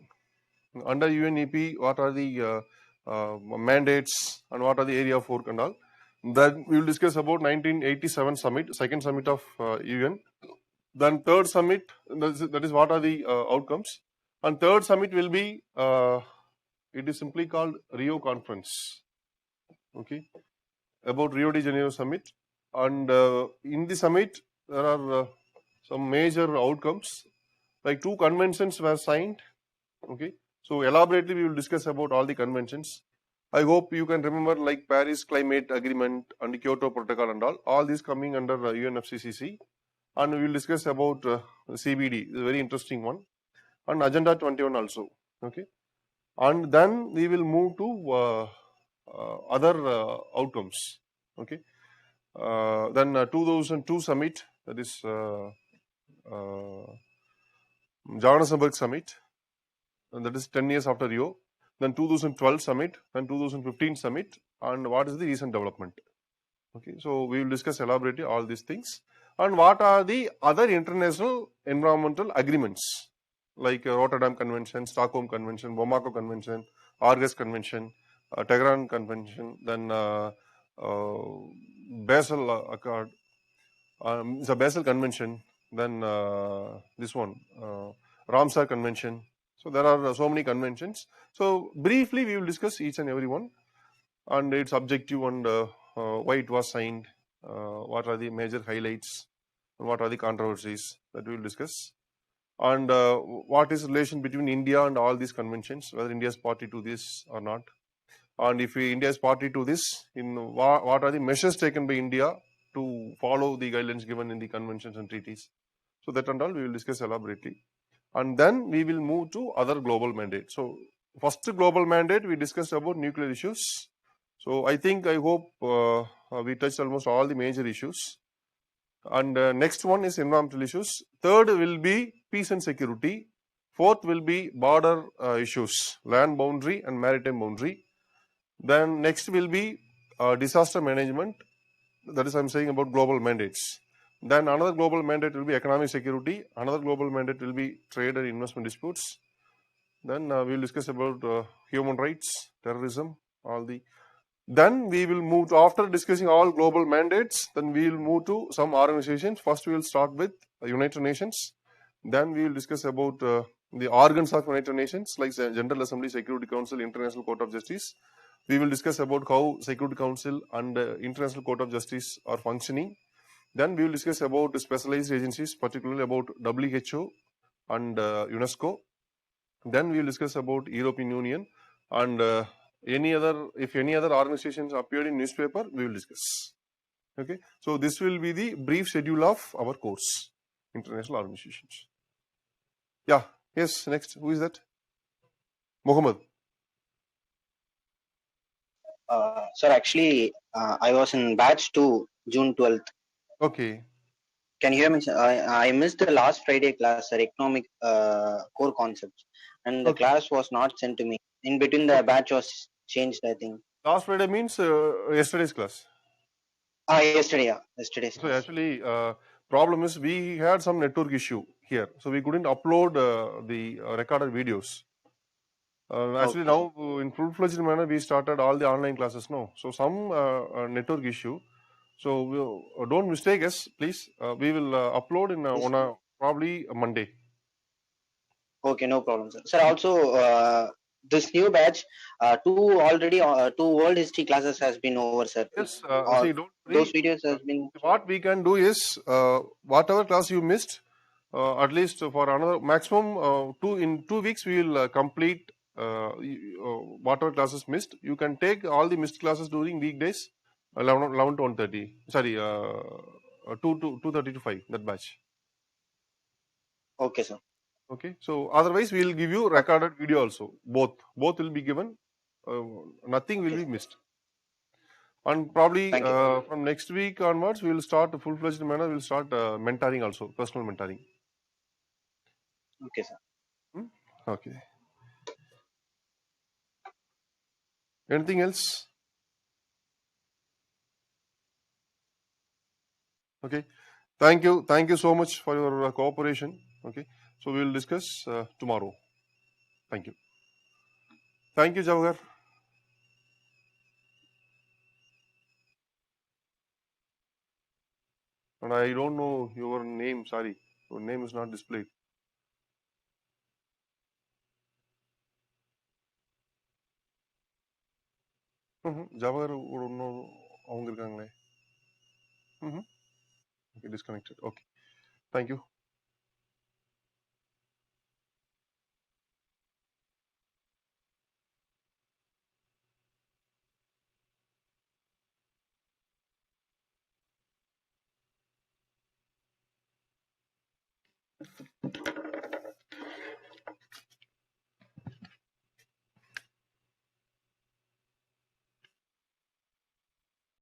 under UNEP. What are the mandates and what are the area of work and all. Then we will discuss about 1987 summit, second summit of UN. Then third summit, that is what are the outcomes. And third summit will be, it is simply called Rio Conference. Okay, about Rio de Janeiro summit. And in the summit, there are some major outcomes. Like 2 conventions were signed. Okay, so elaborately we will discuss about all the conventions. I hope you can remember like Paris Climate Agreement and the Kyoto Protocol and all these coming under UNFCCC. And we will discuss about CBD, a very interesting one, and Agenda 21 also. Okay, and then we will move to other outcomes. Okay, then 2002 summit, that is Johannesburg summit, and that is 10 years after Rio. Then 2012 summit, then 2015 summit, and what is the recent development. Okay, so we will discuss elaborately all these things. And what are the other international environmental agreements like Rotterdam Convention, Stockholm Convention, Bamako Convention, Aarhus Convention, Tehran Convention, then Basel Accord, the Basel Convention, then this one, Ramsar Convention. So there are so many conventions. So briefly we will discuss each and every one and its objective and why it was signed, what are the major highlights, and what are the controversies that we will discuss, and what is the relation between India and all these conventions, whether India is party to this or not, and if India is party to this, in what are the measures taken by India to follow the guidelines given in the conventions and treaties. So that and all we will discuss elaborately, and then we will move to other global mandates. So first global mandate we discussed about nuclear issues. So I hope we touched almost all the major issues. And next one is environmental issues. Third will be peace and security. Fourth will be border issues, land boundary and maritime boundary. Then next will be disaster management. That is, I am saying about global mandates. Then another global mandate will be economic security. Another global mandate will be trade and investment disputes. Then we will discuss about human rights, terrorism, all the. Then we will move to, after discussing all global mandates, then we will move to some organizations. First we will start with United Nations. Then we will discuss about the organs of United Nations like General Assembly, Security Council, International Court of Justice. We will discuss about how Security Council and International Court of Justice are functioning. Then we will discuss about specialized agencies, particularly about WHO and UNESCO. Then we will discuss about European Union and if any other organizations appeared in newspaper, we will discuss. Okay, so this will be the brief schedule of our course, international organizations. Yeah, yes, next, who is that? Mohammed. Sir, actually, I was in batch 2, June 12th. Okay. Can you hear me? I missed the last Friday class, sir, economic core concepts, and the class was not sent to me. In between, the batch was changed, I think. Last Friday means yesterday's class. Yesterday, yeah, yesterday's So class. actually, problem is we had some network issue here, so we couldn't upload the recorded videos. Actually, now in full-fledged manner, we started all the online classes now. So some network issue. So don't mistake us, please. We will upload in on a probably a Monday. Okay, no problem, sir. Sir, also this new batch, two world history classes has been over, sir. Yes, see, don't worry. Those videos has been. What we can do is whatever class you missed, at least for another maximum 2 weeks, we will complete whatever classes missed. You can take all the missed classes during weekdays. 11 to 1:30. Sorry, 2 to 2:30 to 5. That batch. Okay, sir. Okay. So otherwise, we will give you recorded video also. Both will be given. Nothing will Okay, be sir. missed. And probably Thank you. from next week onwards, we will start a full-fledged manner. We will start mentoring also, personal mentoring. Okay, sir. Hmm? Okay. Anything else? Okay. Thank you so much for your cooperation. Okay. So we will discuss tomorrow. Thank you. Thank you, Jawahar. And I don't know your name. Sorry, your name is not displayed. Jawahar அவங்க இருக்காங்களே. Okay, disconnected. Okay. Thank you.